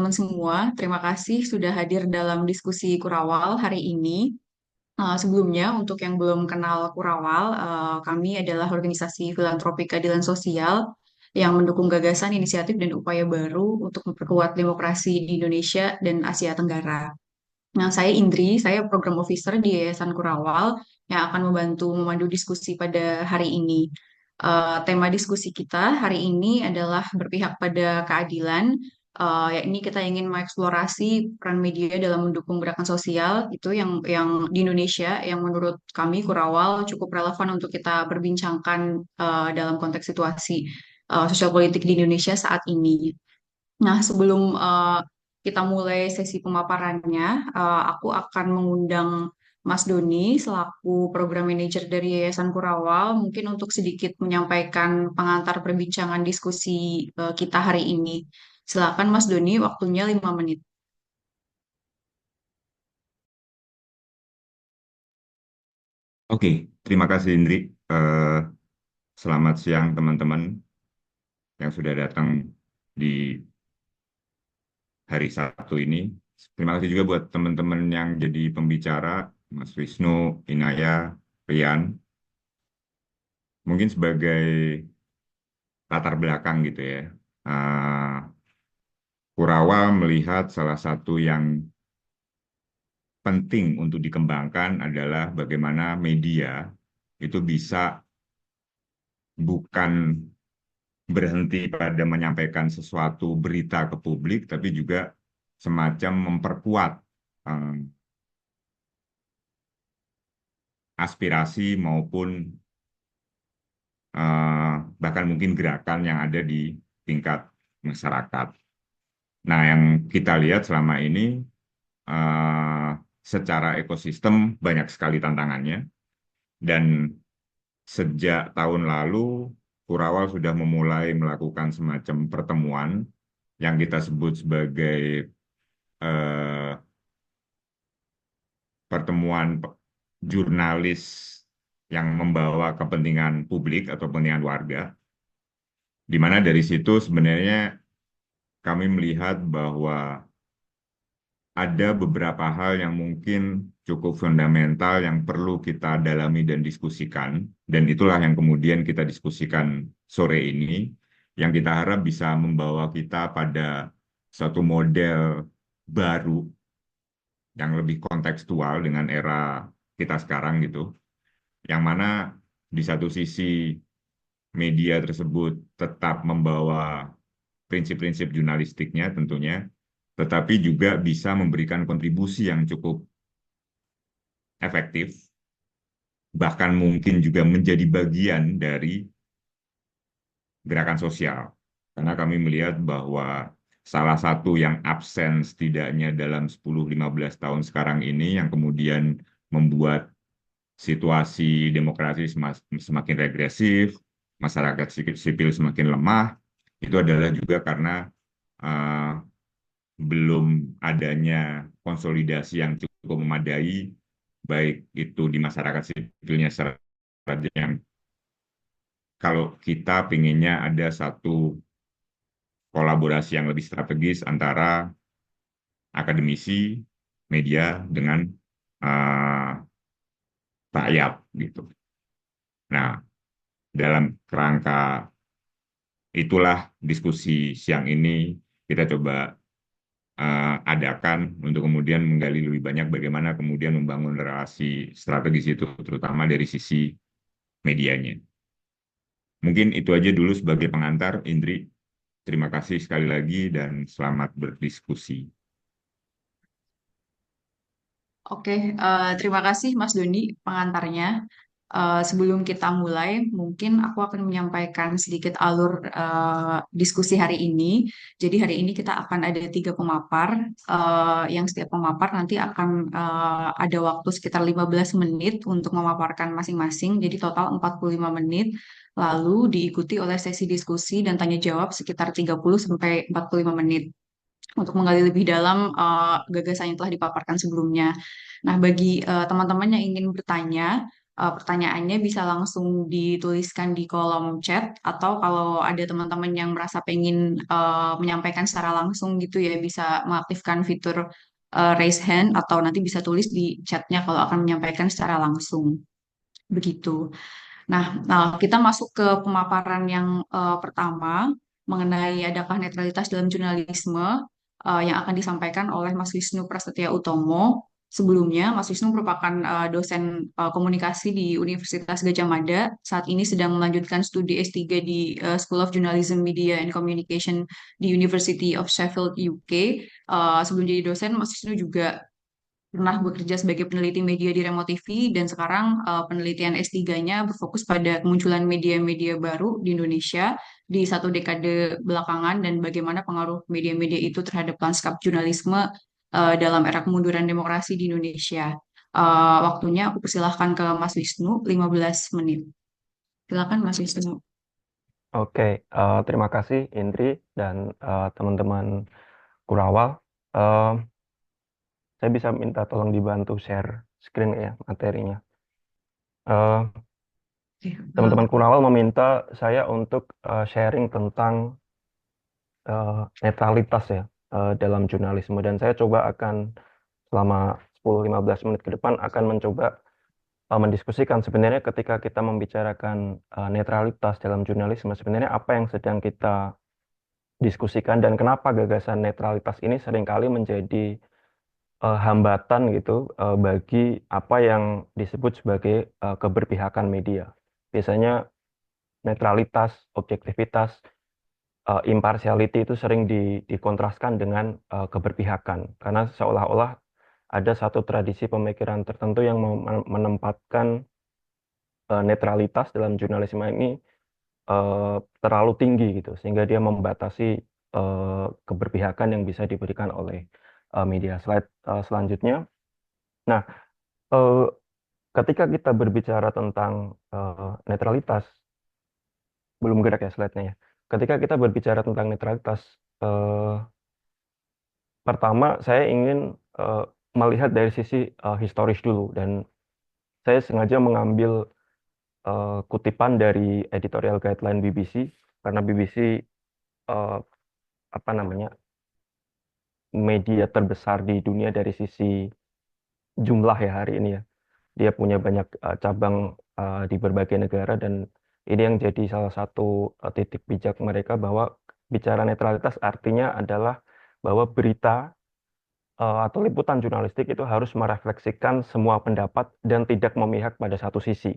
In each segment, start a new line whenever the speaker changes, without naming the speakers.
teman-teman semua. Terima kasih sudah hadir dalam diskusi Kurawal hari ini. Sebelumnya, untuk yang belum kenal Kurawal, kami adalah organisasi filantropi keadilan sosial yang mendukung gagasan, inisiatif, dan upaya baru untuk memperkuat demokrasi di Indonesia dan Asia Tenggara. Nah, saya Indri, saya program officer di Yayasan Kurawal yang akan membantu memandu diskusi pada hari ini. Tema diskusi kita hari ini adalah berpihak pada keadilan. Yakni kita ingin mengeksplorasi peran media dalam mendukung gerakan sosial itu yang di Indonesia yang menurut kami Kurawal cukup relevan untuk kita perbincangkan dalam konteks situasi sosial politik di Indonesia saat ini. Nah, sebelum kita mulai sesi pemaparannya, aku akan mengundang Mas Doni selaku program manajer dari Yayasan Kurawal, mungkin untuk sedikit menyampaikan pengantar perbincangan diskusi kita hari ini. Silakan Mas Doni, waktunya 5 menit.
Oke, terima kasih Indri. Eh, Selamat siang teman-teman yang sudah datang di hari Sabtu ini. Terima kasih juga buat teman-teman yang jadi pembicara, Mas Wisnu, Inaya, Rian. Mungkin sebagai latar belakang gitu ya. Eh, Kurawal melihat salah satu yang penting untuk dikembangkan adalah bagaimana media itu bisa bukan berhenti pada menyampaikan sesuatu berita ke publik, tapi juga semacam memperkuat eh, aspirasi maupun eh, bahkan mungkin gerakan yang ada di tingkat masyarakat. Nah, yang kita lihat selama ini eh, secara ekosistem banyak sekali tantangannya, dan sejak tahun lalu Kurawal sudah memulai melakukan semacam pertemuan yang kita sebut sebagai eh, pertemuan jurnalis yang membawa kepentingan publik atau kepentingan warga, di mana dari situ sebenarnya kami melihat bahwa ada beberapa hal yang mungkin cukup fundamental yang perlu kita dalami dan diskusikan, dan itulah yang kemudian kita diskusikan sore ini, yang kita harap bisa membawa kita pada satu model baru yang lebih kontekstual dengan era kita sekarang gitu, yang mana di satu sisi media tersebut tetap membawa prinsip-prinsip jurnalistiknya tentunya, tetapi juga bisa memberikan kontribusi yang cukup efektif, bahkan mungkin juga menjadi bagian dari gerakan sosial. Karena kami melihat bahwa salah satu yang absen setidaknya dalam 10-15 tahun sekarang ini yang kemudian membuat situasi demokrasi semakin regresif, masyarakat sipil semakin lemah, itu adalah juga karena uh, belum adanya konsolidasi yang cukup memadai, baik itu di masyarakat sipilnya secara yang kalau kita pinginnya ada satu kolaborasi yang lebih strategis antara akademisi, media dengan uh, rakyat gitu. Nah, dalam kerangka itulah diskusi siang ini kita coba adakan untuk kemudian menggali lebih banyak bagaimana kemudian membangun relasi strategis itu, terutama dari sisi medianya. Mungkin itu aja dulu sebagai pengantar, Indri. Terima kasih sekali lagi dan selamat berdiskusi.
Oke, terima kasih Mas Doni pengantarnya. Sebelum kita mulai, mungkin aku akan menyampaikan sedikit alur diskusi hari ini. Jadi hari ini kita akan ada 3 pemapar, yang setiap pemapar nanti akan ada waktu sekitar 15 menit untuk memaparkan masing-masing, jadi total 45 menit. Lalu diikuti oleh sesi diskusi dan tanya jawab sekitar 30 sampai 45 menit untuk menggali lebih dalam gagasan yang telah dipaparkan sebelumnya. Nah, bagi teman-teman yang ingin bertanya, pertanyaannya bisa langsung dituliskan di kolom chat atau kalau ada teman-teman yang merasa pengen menyampaikan secara langsung gitu ya bisa mengaktifkan fitur raise hand atau nanti bisa tulis di chatnya kalau akan menyampaikan secara langsung begitu. Kita masuk ke pemaparan yang pertama mengenai adakah netralitas dalam jurnalisme yang akan disampaikan oleh Mas Wisnu Prasetya Utomo. Sebelumnya, Mas Wisnu merupakan dosen komunikasi di Universitas Gadjah Mada. Saat ini sedang melanjutkan studi S3 di School of Journalism, Media and Communication di University of Sheffield, UK. Sebelum jadi dosen, Mas Wisnu juga pernah bekerja sebagai peneliti media di Remo TV dan sekarang penelitian S3-nya berfokus pada kemunculan media-media baru di Indonesia di satu dekade belakangan dan bagaimana pengaruh media-media itu terhadap lanskap jurnalisme dalam era kemunduran demokrasi di Indonesia. Waktunya aku persilahkan ke Mas Wisnu 15 menit. Silakan Mas Wisnu.
Oke, terima kasih Indri dan teman-teman Kurawal. Eh, saya bisa minta tolong dibantu share screen ya materinya. Eh,
Oke,
Teman-teman Kurawal meminta saya untuk sharing tentang netralitas ya dalam jurnalisme dan saya coba akan selama 10-15 menit ke depan akan mencoba mendiskusikan sebenarnya ketika kita membicarakan netralitas dalam jurnalisme sebenarnya apa yang sedang kita diskusikan dan kenapa gagasan netralitas ini seringkali menjadi hambatan gitu bagi apa yang disebut sebagai keberpihakan media. Biasanya netralitas, objektivitas, impartiality itu sering dikontraskan dengan keberpihakan karena seolah-olah ada satu tradisi pemikiran tertentu yang menempatkan netralitas dalam jurnalisme ini terlalu tinggi gitu sehingga dia membatasi keberpihakan yang bisa diberikan oleh media. Slide selanjutnya. Nah, eh, ketika kita berbicara tentang netralitas, belum gerak ya slide-nya ya. Ketika kita berbicara tentang netralitas, eh, pertama saya ingin eh, melihat dari sisi historis dulu dan saya sengaja mengambil kutipan dari editorial guideline BBC karena BBC eh, apa namanya media terbesar di dunia dari sisi jumlah ya hari ini ya. Dia punya banyak cabang di berbagai negara dan ini yang jadi salah satu titik bijak mereka bahwa bicara netralitas artinya adalah bahwa berita atau liputan jurnalistik itu harus merefleksikan semua pendapat dan tidak memihak pada satu sisi.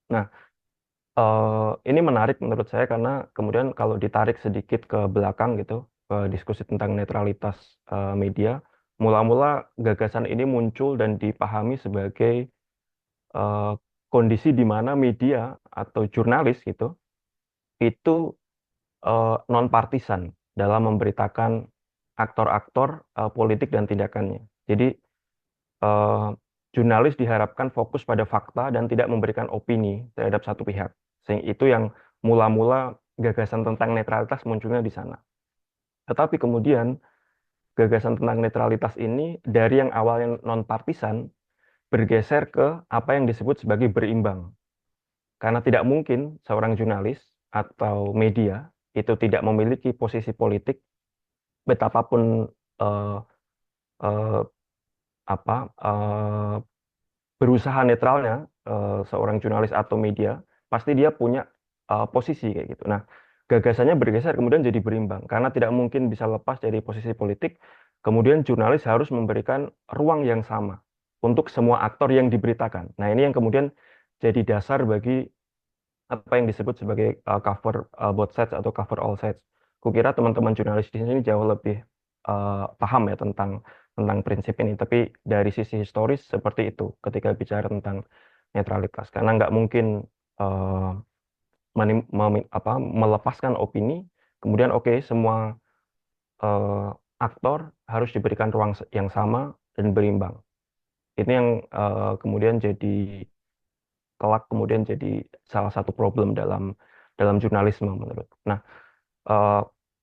Nah, ini menarik menurut saya karena kemudian kalau ditarik sedikit ke belakang gitu, ke diskusi tentang netralitas media, mula-mula gagasan ini muncul dan dipahami sebagai eh, kondisi di mana media atau jurnalis gitu itu non partisan dalam memberitakan aktor-aktor politik dan tindakannya. Jadi eh, jurnalis diharapkan fokus pada fakta dan tidak memberikan opini terhadap satu pihak. Sehingga itu yang mula-mula gagasan tentang netralitas munculnya di sana. Tetapi kemudian gagasan tentang netralitas ini dari yang awalnya non partisan bergeser ke apa yang disebut sebagai berimbang. Karena tidak mungkin seorang jurnalis atau media itu tidak memiliki posisi politik betapapun eh, eh, apa berusaha netralnya seorang jurnalis atau media pasti dia punya posisi kayak gitu. Nah, gagasannya bergeser kemudian jadi berimbang karena tidak mungkin bisa lepas dari posisi politik. Kemudian jurnalis harus memberikan ruang yang sama untuk semua aktor yang diberitakan. Nah, ini yang kemudian jadi dasar bagi apa yang disebut sebagai cover both sides atau cover all sides. Kukira teman-teman jurnalis di sini jauh lebih paham ya tentang prinsip ini. Tapi dari sisi historis seperti itu ketika bicara tentang netralitas, karena nggak mungkin uh, melepaskan opini. Kemudian oke, semua aktor harus diberikan ruang yang sama dan berimbang. Ini yang kemudian jadi kelak kemudian jadi salah satu problem dalam jurnalisme menurut. Nah, eh,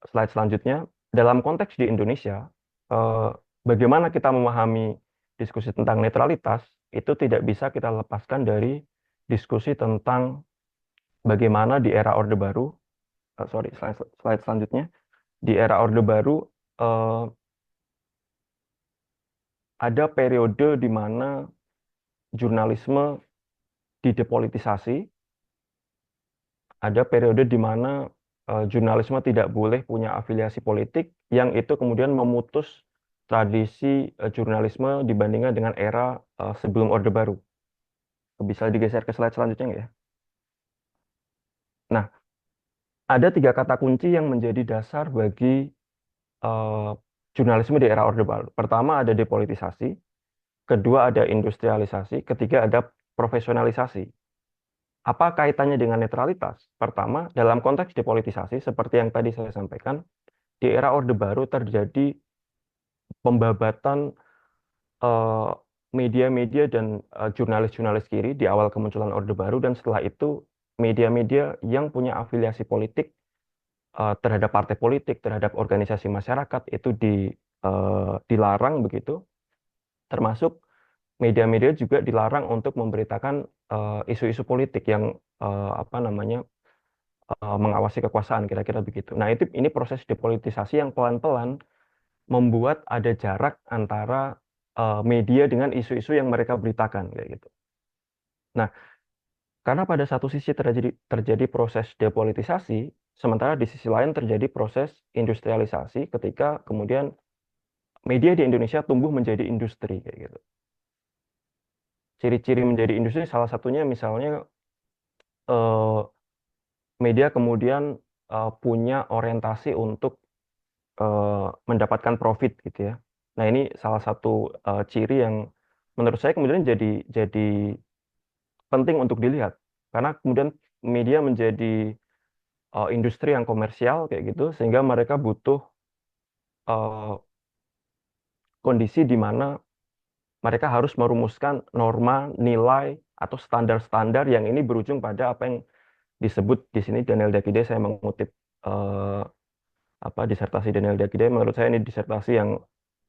slide selanjutnya dalam konteks di Indonesia, eh, bagaimana kita memahami diskusi tentang netralitas itu tidak bisa kita lepaskan dari diskusi tentang bagaimana di era Orde Baru, slide selanjutnya, di era Orde Baru eh, ada periode di mana jurnalisme didepolitisasi, ada periode di mana jurnalisme tidak boleh punya afiliasi politik, yang itu kemudian memutus tradisi jurnalisme dibandingkan dengan era sebelum Orde Baru. Bisa digeser ke slide selanjutnya nggak ya? Nah, ada 3 kata kunci yang menjadi dasar bagi eh, jurnalisme di era Orde Baru. Pertama ada depolitisasi, kedua ada industrialisasi, ketiga ada profesionalisasi. Apa kaitannya dengan netralitas? Pertama, dalam konteks depolitisasi, seperti yang tadi saya sampaikan, di era Orde Baru terjadi pembabatan eh, media-media dan jurnalis-jurnalis kiri di awal kemunculan Orde Baru, dan setelah itu media-media yang punya afiliasi politik terhadap partai politik, terhadap organisasi masyarakat itu dilarang begitu, termasuk media-media juga dilarang untuk memberitakan isu-isu politik yang apa namanya mengawasi kekuasaan, kira-kira begitu. Nah, ini proses depolitisasi yang pelan-pelan membuat ada jarak antara media dengan isu-isu yang mereka beritakan kayak gitu. Nah, karena pada satu sisi terjadi proses depolitisasi, sementara di sisi lain terjadi proses industrialisasi ketika kemudian media di Indonesia tumbuh menjadi industri kayak gitu. Ciri-ciri menjadi industri salah satunya misalnya eh, media kemudian punya orientasi untuk mendapatkan profit gitu ya. Nah, ini salah satu ciri yang menurut saya kemudian jadi penting untuk dilihat, karena kemudian media menjadi industri yang komersial kayak gitu, sehingga mereka butuh eh, kondisi di mana mereka harus merumuskan norma, nilai, atau standar-standar yang ini berujung pada apa yang disebut di sini Daniel Dakide. Saya mengutip eh, disertasi Daniel Dakide. Menurut saya ini disertasi yang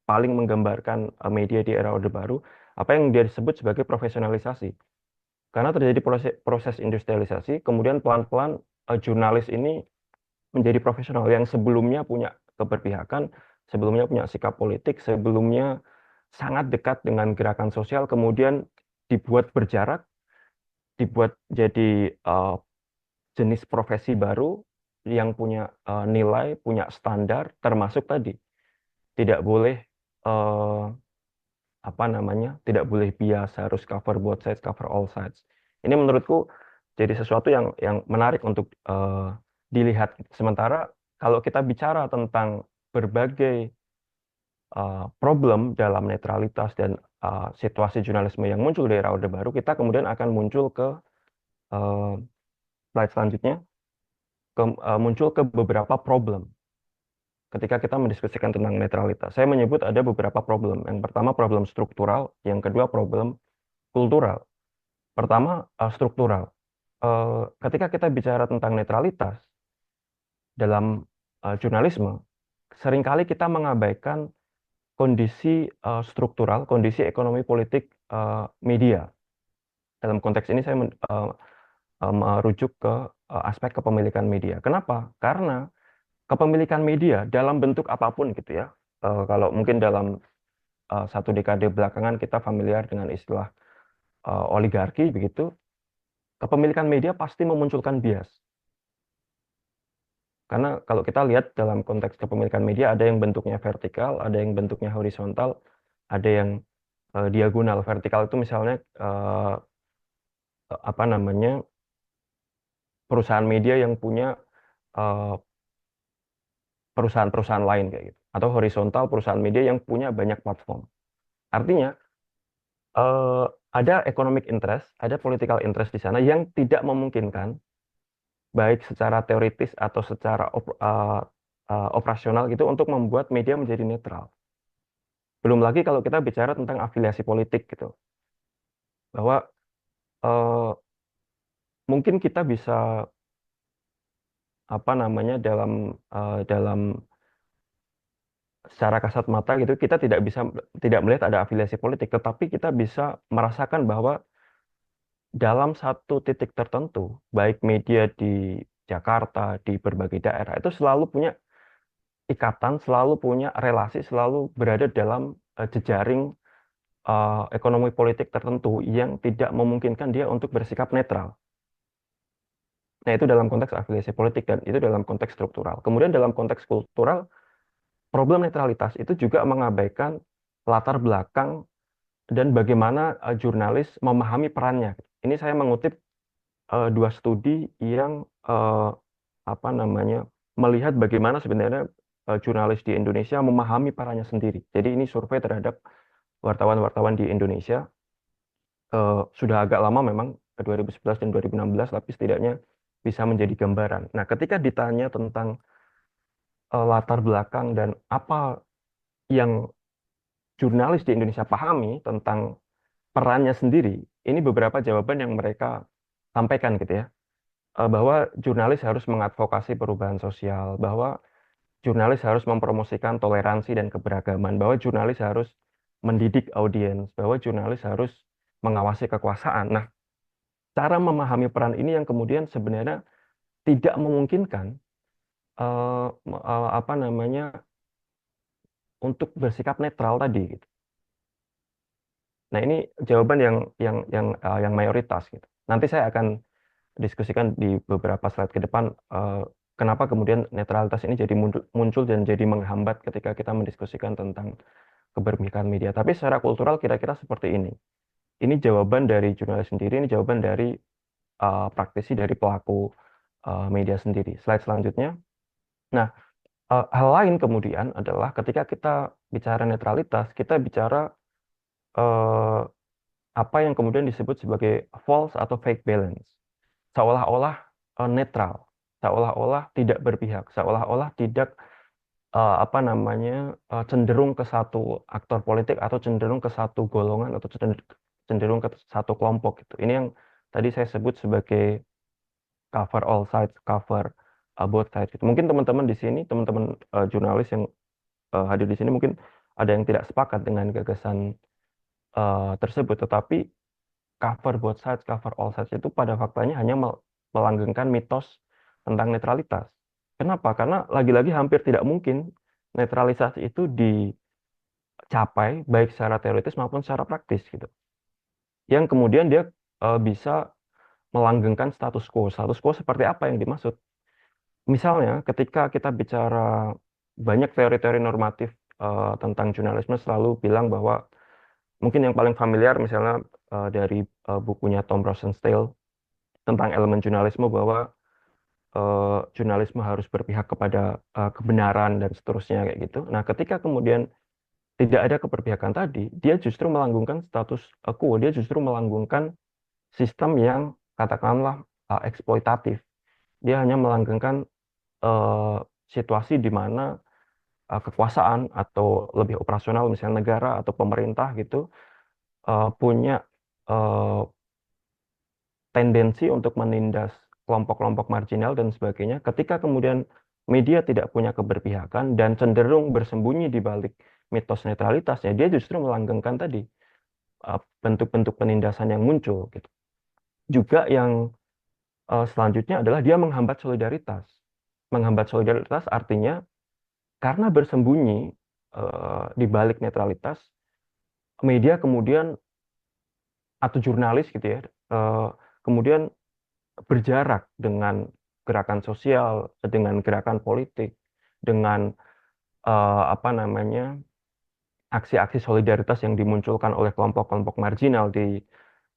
paling menggambarkan media di era Orde Baru, apa yang dia sebut sebagai profesionalisasi. Karena terjadi proses industrialisasi, kemudian pelan-pelan jurnalis ini menjadi profesional yang sebelumnya punya keberpihakan, sebelumnya punya sikap politik, sebelumnya sangat dekat dengan gerakan sosial, kemudian dibuat berjarak, dibuat jadi jenis profesi baru yang punya nilai, punya standar, termasuk tadi tidak boleh eh, tidak boleh bias, harus cover both sides, cover all sides. Ini menurutku jadi sesuatu yang menarik untuk dilihat. Sementara kalau kita bicara tentang berbagai problem dalam netralitas dan situasi jurnalisme yang muncul di era Orde Baru, kita kemudian akan muncul ke uh, slide selanjutnya, muncul ke beberapa problem ketika kita mendiskusikan tentang netralitas. Saya menyebut ada beberapa problem. Yang pertama problem struktural, yang kedua problem kultural. Pertama struktural. Ketika kita bicara tentang netralitas dalam jurnalisme, seringkali kita mengabaikan kondisi struktural, kondisi ekonomi politik media. Dalam konteks ini saya merujuk ke aspek kepemilikan media. Kenapa? Karena kepemilikan media dalam bentuk apapun gitu ya. Kalau mungkin dalam 1 dekade belakangan kita familiar dengan istilah oligarki begitu. Kepemilikan media pasti memunculkan bias. Karena kalau kita lihat dalam konteks kepemilikan media, ada yang bentuknya vertikal, ada yang bentuknya horizontal, ada yang diagonal. Vertikal itu misalnya apa namanya perusahaan media yang punya eh, perusahaan-perusahaan lain kayak gitu, atau horizontal perusahaan media yang punya banyak platform. Artinya eh, ada economic interest, ada political interest di sana yang tidak memungkinkan baik secara teoritis atau secara operasional gitu untuk membuat media menjadi netral. Belum lagi kalau kita bicara tentang afiliasi politik gitu, bahwa eh, mungkin kita bisa apa namanya dalam secara kasat mata gitu kita tidak melihat ada afiliasi politik, tetapi kita bisa merasakan bahwa dalam satu titik tertentu, baik media di Jakarta, di berbagai daerah itu selalu punya ikatan, selalu punya relasi, selalu berada dalam jejaring ekonomi politik tertentu yang tidak memungkinkan dia untuk bersikap netral. Nah, itu dalam konteks afiliasi politik dan itu dalam konteks struktural. Kemudian dalam konteks kultural, problem netralitas itu juga mengabaikan latar belakang dan bagaimana jurnalis memahami perannya. Ini saya mengutip dua studi yang eh, apa namanya melihat bagaimana sebenarnya jurnalis di Indonesia memahami perannya sendiri. Jadi ini survei terhadap wartawan-wartawan di Indonesia. Sudah agak lama memang 2011 dan 2016, tapi setidaknya bisa menjadi gambaran. Nah, ketika ditanya tentang latar belakang dan apa yang jurnalis di Indonesia pahami tentang perannya sendiri, ini beberapa jawaban yang mereka sampaikan gitu ya. Bahwa jurnalis harus mengadvokasi perubahan sosial, bahwa jurnalis harus mempromosikan toleransi dan keberagaman, bahwa jurnalis harus mendidik audiens, bahwa jurnalis harus mengawasi kekuasaan. Nah, cara memahami peran ini yang kemudian sebenarnya tidak memungkinkan apa namanya untuk bersikap netral tadi gitu. Nah, ini jawaban yang mayoritas gitu. Nanti saya akan diskusikan di beberapa slide ke depan kenapa kemudian netralitas ini jadi muncul dan jadi menghambat ketika kita mendiskusikan tentang keberpihakan media. Tapi secara kultural kira-kira seperti ini. Ini jawaban dari jurnalis sendiri, ini jawaban dari praktisi dari pelaku media sendiri. Slide selanjutnya. Nah, hal lain kemudian adalah ketika kita bicara netralitas, kita bicara eh, apa yang kemudian disebut sebagai false atau fake balance. Seolah-olah netral, seolah-olah tidak berpihak, seolah-olah tidak apa namanya cenderung ke satu aktor politik atau cenderung ke satu golongan atau cenderung ke satu kelompok gitu. Ini yang tadi saya sebut sebagai cover all sides, cover both sides gitu. Mungkin teman-teman di sini, teman-teman jurnalis yang hadir di sini mungkin ada yang tidak sepakat dengan gagasan tersebut, tetapi cover both sides, cover all sides itu pada faktanya hanya melanggengkan mitos tentang netralitas. Kenapa? Karena lagi-lagi hampir tidak mungkin netralisasi itu dicapai baik secara teoritis maupun secara praktis gitu. Yang kemudian dia bisa melanggengkan status quo. Status quo seperti apa yang dimaksud? Misalnya ketika kita bicara banyak teori-teori normatif tentang jurnalisme selalu bilang bahwa mungkin yang paling familiar misalnya dari bukunya Tom Rosenstiel tentang elemen jurnalisme bahwa jurnalisme harus berpihak kepada kebenaran dan seterusnya kayak gitu. Nah, ketika kemudian tidak ada keberpihakan tadi, dia justru melanggengkan status quo, dia justru melanggengkan sistem yang katakanlah eksploitatif. Dia hanya melanggengkan eh, situasi di mana kekuasaan atau lebih operasional misalnya negara atau pemerintah gitu punya eh, tendensi untuk menindas kelompok-kelompok marginal dan sebagainya. Ketika kemudian media tidak punya keberpihakan dan cenderung bersembunyi di balik mitos netralitasnya, dia justru melanggengkan tadi bentuk-bentuk penindasan yang muncul gitu. Juga yang selanjutnya adalah dia menghambat solidaritas. Menghambat solidaritas artinya karena bersembunyi di balik netralitas, media kemudian atau jurnalis gitu ya, kemudian berjarak dengan gerakan sosial, dengan gerakan politik, dengan apa namanya aksi-aksi solidaritas yang dimunculkan oleh kelompok-kelompok marginal di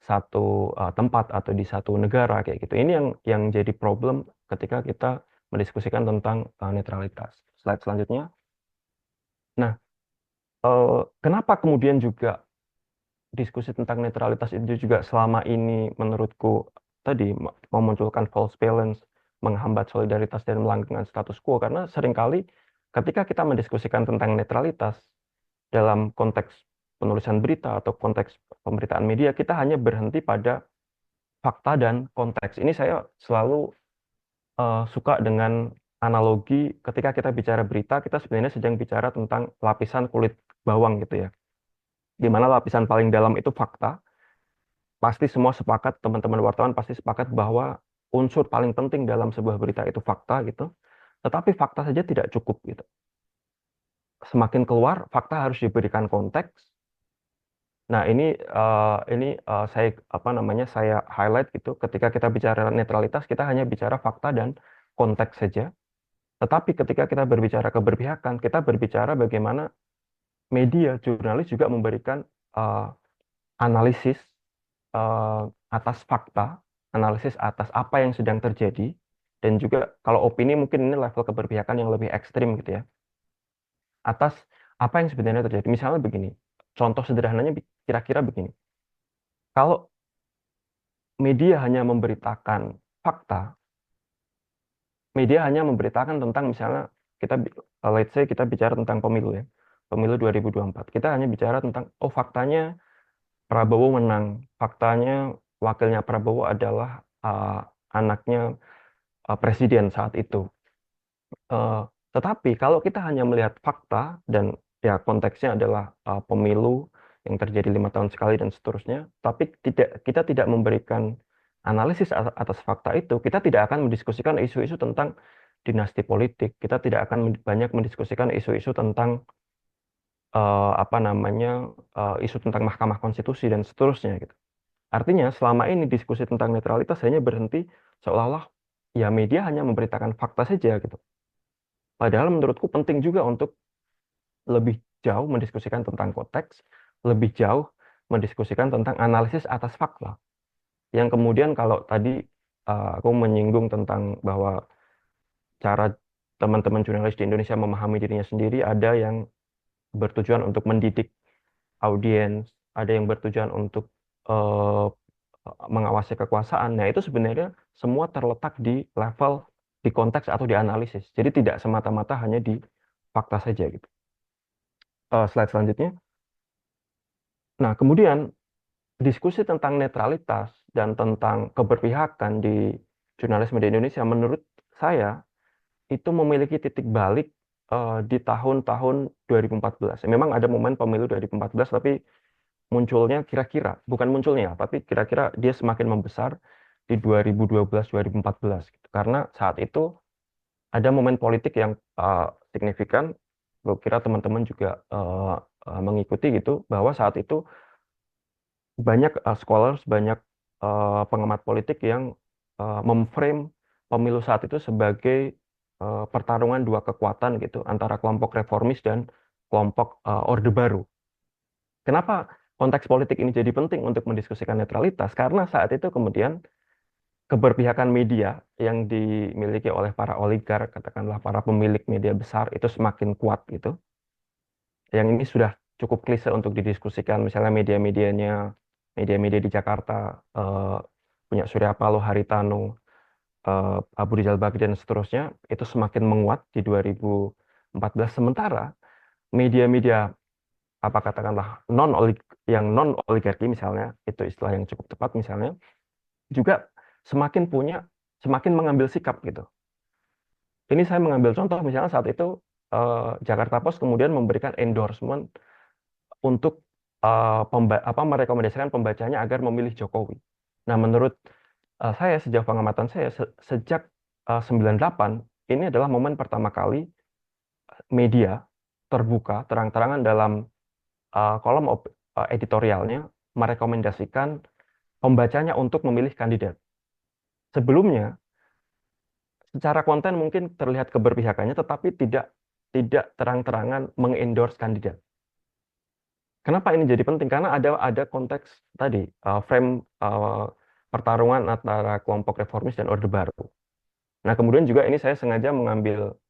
satu tempat atau di satu negara kayak gitu. Ini yang jadi problem ketika kita mendiskusikan tentang netralitas. Slide selanjutnya. Nah, kenapa kemudian juga diskusi tentang netralitas itu juga selama ini menurutku tadi memunculkan false balance, menghambat solidaritas dan melanggengkan status quo karena seringkali ketika kita mendiskusikan tentang netralitas dalam konteks penulisan berita atau konteks pemberitaan media kita hanya berhenti pada fakta dan konteks. Ini saya selalu suka dengan analogi ketika kita bicara berita, kita sebenarnya sedang bicara tentang lapisan kulit bawang gitu ya. Di mana lapisan paling dalam itu fakta. Pasti semua sepakat, teman-teman wartawan pasti sepakat bahwa unsur paling penting dalam sebuah berita itu fakta gitu. Tetapi fakta saja tidak cukup gitu. Semakin keluar, fakta harus diberikan konteks. Nah, ini saya apa namanya saya highlight gitu. Ketika kita bicara netralitas, kita hanya bicara fakta dan konteks saja. Tetapi ketika kita berbicara keberpihakan, kita berbicara bagaimana media, jurnalis juga memberikan eh, analisis eh, atas fakta, analisis atas apa yang sedang terjadi, dan juga kalau opini mungkin ini level keberpihakan yang lebih ekstrim gitu ya, atas apa yang sebenarnya terjadi. Misalnya begini, contoh sederhananya kira-kira begini. Kalau media hanya memberitakan fakta, media hanya memberitakan tentang misalnya let's say kita bicara tentang pemilu ya, pemilu 2024. Kita hanya bicara tentang, oh faktanya Prabowo menang, faktanya wakilnya Prabowo adalah anaknya presiden saat itu. Eh, tetapi kalau kita hanya melihat fakta dan ya konteksnya adalah pemilu yang terjadi 5 tahun sekali dan seterusnya, tapi kita tidak memberikan analisis atas fakta itu, kita tidak akan mendiskusikan isu-isu tentang dinasti politik, kita tidak akan banyak mendiskusikan isu-isu tentang apa namanya isu tentang Mahkamah Konstitusi dan seterusnya gitu. Artinya selama ini diskusi tentang netralitas hanya berhenti seolah-olah ya media hanya memberitakan fakta saja gitu. Padahal menurutku penting juga untuk lebih jauh mendiskusikan tentang konteks, lebih jauh mendiskusikan tentang analisis atas fakta. Yang kemudian kalau tadi aku menyinggung tentang bahwa cara teman-teman jurnalis di Indonesia memahami dirinya sendiri, ada yang bertujuan untuk mendidik audiens, ada yang bertujuan untuk eh, mengawasi kekuasaan. Nah, itu sebenarnya semua terletak di level di konteks atau di analisis. Jadi tidak semata-mata hanya di fakta saja gitu. Slide selanjutnya. Nah, kemudian diskusi tentang netralitas dan tentang keberpihakan di jurnalisme di Indonesia menurut saya itu memiliki titik balik di tahun-tahun 2014. Memang ada momen pemilu 2014 tapi munculnya kira-kira, bukan munculnya, tapi kira-kira dia semakin membesar di 2012-2014 gitu. Karena saat itu ada momen politik yang signifikan, gue kira teman-teman juga mengikuti gitu, bahwa saat itu banyak scholars, banyak pengamat politik yang memframe pemilu saat itu sebagai pertarungan dua kekuatan gitu, antara kelompok reformis dan kelompok Orde Baru. Kenapa konteks politik ini jadi penting untuk mendiskusikan netralitas? Karena saat itu kemudian keberpihakan media yang dimiliki oleh para oligark, katakanlah para pemilik media besar itu semakin kuat gitu. Yang ini sudah cukup klise untuk didiskusikan, misalnya media-media di Jakarta punya Surya Paloh, Haritanu, Abu Rizal Bakri dan seterusnya itu semakin menguat di 2014. Sementara media-media apa katakanlah non oligarki misalnya, itu istilah yang cukup tepat misalnya, juga semakin mengambil sikap gitu. Ini saya mengambil contoh misalnya saat itu Jakarta Post kemudian memberikan endorsement untuk merekomendasikan pembacanya agar memilih Jokowi. Nah, menurut saya sejauh pengamatan saya sejak 98 ini adalah momen pertama kali media terbuka terang-terangan dalam kolom editorialnya merekomendasikan pembacanya untuk memilih kandidat. Sebelumnya, secara konten mungkin terlihat keberpihakannya, tetapi tidak terang-terangan mengendorse kandidat. Kenapa ini jadi penting? Karena ada konteks tadi frame pertarungan antara kelompok reformis dan Orde Baru. Nah, kemudian juga ini saya sengaja mengambil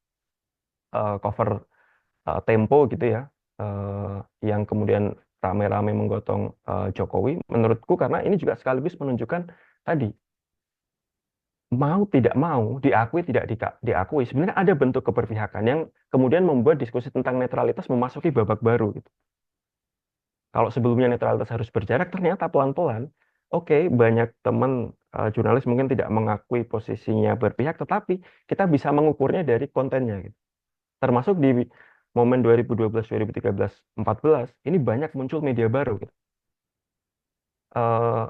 cover Tempo gitu ya, yang kemudian rame-rame menggotong Jokowi. Menurutku karena ini juga sekaligus menunjukkan tadi mau tidak mau diakui tidak diakui sebenarnya ada bentuk keberpihakan yang kemudian membuat diskusi tentang netralitas memasuki babak baru gitu. Kalau sebelumnya netralitas harus berjarak, ternyata pelan-pelan Oke, banyak teman jurnalis mungkin tidak mengakui posisinya berpihak, tetapi kita bisa mengukurnya dari kontennya gitu. Termasuk di momen 2012, 2013, 14, ini banyak muncul media baru gitu. Eh,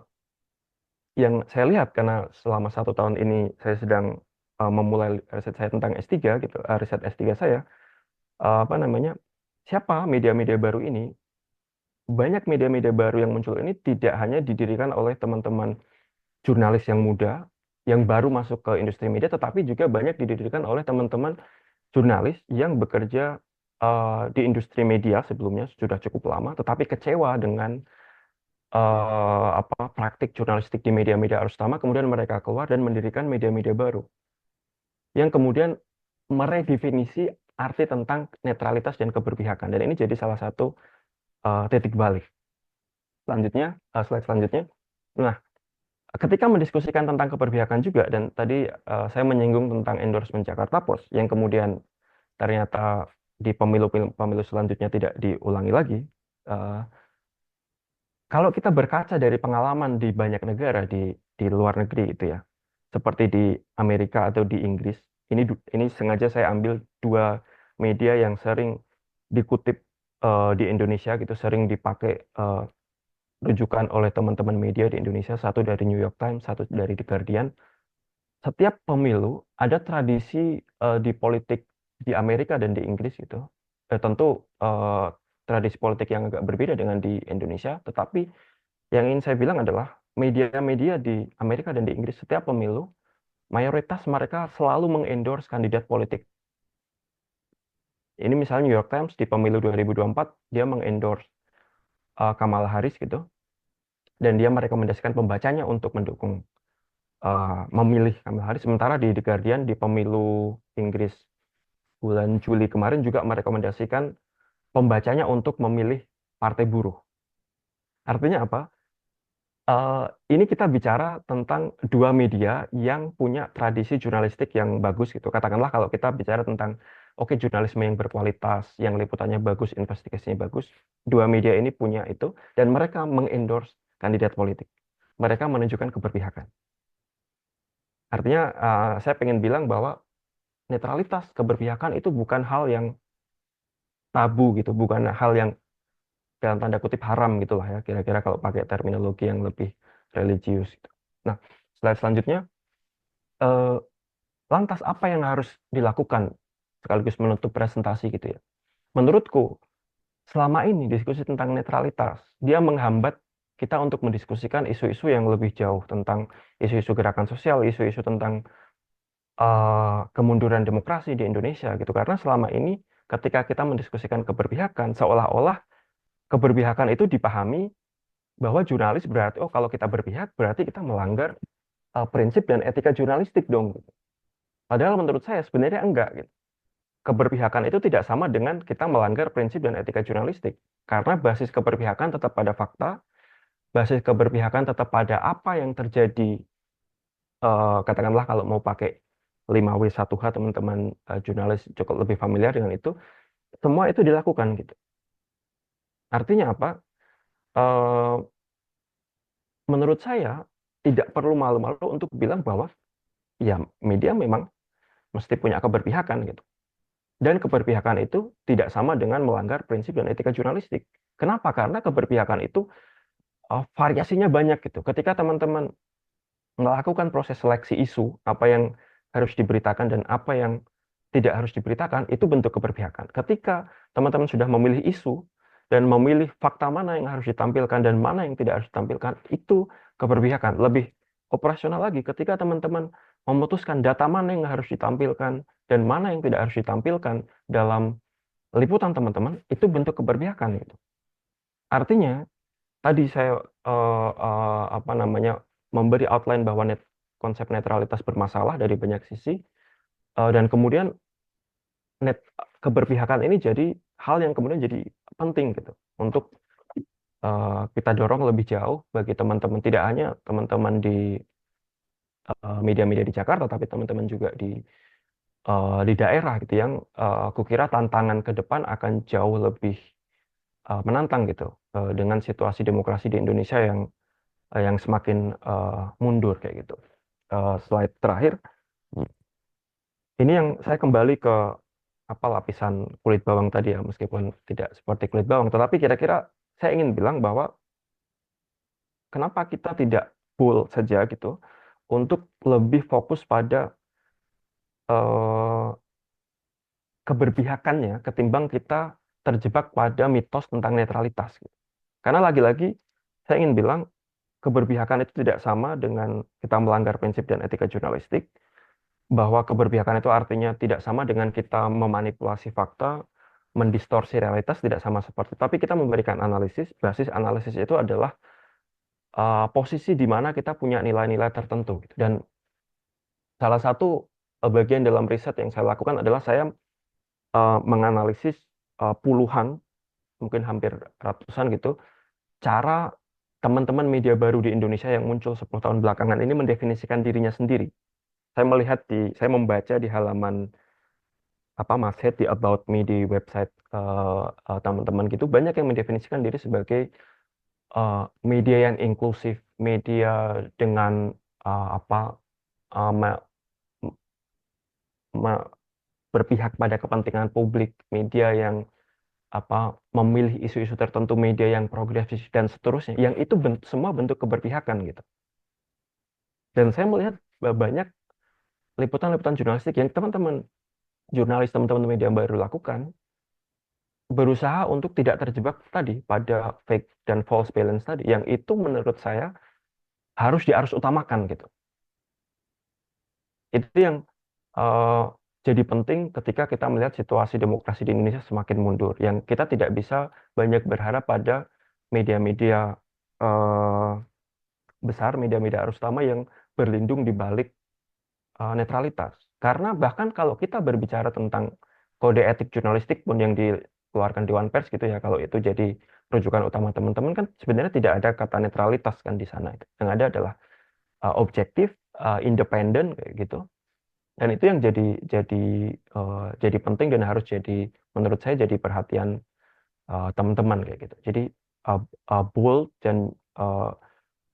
yang saya lihat karena selama 1 tahun ini saya sedang memulai riset saya tentang S3 gitu, riset S3 saya, apa namanya, siapa media-media baru ini? Banyak media-media baru yang muncul ini tidak hanya didirikan oleh teman-teman jurnalis yang muda, yang baru masuk ke industri media, tetapi juga banyak didirikan oleh teman-teman jurnalis yang bekerja di industri media sebelumnya sudah cukup lama, tetapi kecewa dengan praktik jurnalistik di media-media arus utama, kemudian mereka keluar dan mendirikan media-media baru yang kemudian meredefinisi arti tentang netralitas dan keberpihakan. Dan ini jadi salah satu titik balik. Selanjutnya, slide selanjutnya. Nah, ketika mendiskusikan tentang keberpihakan juga, dan tadi saya menyinggung tentang endorsement Jakarta Post, yang kemudian ternyata di pemilu selanjutnya tidak diulangi lagi. eh, Kalau kita berkaca dari pengalaman di banyak negara di luar negeri itu ya, seperti di Amerika atau di Inggris, ini sengaja saya ambil 2 media yang sering dikutip di Indonesia gitu, sering dipakai rujukan oleh teman-teman media di Indonesia, satu dari New York Times, satu dari The Guardian. Setiap pemilu ada tradisi di politik di Amerika dan di Inggris gitu. Tentu tradisi politik yang agak berbeda dengan di Indonesia, tetapi yang ingin saya bilang adalah media-media di Amerika dan di Inggris setiap pemilu, mayoritas mereka selalu mengendorse kandidat politik. Ini misalnya New York Times di pemilu 2024, dia mengendorse Kamala Harris gitu, dan dia merekomendasikan pembacanya untuk mendukung memilih Kamala Harris. Sementara di The Guardian di pemilu Inggris bulan Juli kemarin juga merekomendasikan pembacanya untuk memilih Partai Buruh. Artinya apa? Eh, ini kita bicara tentang 2 media yang punya tradisi jurnalistik yang bagus gitu. Katakanlah kalau kita bicara tentang oke jurnalisme yang berkualitas, yang liputannya bagus, investigasinya bagus, 2 media ini punya itu dan mereka mengendorse kandidat politik. Mereka menunjukkan keberpihakan. Artinya saya pengen bilang bahwa netralitas, keberpihakan itu bukan hal yang tabu gitu, bukan hal yang dalam tanda kutip haram gitulah ya, kira-kira kalau pakai terminologi yang lebih religius gitu. Nah, slide selanjutnya, eh, lantas apa yang harus dilakukan sekaligus menutup presentasi gitu ya. Menurutku, selama ini diskusi tentang netralitas, dia menghambat kita untuk mendiskusikan isu-isu yang lebih jauh tentang isu-isu gerakan sosial, isu-isu tentang kemunduran demokrasi di Indonesia gitu. Karena selama ini ketika kita mendiskusikan keberpihakan, seolah-olah keberpihakan itu dipahami bahwa jurnalis berarti, oh kalau kita berpihak berarti kita melanggar prinsip dan etika jurnalistik dong. Padahal menurut saya sebenarnya enggak gitu. Keberpihakan itu tidak sama dengan kita melanggar prinsip dan etika jurnalistik. Karena basis keberpihakan tetap pada fakta, basis keberpihakan tetap pada apa yang terjadi, katakanlah kalau mau pakai 5W1H, teman-teman jurnalis cukup lebih familiar dengan itu, semua itu dilakukan gitu. Artinya apa? Eh, Menurut saya tidak perlu malu-malu untuk bilang bahwa ya media memang mesti punya keberpihakan gitu. Dan keberpihakan itu tidak sama dengan melanggar prinsip dan etika jurnalistik. Kenapa? Karena keberpihakan itu variasinya banyak gitu. Ketika teman-teman melakukan proses seleksi isu, apa yang harus diberitakan dan apa yang tidak harus diberitakan, itu bentuk keberpihakan. Ketika teman-teman sudah memilih isu dan memilih fakta mana yang harus ditampilkan dan mana yang tidak harus ditampilkan, itu keberpihakan. Lebih operasional lagi, ketika teman-teman memutuskan data mana yang harus ditampilkan dan mana yang tidak harus ditampilkan dalam liputan teman-teman, itu bentuk keberpihakan itu. Artinya, tadi saya apa namanya memberi outline bahwa konsep netralitas bermasalah dari banyak sisi, dan kemudian keberpihakan ini jadi hal yang kemudian jadi penting gitu untuk kita dorong lebih jauh bagi teman-teman, tidak hanya teman-teman di media-media di Jakarta, tapi teman-teman juga di daerah gitu yang kukira tantangan ke depan akan jauh lebih menantang gitu dengan situasi demokrasi di Indonesia yang yang semakin mundur kayak gitu. Slide terakhir, ini yang saya kembali ke apa lapisan kulit bawang tadi ya, meskipun tidak seperti kulit bawang, tetapi kira-kira saya ingin bilang bahwa kenapa kita tidak bold saja gitu untuk lebih fokus pada eh, keberpihakannya ketimbang kita terjebak pada mitos tentang netralitas, gitu. Karena lagi-lagi saya ingin bilang keberpihakan itu tidak sama dengan kita melanggar prinsip dan etika jurnalistik, bahwa keberpihakan itu artinya tidak sama dengan kita memanipulasi fakta, mendistorsi realitas, tidak sama seperti. Tapi kita memberikan analisis, basis analisis itu adalah posisi di mana kita punya nilai-nilai tertentu, gitu. Dan salah satu bagian dalam riset yang saya lakukan adalah saya menganalisis puluhan, mungkin hampir ratusan gitu, cara teman-teman media baru di Indonesia yang muncul 10 tahun belakangan ini mendefinisikan dirinya sendiri. Saya membaca di halaman apa Mashead, di About Me, di website teman-teman gitu, banyak yang mendefinisikan diri sebagai media yang inklusif, media dengan apa me- me- berpihak pada kepentingan publik, media yang apa memilih isu-isu tertentu, media yang progresif dan seterusnya, yang itu semua bentuk keberpihakan gitu. Dan saya melihat banyak liputan-liputan jurnalistik yang teman-teman jurnalis, teman-teman media baru lakukan, berusaha untuk tidak terjebak tadi pada fake dan false balance tadi, yang itu menurut saya harus utamakan gitu. Itu yang eh, jadi penting ketika kita melihat situasi demokrasi di Indonesia semakin mundur, yang kita tidak bisa banyak berharap pada media-media eh, besar, media-media arus utama yang berlindung di balik netralitas. Karena bahkan kalau kita berbicara tentang kode etik jurnalistik pun yang dikeluarkan Dewan Pers gitu ya, kalau itu jadi rujukan utama teman-teman, kan sebenarnya tidak ada kata netralitas kan di sana. Yang ada adalah objektif, independen kayak gitu. Dan itu yang jadi penting dan harus jadi, menurut saya, jadi perhatian teman-teman kayak gitu. Jadi bold dan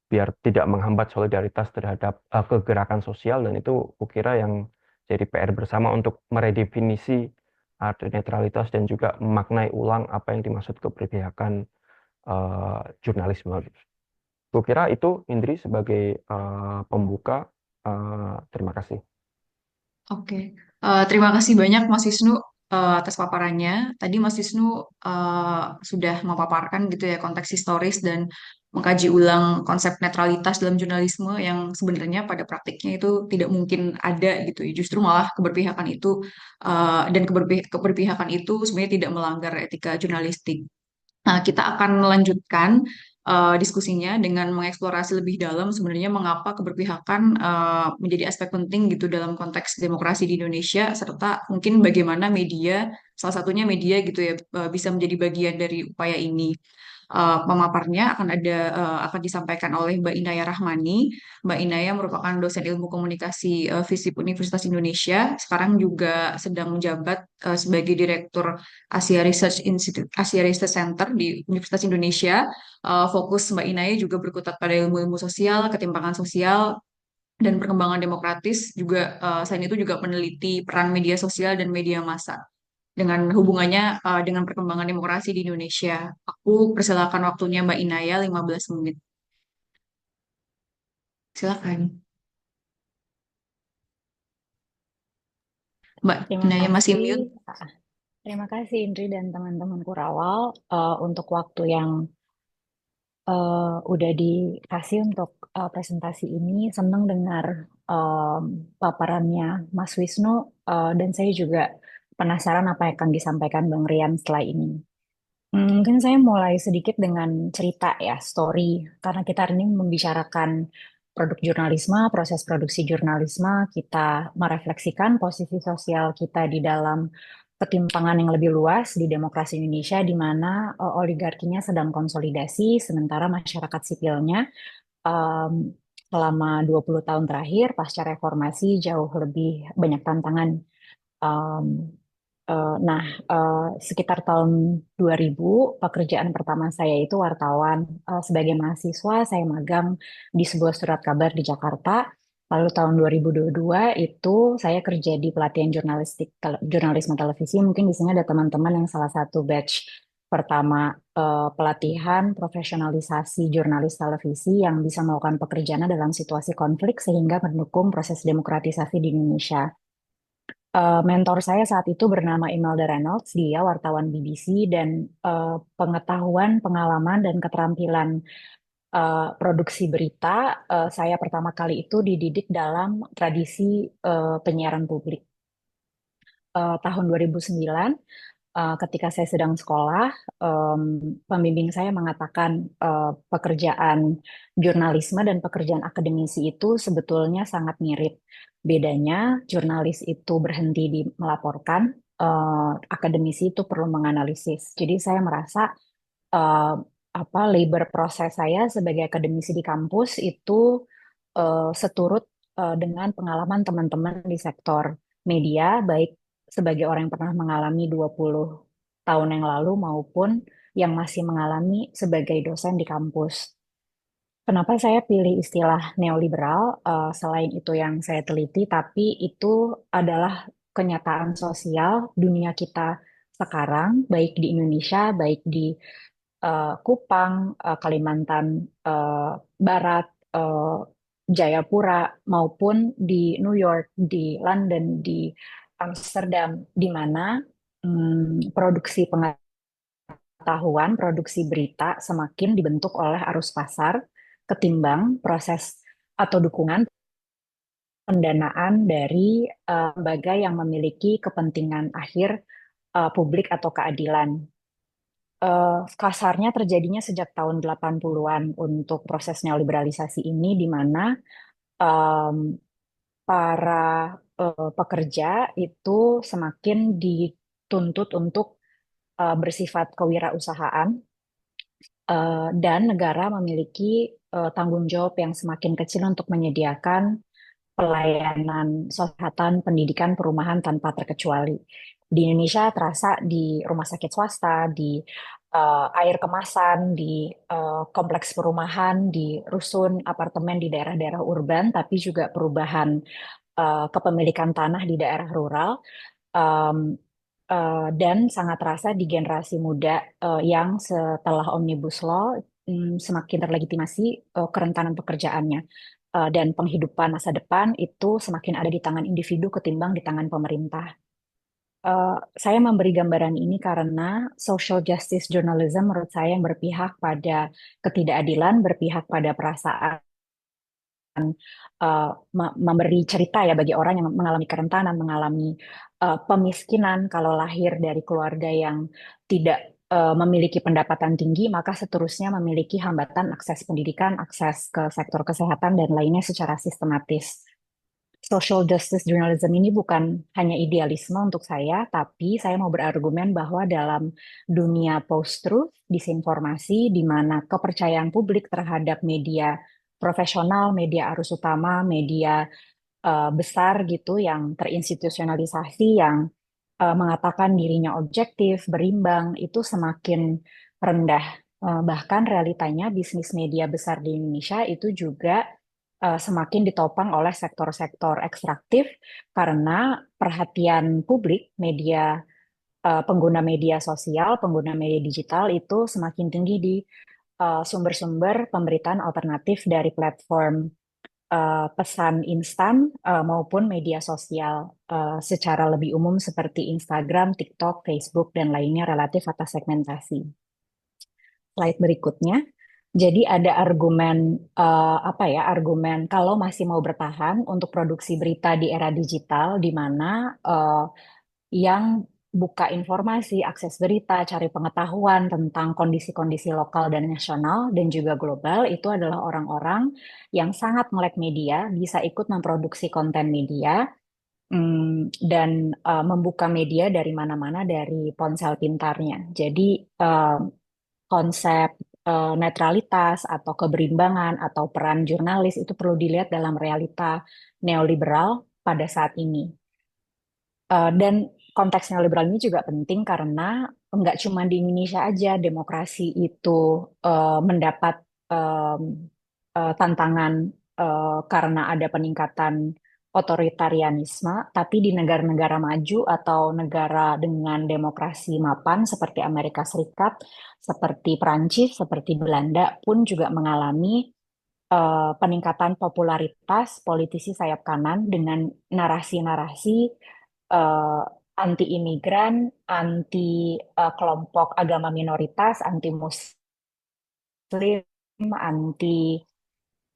biar tidak menghambat solidaritas terhadap kegerakan sosial, dan itu kukira yang jadi PR bersama untuk meredefinisi arti netralitas dan juga memaknai ulang apa yang dimaksud keberpihakan jurnalisme. Kukira itu, Indri, sebagai pembuka. Terima kasih.
Oke. Terima kasih banyak Mas Wisnu atas paparannya. Tadi Mas Wisnu sudah memaparkan gitu ya konteks historis dan mengkaji ulang konsep netralitas dalam jurnalisme yang sebenarnya pada praktiknya itu tidak mungkin ada gitu ya. Justru malah keberpihakan itu dan keberpihakan itu sebenarnya tidak melanggar etika jurnalistik. Nah, kita akan melanjutkan diskusinya dengan mengeksplorasi lebih dalam sebenarnya mengapa keberpihakan menjadi aspek penting gitu dalam konteks demokrasi di Indonesia, serta mungkin bagaimana media, salah satunya media gitu ya, bisa menjadi bagian dari upaya ini. Pemaparnya akan disampaikan oleh Mbak Inaya Rahmani. Mbak Inaya merupakan dosen ilmu komunikasi FISIP Universitas Indonesia. Sekarang juga sedang menjabat sebagai Direktur Asia Research Institute, Asia Research Center di Universitas Indonesia. Fokus Mbak Inaya juga berkutat pada ilmu-ilmu sosial, ketimpangan sosial, dan perkembangan demokratis. Juga selain itu juga meneliti peran media sosial dan media massa dengan hubungannya dengan perkembangan demokrasi di Indonesia. Aku persilakan waktunya Mbak Inaya 15 menit. Silakan. Mbak
Terima
Inaya masih
kasih.
mute.
Terima kasih Indri dan teman-teman Kurawal untuk waktu yang udah dikasih untuk presentasi ini. Senang dengar paparannya Mas Wisnu dan saya juga penasaran apa yang akan disampaikan Bang Rian setelah ini. Mungkin saya mulai sedikit dengan cerita ya, story, karena kita hari ini membicarakan produk jurnalisme, proses produksi jurnalisme, kita merefleksikan posisi sosial kita di dalam ketimpangan yang lebih luas di demokrasi Indonesia, di mana oligarkinya sedang konsolidasi, sementara masyarakat sipilnya em, selama 20 tahun terakhir pasca reformasi jauh lebih banyak tantangan em, Nah, sekitar tahun 2000, pekerjaan pertama saya itu wartawan. Sebagai mahasiswa, saya magang di sebuah surat kabar di Jakarta. Lalu tahun 2022 itu saya kerja di pelatihan jurnalisme televisi. Mungkin di sini ada teman-teman yang salah satu batch pertama pelatihan profesionalisasi jurnalis televisi yang bisa melakukan pekerjaannya dalam situasi konflik sehingga mendukung proses demokratisasi di Indonesia. Mentor saya saat itu bernama Imelda Reynolds, dia wartawan BBC dan pengetahuan, pengalaman, dan keterampilan produksi berita, saya pertama kali itu dididik dalam tradisi penyiaran publik. Tahun 2009, ketika saya sedang sekolah, em, pembimbing saya mengatakan pekerjaan jurnalisme dan pekerjaan akademisi itu sebetulnya sangat mirip. Bedanya, jurnalis itu berhenti di melaporkan, akademisi itu perlu menganalisis. Jadi saya merasa eh, labor proses saya sebagai akademisi di kampus itu seturut dengan pengalaman teman-teman di sektor media, baik sebagai orang yang pernah mengalami 20 tahun yang lalu maupun yang masih mengalami sebagai dosen di kampus. Kenapa saya pilih istilah neoliberal? Selain itu yang saya teliti, tapi itu adalah kenyataan sosial dunia kita sekarang, baik di Indonesia, baik di Kupang, Kalimantan eh, Barat, Jayapura, maupun di New York, di London, di Amsterdam, di mana produksi pengetahuan, produksi berita semakin dibentuk oleh arus pasar ketimbang proses atau dukungan pendanaan dari lembaga yang memiliki kepentingan akhir publik atau keadilan. Kasarnya terjadinya sejak tahun 80-an untuk proses neoliberalisasi ini di mana em, para pekerja itu semakin dituntut untuk bersifat kewirausahaan dan negara memiliki tanggung jawab yang semakin kecil untuk menyediakan pelayanan kesehatan, pendidikan, perumahan tanpa terkecuali. Di Indonesia terasa di rumah sakit swasta, di air kemasan, di kompleks perumahan, di rusun, apartemen di daerah-daerah urban, tapi juga perubahan kepemilikan tanah di daerah rural. Um, dan sangat terasa di generasi muda yang setelah Omnibus Law semakin terlegitimasi kerentanan pekerjaannya. Dan penghidupan masa depan itu semakin ada di tangan individu ketimbang di tangan pemerintah. Saya memberi gambaran ini karena social justice journalism menurut saya yang berpihak pada ketidakadilan, berpihak pada perasaan, memberi cerita ya bagi orang yang mengalami kerentanan, mengalami pemiskinan, kalau lahir dari keluarga yang tidak memiliki pendapatan tinggi, maka seterusnya memiliki hambatan akses pendidikan, akses ke sektor kesehatan, dan lainnya secara sistematis. Social justice journalism ini bukan hanya idealisme untuk saya, tapi saya mau berargumen bahwa dalam dunia post-truth, disinformasi, di mana kepercayaan publik terhadap media profesional, media arus utama, media besar gitu yang terinstitusionalisasi, yang mengatakan dirinya objektif, berimbang, itu semakin rendah. Bahkan realitanya bisnis media besar di Indonesia itu juga semakin ditopang oleh sektor-sektor ekstraktif karena perhatian publik, pengguna media sosial, pengguna media digital itu semakin tinggi di sumber-sumber pemberitaan alternatif dari platform pesan instan maupun media sosial secara lebih umum seperti Instagram, TikTok, Facebook, dan lainnya relatif atas segmentasi. Slide berikutnya. Jadi ada argumen argumen kalau masih mau bertahan untuk produksi berita di era digital di mana yang buka informasi, akses berita, cari pengetahuan tentang kondisi-kondisi lokal dan nasional dan juga global itu adalah orang-orang yang sangat melek media, bisa ikut memproduksi konten media dan membuka media dari mana-mana dari ponsel pintarnya. Jadi konsep netralitas atau keberimbangan atau peran jurnalis itu perlu dilihat dalam realita neoliberal pada saat ini. Dan konteks neoliberal ini juga penting karena nggak cuma di Indonesia aja demokrasi itu mendapat em, tantangan karena ada peningkatan otoritarianisme, tapi di negara-negara maju atau negara dengan demokrasi mapan seperti Amerika Serikat, seperti Prancis, seperti Belanda pun juga mengalami peningkatan popularitas politisi sayap kanan dengan narasi-narasi eh, anti imigran, anti kelompok agama minoritas, anti Muslim, anti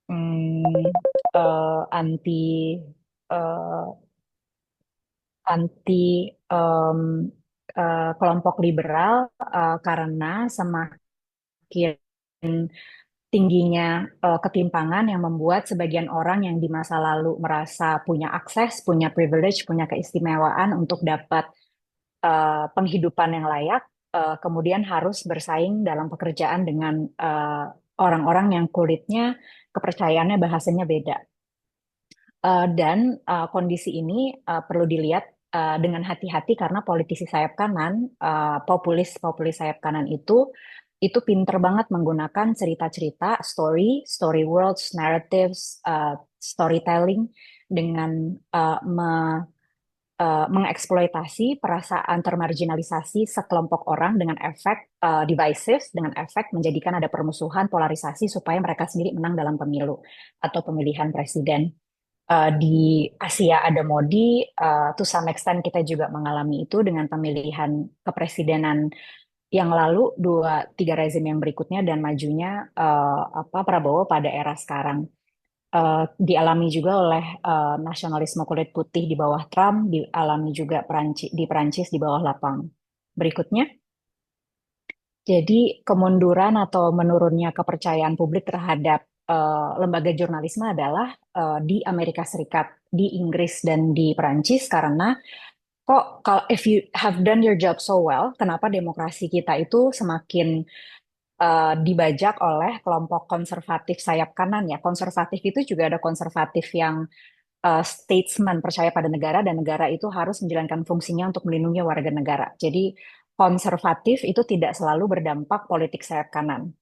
mm, anti eh, anti em, kelompok liberal karena semakin tingginya ketimpangan yang membuat sebagian orang yang di masa lalu merasa punya akses, punya privilege, punya keistimewaan untuk dapat penghidupan yang layak, kemudian harus bersaing dalam pekerjaan dengan orang-orang yang kulitnya, kepercayaannya, bahasanya beda. Dan kondisi ini perlu dilihat dengan hati-hati karena politisi sayap kanan, populis-populis sayap kanan itu pinter banget menggunakan cerita-cerita, story worlds, narratives, storytelling dengan mengeksploitasi perasaan termarginalisasi sekelompok orang dengan efek divisive, dengan efek menjadikan ada permusuhan, polarisasi supaya mereka sendiri menang dalam pemilu atau pemilihan presiden. Di Asia ada Modi, to some extent kita juga mengalami itu dengan pemilihan kepresidenan yang lalu, dua tiga rezim yang berikutnya dan majunya Prabowo pada era sekarang. Dialami juga oleh nasionalisme kulit putih di bawah Trump, dialami juga di Perancis di bawah Lapang. Berikutnya, jadi kemunduran atau menurunnya kepercayaan publik terhadap lembaga jurnalisme adalah di Amerika Serikat, di Inggris dan di Perancis karena kok kalau if you have done your job so well, kenapa demokrasi kita itu semakin dibajak oleh kelompok konservatif sayap kanan ya. Konservatif itu juga ada konservatif yang statesman, percaya pada negara dan negara itu harus menjalankan fungsinya untuk melindungi warga negara. Jadi konservatif itu tidak selalu berdampak politik sayap kanan.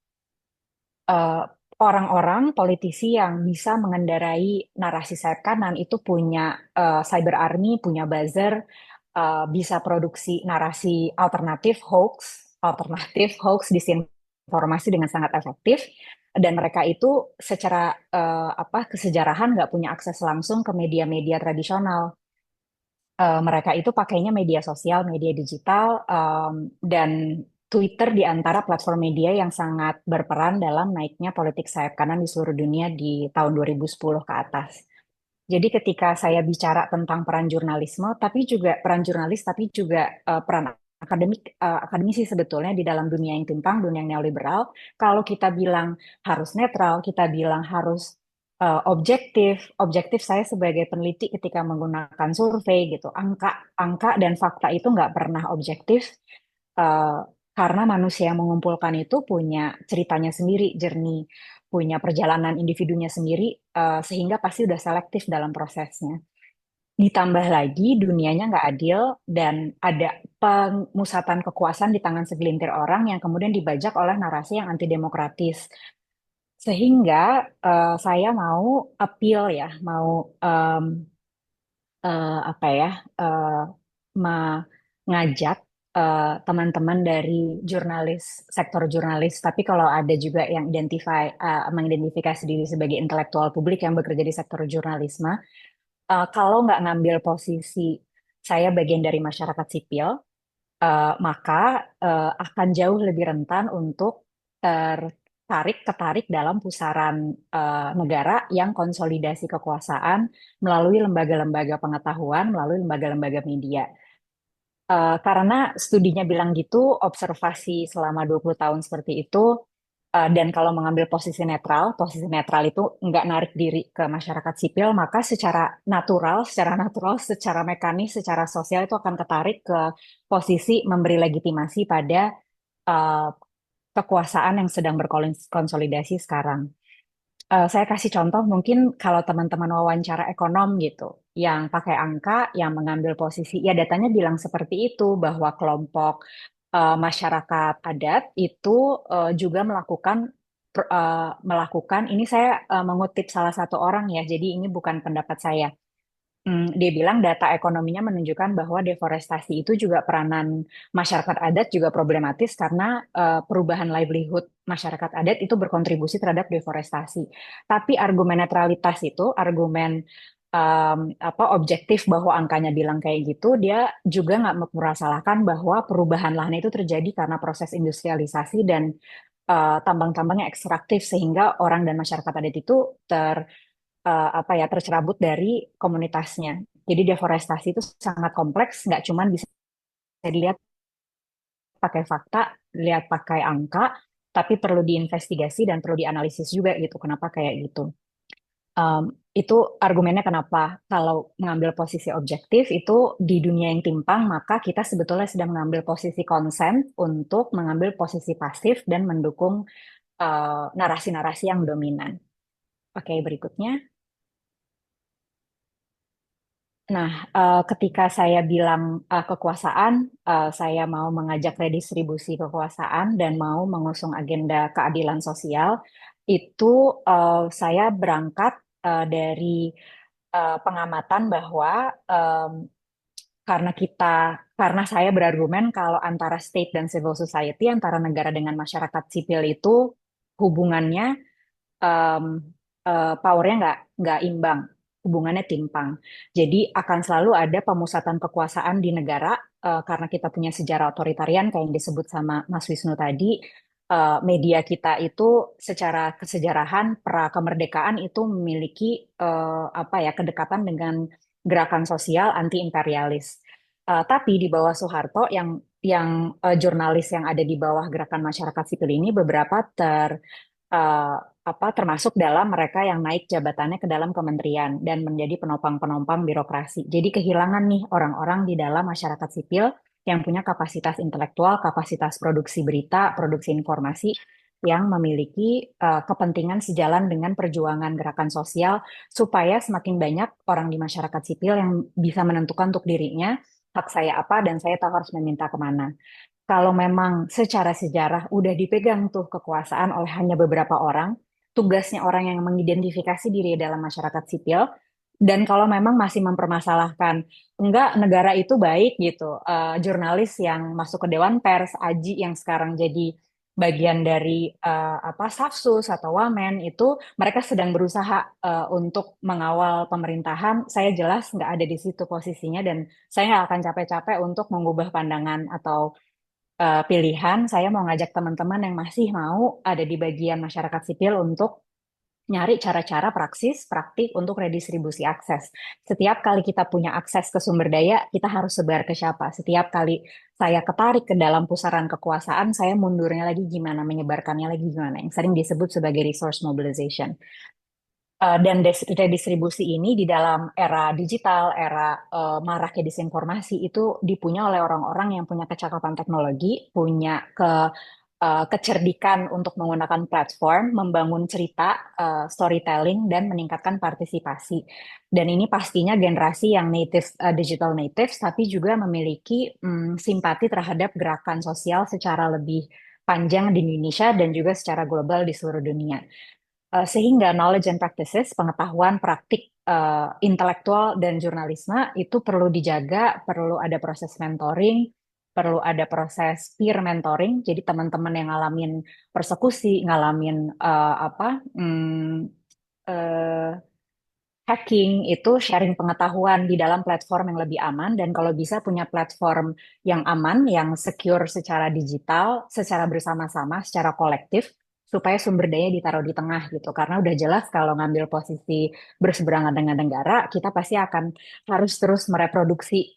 Eh, Orang-orang politisi yang bisa mengendarai narasi sayap kanan itu punya cyber army, punya buzzer, bisa produksi narasi alternatif hoax, disinformasi dengan sangat efektif. Dan mereka itu secara kesejarahan nggak punya akses langsung ke media-media tradisional. Mereka itu pakainya media sosial, media digital, dan Twitter di antara platform media yang sangat berperan dalam naiknya politik sayap kanan di seluruh dunia di tahun 2010 ke atas. Jadi ketika saya bicara tentang peran jurnalisme, tapi juga peran jurnalis, tapi juga peran akademisi sebetulnya di dalam dunia yang timpang, dunia yang neoliberal, kalau kita bilang harus netral, kita bilang harus objektif saya sebagai peneliti ketika menggunakan survei gitu, angka dan fakta itu nggak pernah objektif eh, karena manusia yang mengumpulkan itu punya ceritanya sendiri, jernih, punya perjalanan individunya sendiri, sehingga pasti udah selektif dalam prosesnya. Ditambah lagi dunianya nggak adil dan ada pemusatan kekuasaan di tangan segelintir orang yang kemudian dibajak oleh narasi yang anti demokratis. Sehingga saya mau appeal ya, mau em, apa ya, mengajak teman-teman dari sektor jurnalis. Tapi kalau ada juga yang mengidentifikasi diri sebagai intelektual publik yang bekerja di sektor jurnalisme, kalau nggak ngambil posisi saya bagian dari masyarakat sipil, maka akan jauh lebih rentan untuk ketarik dalam pusaran negara yang konsolidasi kekuasaan melalui lembaga-lembaga pengetahuan, melalui lembaga-lembaga media. Karena studinya bilang gitu, observasi selama 20 tahun seperti itu, dan kalau mengambil posisi netral itu nggak narik diri ke masyarakat sipil, maka secara mekanis, secara sosial itu akan ketarik ke posisi memberi legitimasi pada uh, kekuasaan yang sedang berkonsolidasi sekarang. Saya kasih contoh mungkin kalau teman-teman wawancara ekonom gitu, yang pakai angka, yang mengambil posisi, ya datanya bilang seperti itu bahwa kelompok masyarakat adat itu juga melakukan ini saya mengutip salah satu orang ya, jadi ini bukan pendapat saya. Dia bilang data ekonominya menunjukkan bahwa deforestasi itu juga peranan masyarakat adat juga problematis karena perubahan livelihood masyarakat adat itu berkontribusi terhadap deforestasi. Tapi argumen netralitas itu, argumen apa objektif bahwa angkanya bilang kayak gitu, dia juga nggak mempermasalahkan bahwa perubahan lahan itu terjadi karena proses industrialisasi dan tambang-tambang yang ekstraktif sehingga orang dan masyarakat adat itu apa ya tercerabut dari komunitasnya. Jadi deforestasi itu sangat kompleks, nggak cuma bisa dilihat pakai fakta, lihat pakai angka, tapi perlu diinvestigasi dan perlu dianalisis juga gitu. Kenapa kayak gitu? Um, itu argumennya kenapa kalau mengambil posisi objektif itu di dunia yang timpang, maka kita sebetulnya sedang mengambil posisi konsen untuk mengambil posisi pasif dan mendukung narasi-narasi yang dominan. Oke, berikutnya. Nah, ketika saya bilang kekuasaan, saya mau mengajak redistribusi kekuasaan dan mau mengusung agenda keadilan sosial, itu saya berangkat dari pengamatan bahwa karena karena saya berargumen kalau antara state dan civil society, antara negara dengan masyarakat sipil itu hubungannya um, powernya nggak imbang, hubungannya timpang. Jadi akan selalu ada pemusatan kekuasaan di negara karena kita punya sejarah otoritarian kayak yang disebut sama Mas Wisnu tadi. Media kita itu secara kesejarahan pra kemerdekaan itu memiliki apa ya kedekatan dengan gerakan sosial anti imperialis. Tapi di bawah Soeharto yang jurnalis yang ada di bawah gerakan masyarakat sipil ini beberapa eh, termasuk dalam mereka yang naik jabatannya ke dalam kementerian dan menjadi penopang-penopang birokrasi. Jadi kehilangan nih orang-orang di dalam masyarakat sipil yang punya kapasitas intelektual, kapasitas produksi berita, produksi informasi yang memiliki kepentingan sejalan dengan perjuangan gerakan sosial supaya semakin banyak orang di masyarakat sipil yang bisa menentukan untuk dirinya hak saya apa dan saya tahu harus meminta kemana. Kalau memang secara sejarah udah dipegang tuh kekuasaan oleh hanya beberapa orang, tugasnya orang yang mengidentifikasi diri dalam masyarakat sipil, dan kalau memang masih mempermasalahkan, enggak negara itu baik gitu, jurnalis yang masuk ke Dewan Pers, Aji yang sekarang jadi bagian dari Stafsus atau Wamen itu mereka sedang berusaha untuk mengawal pemerintahan. Saya jelas nggak ada di situ posisinya dan saya nggak akan capek-capek untuk mengubah pandangan atau pilihan, saya mau ngajak teman-teman yang masih mau ada di bagian masyarakat sipil untuk nyari cara-cara praktik untuk redistribusi akses. Setiap kali kita punya akses ke sumber daya, kita harus sebar ke siapa. Setiap kali saya ketarik ke dalam pusaran kekuasaan, saya mundurnya lagi gimana, menyebarkannya lagi gimana, yang sering disebut sebagai resource mobilization. Dan redistribusi ini di dalam era digital, era maraknya disinformasi itu dipunya oleh orang-orang yang punya kecakapan teknologi, punya kecerdikan untuk menggunakan platform, membangun cerita, storytelling, dan meningkatkan partisipasi. Dan ini pastinya generasi yang native, digital natives, tapi juga memiliki simpati terhadap gerakan sosial secara lebih panjang di Indonesia dan juga secara global di seluruh dunia. Sehingga knowledge and practices, pengetahuan, praktik intelektual dan jurnalisme itu perlu dijaga, perlu ada proses mentoring, perlu ada proses peer mentoring. Jadi teman-teman yang ngalamin persekusi, ngalamin eh, hacking itu sharing pengetahuan di dalam platform yang lebih aman dan kalau bisa punya platform yang aman, yang secure secara digital, secara bersama-sama, secara kolektif supaya sumber daya ditaruh di tengah gitu. Karena udah jelas kalau ngambil posisi berseberangan dengan negara, kita pasti akan harus terus mereproduksi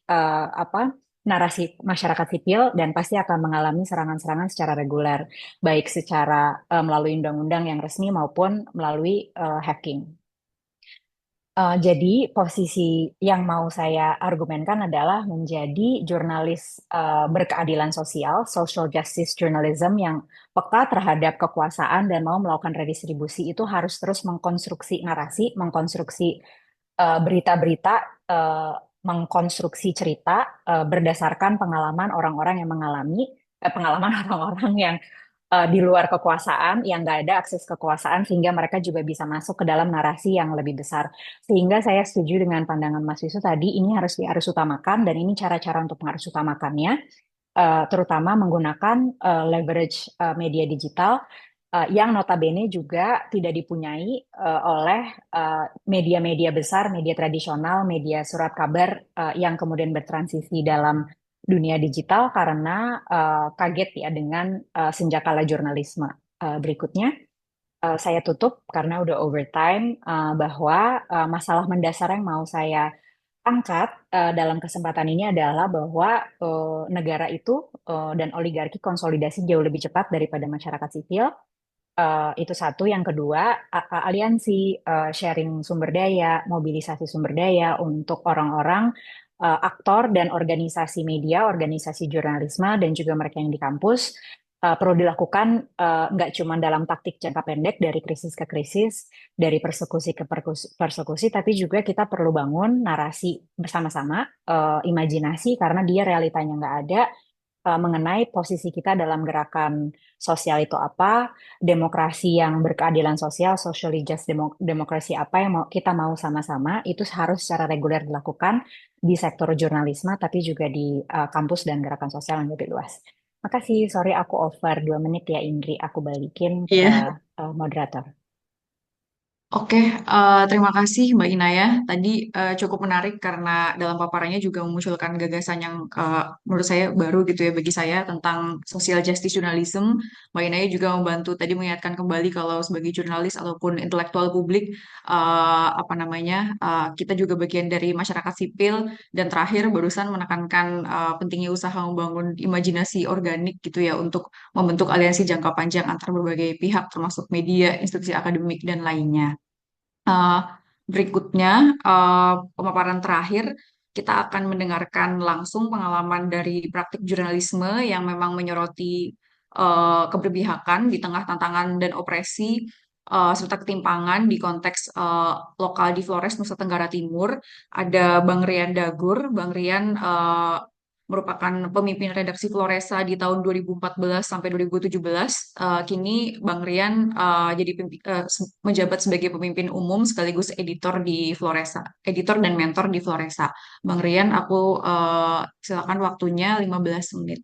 narasi masyarakat sipil dan pasti akan mengalami serangan-serangan secara reguler, baik secara melalui undang-undang yang resmi maupun melalui hacking. Jadi posisi yang mau saya argumenkan adalah menjadi jurnalis berkeadilan sosial, social justice journalism yang peka terhadap kekuasaan dan mau melakukan redistribusi itu harus terus mengkonstruksi narasi, mengkonstruksi berita-berita, eh, mengkonstruksi cerita berdasarkan pengalaman orang-orang yang mengalami, pengalaman orang-orang yang di luar kekuasaan, yang nggak ada akses kekuasaan, sehingga mereka juga bisa masuk ke dalam narasi yang lebih besar. Sehingga saya setuju dengan pandangan Mas Wisnu tadi, ini harus utamakan, dan ini cara-cara untuk mengharus utamakannya, terutama menggunakan leverage media digital yang notabene juga tidak dipunyai oleh media-media besar, media tradisional, media surat kabar yang kemudian bertransisi dalam dunia digital karena kaget ya dengan senjakala jurnalisme. Berikutnya, saya tutup karena udah overtime bahwa masalah mendasar yang mau saya angkat dalam kesempatan ini adalah bahwa negara itu dan oligarki konsolidasi jauh lebih cepat daripada masyarakat sipil. Itu satu. Yang kedua, aliansi sharing sumber daya, mobilisasi sumber daya untuk orang-orang, aktor dan organisasi media, organisasi jurnalisme, dan juga mereka yang di kampus perlu dilakukan nggak cuma dalam taktik jangka pendek dari krisis ke krisis, dari persekusi ke persekusi, tapi juga kita perlu bangun narasi bersama-sama, imajinasi karena dia realitanya nggak ada mengenai posisi kita dalam gerakan sosial itu apa, demokrasi yang berkeadilan sosial, socially just demokrasi apa yang kita mau sama-sama, itu harus secara reguler dilakukan di sektor jurnalisme, tapi juga di kampus dan gerakan sosial yang lebih luas. Makasih, sorry aku over 2 menit ya Indri, aku balikin ke
Iya.
moderator.
Oke, terima kasih Mbak Inaya. Tadi cukup menarik karena dalam paparannya juga memunculkan gagasan yang menurut saya baru gitu ya bagi saya tentang social justice journalism. Mbak Inaya juga membantu tadi mengingatkan kembali kalau sebagai jurnalis ataupun intelektual publik, apa namanya, kita juga bagian dari masyarakat sipil. Dan terakhir barusan menekankan pentingnya usaha membangun imajinasi organik gitu ya untuk membentuk aliansi jangka panjang antar berbagai pihak termasuk media, institusi akademik dan lainnya. Eh, Berikutnya, pemaparan terakhir, kita akan mendengarkan langsung pengalaman dari praktik jurnalisme yang memang menyoroti keberpihakan di tengah tantangan dan opresi, serta ketimpangan di konteks lokal di Flores, Nusa Tenggara Timur. Ada Bang Rian Dagur. Bang Rian merupakan pemimpin redaksi Floresa di tahun 2014 sampai 2017. Kini Bang Rian jadi menjabat sebagai pemimpin umum sekaligus editor di Floresa, editor dan mentor di Floresa. Bang Rian, aku silakan waktunya 15 menit.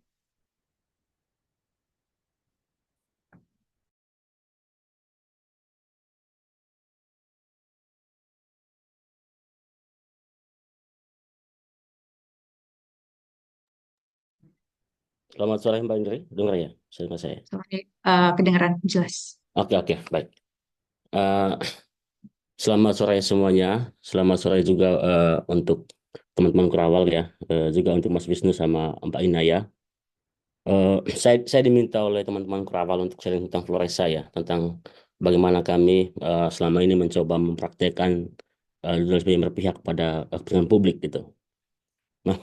Selamat sore Mbak Indri, dengar ya suara saya?
Sorry, kedengaran jelas.
Oke, baik. Selamat sore semuanya, selamat sore juga untuk teman-teman Kerawal ya, juga untuk Mas Wisnu sama Mbak Inaya. Saya diminta oleh teman-teman Kerawal untuk sharing tentang Floresa ya, tentang bagaimana kami selama ini mencoba mempraktekkan jurnalisme yang berpihak pada kepentingan publik gitu. Nah,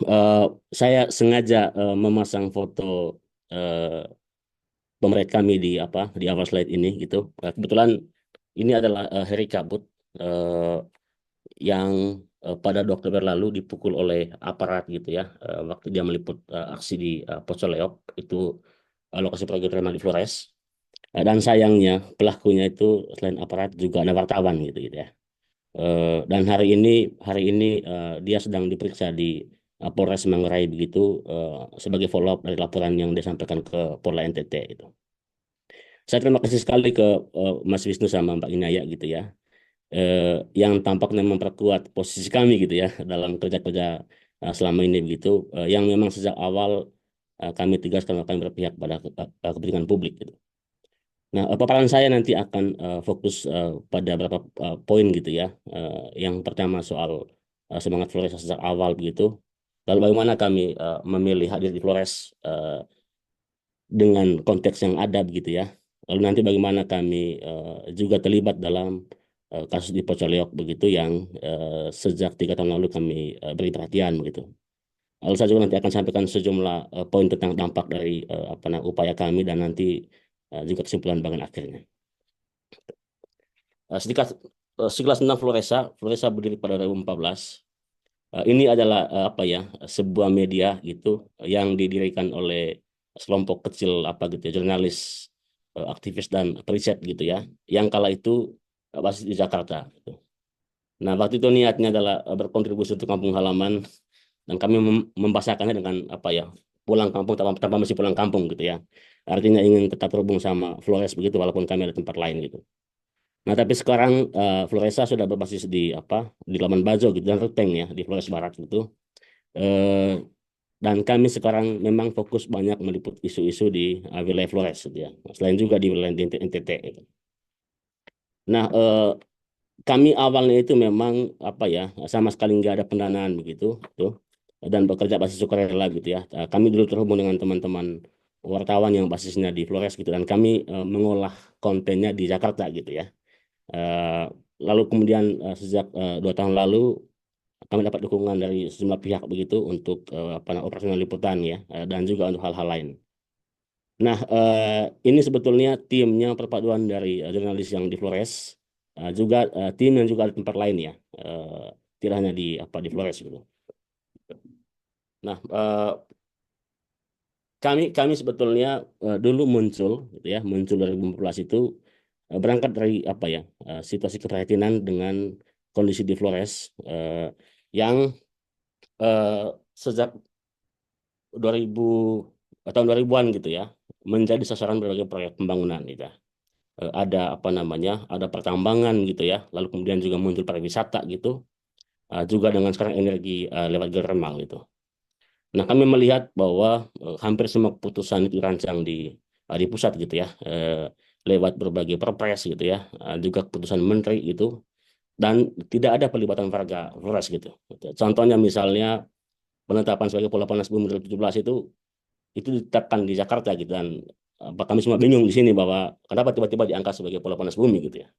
saya sengaja memasang foto pemerintah kami di awal slide ini gitu. Kebetulan ini adalah Heri Cabut yang pada 2 Oktober lalu dipukul oleh aparat gitu ya, waktu dia meliput aksi di Pocoleok, itu lokasi program di Flores. Dan sayangnya pelakunya itu selain aparat juga ada wartawan gitu ya. Dan hari ini dia sedang diperiksa di Polres Manggarai begitu, sebagai follow up dari laporan yang disampaikan ke Polda NTT itu. Saya terima kasih sekali ke Mas Wisnu sama Mbak Inaya gitu ya, yang tampaknya memperkuat posisi kami gitu ya dalam kerja-kerja selama ini begitu, yang memang sejak awal kami tegaskan kami berpihak pada kepentingan publik gitu. Nah, paparan saya nanti akan fokus pada beberapa poin gitu ya. Yang pertama soal semangat Flores sejak awal begitu. Lalu bagaimana kami memilih hadir di Flores dengan konteks yang ada begitu ya. Lalu nanti bagaimana kami juga terlibat dalam kasus di Pocoleok begitu yang sejak 3 tahun lalu kami beri perhatian begitu. Lalu saya juga nanti akan sampaikan sejumlah poin tentang dampak dari upaya kami dan nanti juga kesimpulan bagian akhirnya. Sedikit sekilas tentang Floresa. Floresa berdiri pada 2014. Ini adalah sebuah media gitu yang didirikan oleh sekelompok kecil gitu ya, jurnalis, aktivis dan periset gitu ya, yang kala itu basis di Jakarta gitu. Nah, waktu itu niatnya adalah berkontribusi untuk kampung halaman, dan kami membahasakannya dengan pulang kampung tanpa mesti pulang kampung gitu ya. Artinya ingin tetap terhubung sama Flores begitu walaupun kami ada tempat lain gitu. Nah, tapi sekarang Floresa sudah berbasis di Labuan Bajo gitu dan Ruteng ya di Flores Barat gitu. Eh, dan kami sekarang memang fokus banyak meliput isu-isu di wilayah Flores gitu ya. Selain juga di wilayah di NTT gitu. Nah, kami awalnya itu memang sama sekali nggak ada pendanaan begitu tuh, dan bekerja basis sukarela gitu ya. Kami dulu terhubung dengan teman-teman wartawan yang basisnya di Flores gitu, dan kami mengolah kontennya di Jakarta gitu ya. Eh, Lalu kemudian sejak 2 tahun lalu kami dapat dukungan dari sejumlah pihak begitu untuk operasional liputan ya, dan juga untuk hal-hal lain. Nah, ini sebetulnya timnya perpaduan dari jurnalis yang di Flores, juga tim yang juga ada tempat lain ya, tidak hanya di Flores gitu. Nah, kami sebetulnya dulu muncul gitu ya, muncul dari 2015 itu berangkat dari situasi keprihatinan dengan kondisi di Flores yang sejak 2000 tahun 2000-an gitu ya, menjadi sasaran berbagai proyek pembangunan gitu ya. Ada ada pertambangan gitu ya, lalu kemudian juga muncul pariwisata gitu, juga dengan sekarang energi lewat geothermal gitu. Nah, kami melihat bahwa hampir semua keputusan itu dirancang di pusat gitu ya, lewat berbagai perpres gitu ya, juga keputusan menteri gitu, dan tidak ada pelibatan warga Flores gitu. Contohnya misalnya penetapan sebagai Pulau Panas Bumi 2017 itu ditetapkan di Jakarta gitu, dan kami semua bingung di sini bahwa kenapa tiba-tiba diangkat sebagai Pulau Panas Bumi gitu ya.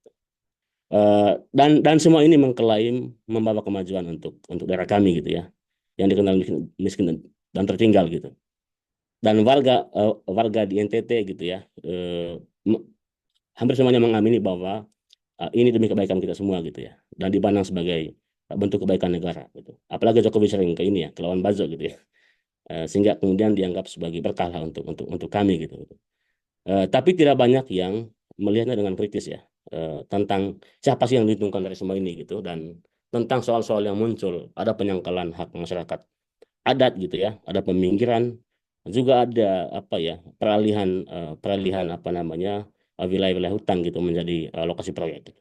Dan semua ini mengklaim membawa kemajuan untuk daerah kami gitu ya, yang dikenal miskin dan tertinggal gitu. Dan warga di NTT gitu ya, hampir semuanya mengamini bahwa ini demi kebaikan kita semua gitu ya, dan dipandang sebagai bentuk kebaikan negara gitu. Apalagi Jokowi sering ke ini ya, ke Labuan Bajo gitu ya. Sehingga kemudian dianggap sebagai berkah lah untuk kami gitu. Tapi tidak banyak yang melihatnya dengan kritis ya, tentang siapa sih yang diuntungkan dari semua ini gitu, dan tentang soal-soal yang muncul, ada penyangkalan hak masyarakat adat gitu ya, ada peminggiran, juga ada peralihan peralihan wilayah-wilayah hutan gitu menjadi lokasi proyek gitu.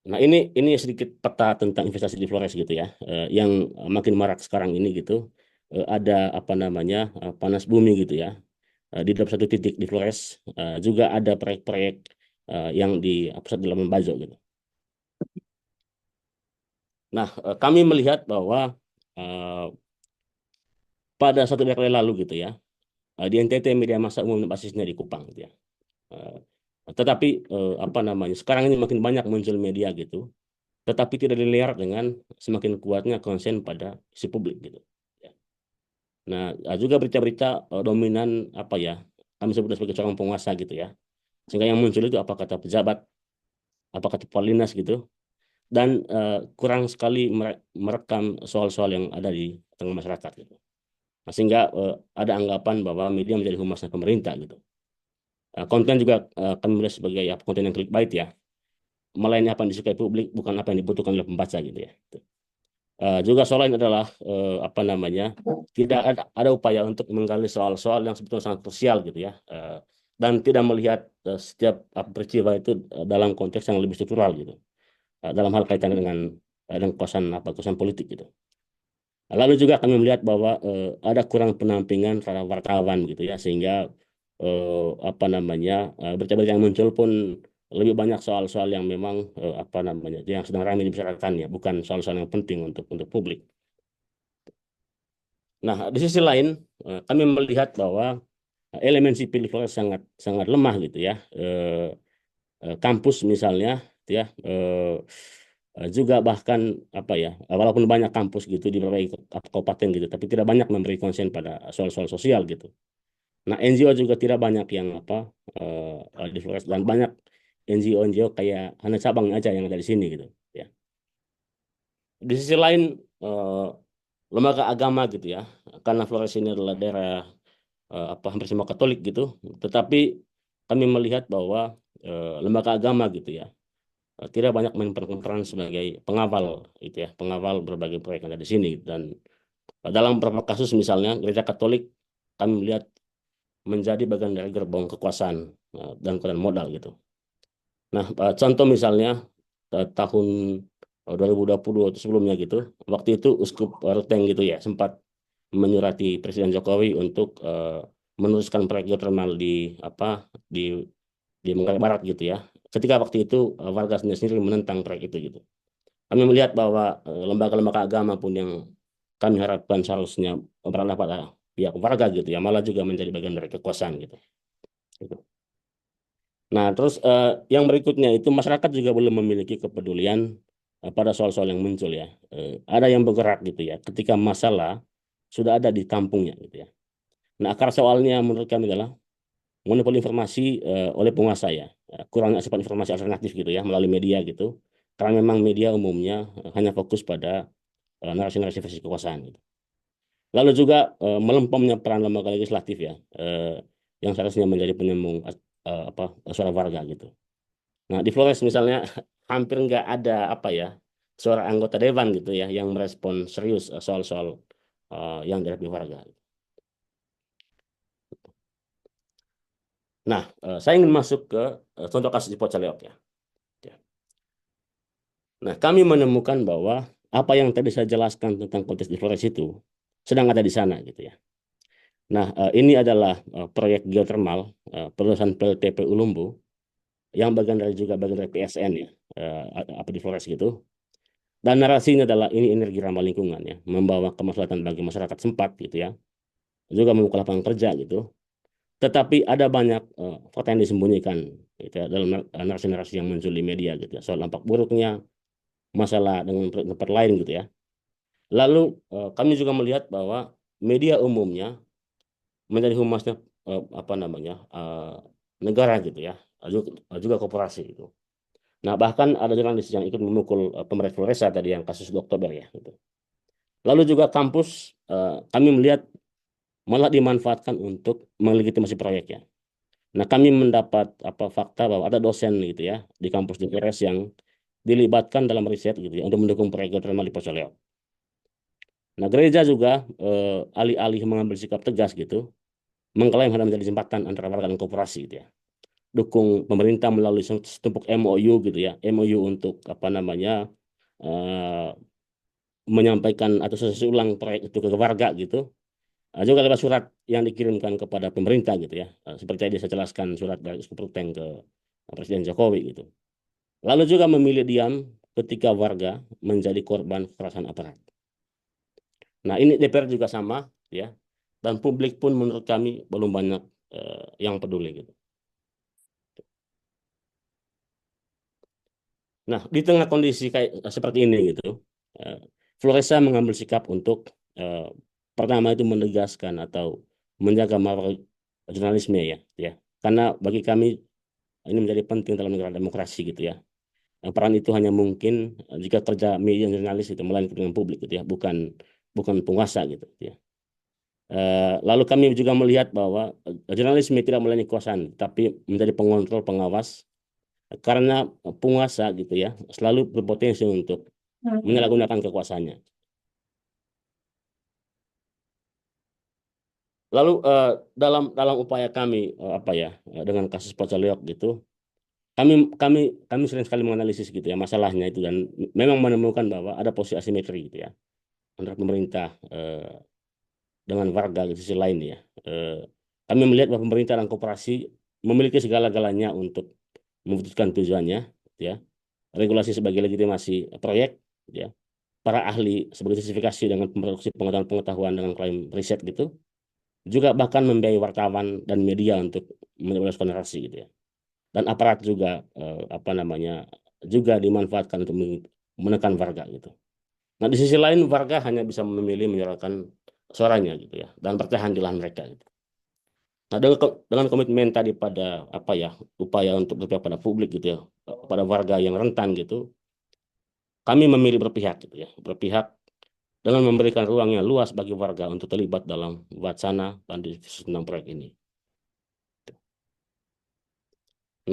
Nah, ini sedikit peta tentang investasi di Flores gitu ya, yang makin marak sekarang ini gitu. Ada panas bumi gitu ya, di 21 titik di Flores, juga ada proyek-proyek yang di pusat di Labuan Bajo gitu. Nah, kami melihat bahwa eh, pada satu dekade lalu gitu ya, di NTT media massa umum basisnya di Kupang gitu ya. Eh, Tetapi sekarang ini makin banyak muncul media gitu, tetapi tidak dilihat dengan semakin kuatnya konsen pada isi publik gitu. Ya. Nah, juga berita-berita dominan kami sebut sebagai corong penguasa gitu ya. Sehingga yang muncul itu apa kata pejabat, apa kata Paulinas gitu, dan kurang sekali merekam soal-soal yang ada di tengah masyarakat gitu. Nah, sehingga ada anggapan bahwa media menjadi humasnya pemerintah gitu. Konten juga kami melihat sebagai konten yang clickbait ya, melayani apa yang disukai publik, bukan apa yang dibutuhkan oleh pembaca gitu ya. Juga soal lain adalah tidak ada upaya untuk menggali soal-soal yang sebetulnya sangat krusial gitu ya, dan tidak melihat setiap peristiwa itu dalam konteks yang lebih struktural gitu, dalam hal kaitannya dengan kekuasaan politik gitu. Lalu juga kami melihat bahwa ada kurang penampingan terhadap wartawan gitu ya, sehingga berita-berita yang muncul pun lebih banyak soal-soal yang memang yang sedang ramai dibicarakan ya, bukan soal-soal yang penting untuk publik. Nah, di sisi lain kami melihat bahwa elemen sipil di Flores sangat sangat lemah gitu ya. kampus misalnya, ya, juga bahkan apa ya, walaupun banyak kampus gitu di berbagai kabupaten gitu, tapi tidak banyak memberi konsen pada soal-soal sosial gitu. Nah, NGO juga tidak banyak yang apa di Flores, dan banyak NGO kayak hanya cabangnya aja yang ada di sini gitu, ya. Di sisi lain, eh, lembaga agama gitu ya, karena Flores ini adalah daerah apa hampir semua Katolik gitu, tetapi kami melihat bahwa lembaga agama gitu ya tidak banyak memerankan peran sebagai pengawal gitu ya, pengawal berbagai proyek yang ada di sini. Dan dalam beberapa kasus misalnya gereja Katolik kami melihat menjadi bagian dari gerbong kekuasaan dan kekuatan modal gitu. Nah, contoh misalnya tahun 2020 atau sebelumnya gitu, waktu itu Uskup Ruteng gitu ya sempat menyurati Presiden Jokowi untuk meneruskan proyek geothermal di apa di Manggarai Barat gitu ya. Ketika waktu itu warga sendiri menentang proyek itu gitu. Kami melihat bahwa lembaga-lembaga agama pun yang kami harapkan seharusnya berada pada pihak warga gitu ya, malah juga menjadi bagian dari kekuasaan gitu. Gitu. Nah, terus yang berikutnya itu masyarakat juga belum memiliki kepedulian pada soal-soal yang muncul ya. Ada yang bergerak gitu ya, ketika masalah sudah ada di kampungnya gitu ya. Nah, akar soalnya menurut kami adalah monopoli informasi oleh penguasa ya. Kurangnya asupan informasi alternatif gitu ya melalui media gitu. Karena memang media umumnya hanya fokus pada narasi-narasi versi kekuasaan gitu. Lalu juga melempemnya peran lembaga legislatif ya, yang seharusnya menjadi penyambung apa suara warga gitu. Nah, di Flores misalnya hampir nggak ada apa ya suara anggota dewan gitu ya yang merespon serius soal-soal yang dihadapi warga. Nah, saya ingin masuk ke contoh kasus di Pocaleok ya. Ya. Nah, kami menemukan bahwa apa yang tadi saya jelaskan tentang konteks di Flores itu sedang ada di sana gitu ya. Nah, ini adalah proyek geothermal perusahaan PLTPU Lumbu yang bagian dari PSN ya, apa di Flores gitu. Dan narasinya adalah ini energi ramah lingkungan ya, membawa kemaslahatan bagi masyarakat sempat gitu ya, juga membuka lapangan kerja gitu. Tetapi ada banyak fakta yang disembunyikan gitu ya, dalam narasi-narasi yang muncul di media gitu ya, soal dampak buruknya, masalah dengan tempat lain gitu ya. Lalu kami juga melihat bahwa media umumnya menjadi humasnya apa namanya negara gitu ya, juga korporasi gitu. Nah, bahkan ada jurnalis yang ikut memukul pemerintah Floresa tadi yang kasus 2 Oktober ya gitu. Lalu juga kampus kami melihat malah dimanfaatkan untuk melegitimasi proyeknya. Nah, kami mendapat apa fakta bahwa ada dosen gitu ya di kampus di Flores yang dilibatkan dalam riset gitu ya untuk mendukung proyek geothermal di Pocoleo. Nah, gereja juga alih-alih mengambil sikap tegas gitu, mengklaim hanya menjadi jembatan antara warga dan korporasi gitu ya. Dukung pemerintah melalui setumpuk MOU gitu ya, MOU untuk apa namanya menyampaikan atau sesuai ulang proyek itu ke warga gitu. Juga lewat surat yang dikirimkan kepada pemerintah gitu ya. Seperti tadi saya jelaskan surat dari Uskup Ruteng ke Presiden Jokowi gitu. Lalu juga memilih diam ketika warga menjadi korban kekerasan aparat. Nah, ini DPR juga sama ya. Dan publik pun menurut kami belum banyak yang peduli gitu. Nah, di tengah kondisi kayak seperti ini gitu, Floresa mengambil sikap untuk pertama itu menegaskan atau menjaga marwah jurnalisme ya, ya. Karena bagi kami ini menjadi penting dalam negara demokrasi gitu ya. Peran itu hanya mungkin jika kerja media dan jurnalis itu melayani kepentingan publik gitu ya, bukan bukan penguasa gitu ya. Lalu kami juga melihat bahwa jurnalisme tidak melayani kekuasaan, tapi menjadi pengontrol, pengawas, karena penguasa gitu ya selalu berpotensi untuk menyalahgunakan kekuasaannya. Lalu dalam dalam upaya kami apa ya dengan kasus Pocaleok gitu, kami kami kami sering sekali menganalisis gitu ya masalahnya itu dan memang menemukan bahwa ada posisi asimetri gitu ya antara pemerintah dengan warga di sisi lain ya. Kami melihat bahwa pemerintah dan koperasi memiliki segala-galanya untuk memutuskan tujuannya ya. Regulasi sebagai legitimasi proyek ya. Para ahli sebagai justifikasi dengan produksi pengetahuan dengan klaim riset gitu. Juga bahkan membiayai wartawan dan media untuk menyebarluaskan narasi gitu ya. dan aparat juga apa namanya juga dimanfaatkan untuk menekan warga gitu. Nah, di sisi lain warga hanya bisa memilih menyuarakan suaranya gitu ya dan bertahan di lahan mereka gitu. Nah, dengan komitmen tadi pada apa ya upaya untuk berpihak pada publik gitu ya, pada warga yang rentan gitu, kami memilih berpihak gitu ya, berpihak dengan memberikan ruang yang luas bagi warga untuk terlibat dalam wacana dan diskusi tentang proyek ini.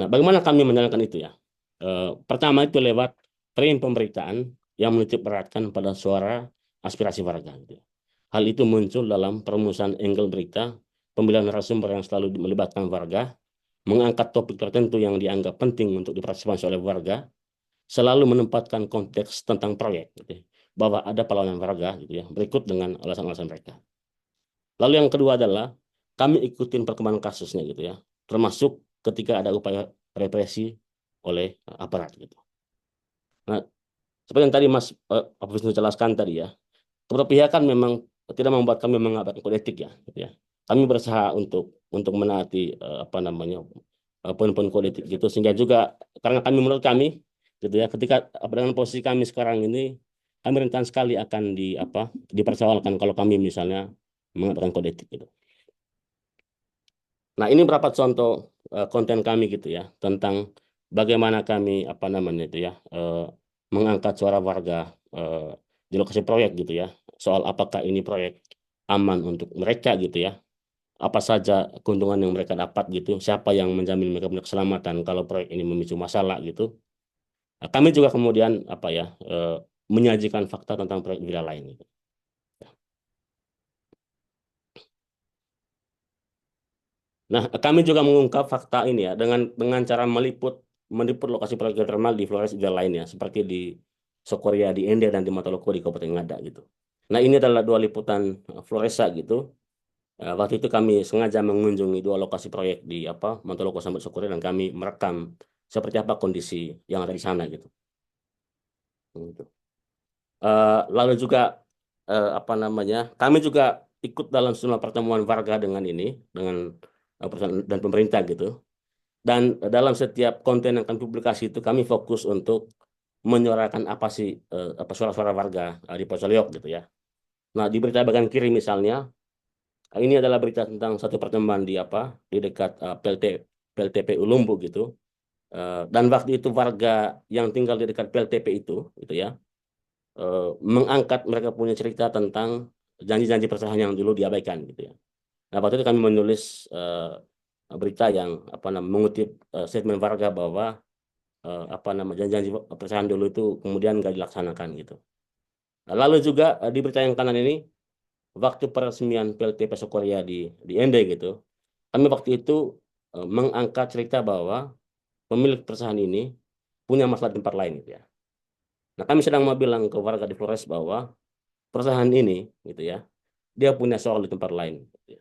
Nah, bagaimana kami menjalankan itu ya? Pertama itu lewat frame pemberitaan yang menitik beratkan pada suara aspirasi warga. Gitu. Hal itu muncul dalam perumusan angle berita, pemilihan narasumber yang selalu melibatkan warga, mengangkat topik tertentu yang dianggap penting untuk dipartisipasi oleh warga, selalu menempatkan konteks tentang proyek, gitu ya, bahwa ada perlawanan warga, gitu ya, berikut dengan alasan-alasan mereka. Lalu yang kedua adalah kami ikutin perkembangan kasusnya, gitu ya, termasuk ketika ada upaya represi oleh aparat, gitu. Nah, seperti yang tadi Mas Pak Wisnu jelaskan tadi ya, keberpihakan memang tidak membuat kami mengabaikan kode etik ya, gitu ya. Kami berusaha untuk menaati apa namanya poin-poin kode etik gitu, sehingga juga karena kami menurut kami gitu ya, ketika dengan posisi kami sekarang ini, kami rentan sekali akan dipersoalkan kalau kami misalnya mengabaikan kode etik gitu. Nah, ini beberapa contoh konten kami gitu ya tentang bagaimana kami apa namanya itu ya mengangkat suara warga di lokasi proyek gitu ya. Soal apakah ini proyek aman untuk mereka gitu ya. Apa saja keuntungan yang mereka dapat gitu. Siapa yang menjamin mereka punya keselamatan kalau proyek ini memicu masalah gitu. Nah, kami juga kemudian apa ya menyajikan fakta tentang proyek villa lain gitu. Nah, kami juga mengungkap fakta ini ya dengan cara meliput lokasi proyek geothermal di Flores dan lainnya seperti di Sokoria di Ende dan di Mataloko di Kabupaten Ngada gitu. Nah, ini adalah dua liputan Floresa gitu. Waktu itu kami sengaja mengunjungi dua lokasi proyek di Mataloko sampai Sokoria dan kami merekam seperti apa kondisi yang ada di sana gitu. Gitu. Lalu juga apa namanya? Kami juga ikut dalam sejumlah pertemuan warga dengan perusahaan dan pemerintah gitu. Dan dalam setiap konten yang kami publikasi itu kami fokus untuk menyuarakan apa sih apa suara-suara warga di Pocolok gitu ya. Nah, di berita bagian kiri misalnya, ini adalah berita tentang satu pertemuan di dekat PLTP Ulumbu gitu. Dan waktu itu warga yang tinggal di dekat PLTP itu ya mengangkat mereka punya cerita tentang janji-janji persahabatan yang dulu diabaikan gitu ya. Nah, waktu itu kami menulis berita yang mengutip statement warga bahwa janji-janji persahabatan dulu itu kemudian nggak dilaksanakan gitu. Nah, lalu juga di berita yang kanan ini waktu peresmian PLTP Sokoria di Ende gitu, kami waktu itu mengangkat cerita bahwa pemilik perusahaan ini punya masalah di tempat lain gitu ya. Nah, kami sedang mau bilang ke warga di Flores bahwa perusahaan ini gitu ya, dia punya soal di tempat lain gitu ya.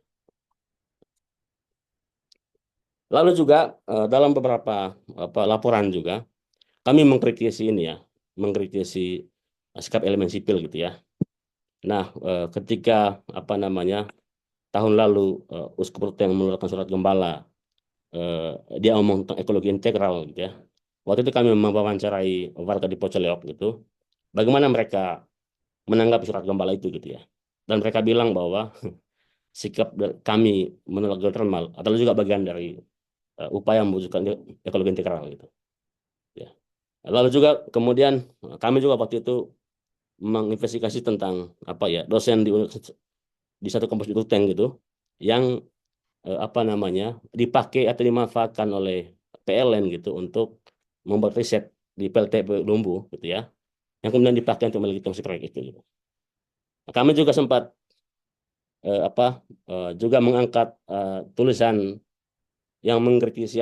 Lalu juga dalam beberapa laporan juga kami mengkritisi ini ya, mengkritisi sikap elemen sipil gitu ya. Nah, ketika tahun lalu Uskup Ruteng mengeluarkan surat gembala, dia omong tentang ekologi integral gitu ya. Waktu itu kami mewawancarai warga di Pocoleok gitu, bagaimana mereka menanggapi surat gembala itu gitu ya. Dan mereka bilang bahwa sikap kami menolak geothermal adalah juga bagian dari upaya mewujudkan ekologi integral gitu. Ya. Lalu juga kemudian kami juga waktu itu menginvestigasi tentang dosen di satu kampus di Ruteng gitu yang dipakai atau dimanfaatkan oleh PLN gitu untuk membuat riset di PLTP Lumbu gitu ya, yang kemudian dipakai untuk melegitimasi proyek itu gitu. Nah, kami juga sempat juga mengangkat tulisan yang mengkritisi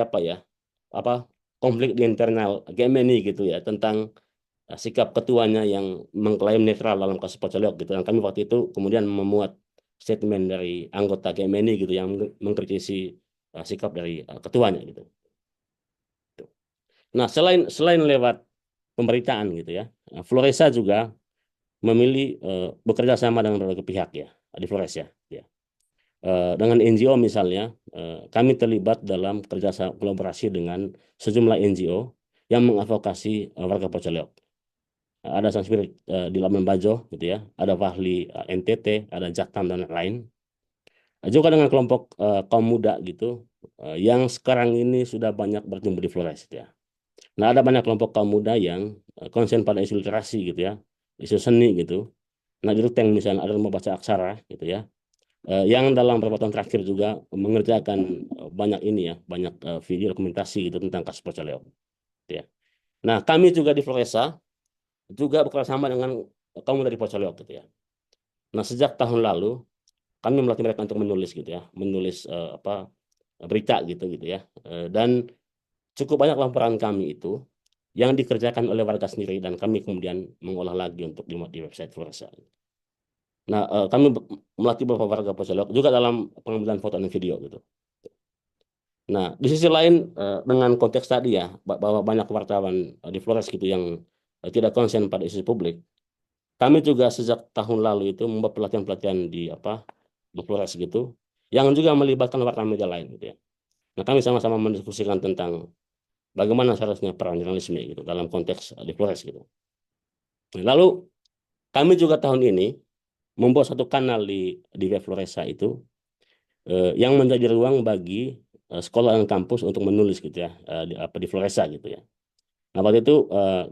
konflik di internal GMNI gitu ya tentang sikap ketuanya yang mengklaim netral dalam kasus Pocolok gitu. Dan kami waktu itu kemudian memuat statement dari anggota GMNI gitu yang mengkritisi sikap dari ketuanya gitu. Nah, selain lewat pemberitaan gitu ya, Floresa juga memilih bekerja sama dengan berbagai pihak ya di Flores ya. Dengan NGO misalnya, kami terlibat dalam kerjasama kolaborasi dengan sejumlah NGO yang mengadvokasi warga Pocoleok. Ada Sang Spirit di Labuan Bajo, gitu ya, ada Fahli NTT, ada Jaktam dan lain. Juga dengan kelompok kaum muda gitu, yang sekarang ini sudah banyak bertumbuh di Flores, gitu ya. Nah, ada banyak kelompok kaum muda yang konsen pada isu literasi gitu ya, isu seni gitu. Nah, di Ruteng misalnya ada rumah baca aksara gitu ya, yang dalam beberapa tahun terakhir juga mengerjakan banyak ini ya, banyak video dokumentasi gitu tentang kasus Pocoleok, gitu ya. Nah, kami juga di Floresa juga bekerja sama dengan kaum muda di Pocoleok gitu ya. Nah, sejak tahun lalu kami melatih mereka untuk menulis gitu ya, menulis berita gitu ya. Dan cukup banyak laporan kami itu yang dikerjakan oleh warga sendiri dan kami kemudian mengolah lagi untuk dimuat di website Floresa. Nah, kami melatih beberapa warga Pocoleok juga dalam pengambilan foto dan video gitu. Nah, di sisi lain dengan konteks tadi ya bahwa banyak wartawan di Flores gitu yang tidak konsen pada isu publik, kami juga sejak tahun lalu itu membuat pelatihan-pelatihan di Flores gitu, yang juga melibatkan wartawan media lain gitu ya. Nah, kami sama-sama mendiskusikan tentang bagaimana seharusnya peran jurnalisme gitu dalam konteks di Flores gitu. Lalu kami juga tahun ini membuat satu kanal di web Floresa itu yang menjadi ruang bagi sekolah dan kampus untuk menulis gitu ya di Floresa gitu ya. Nah, waktu itu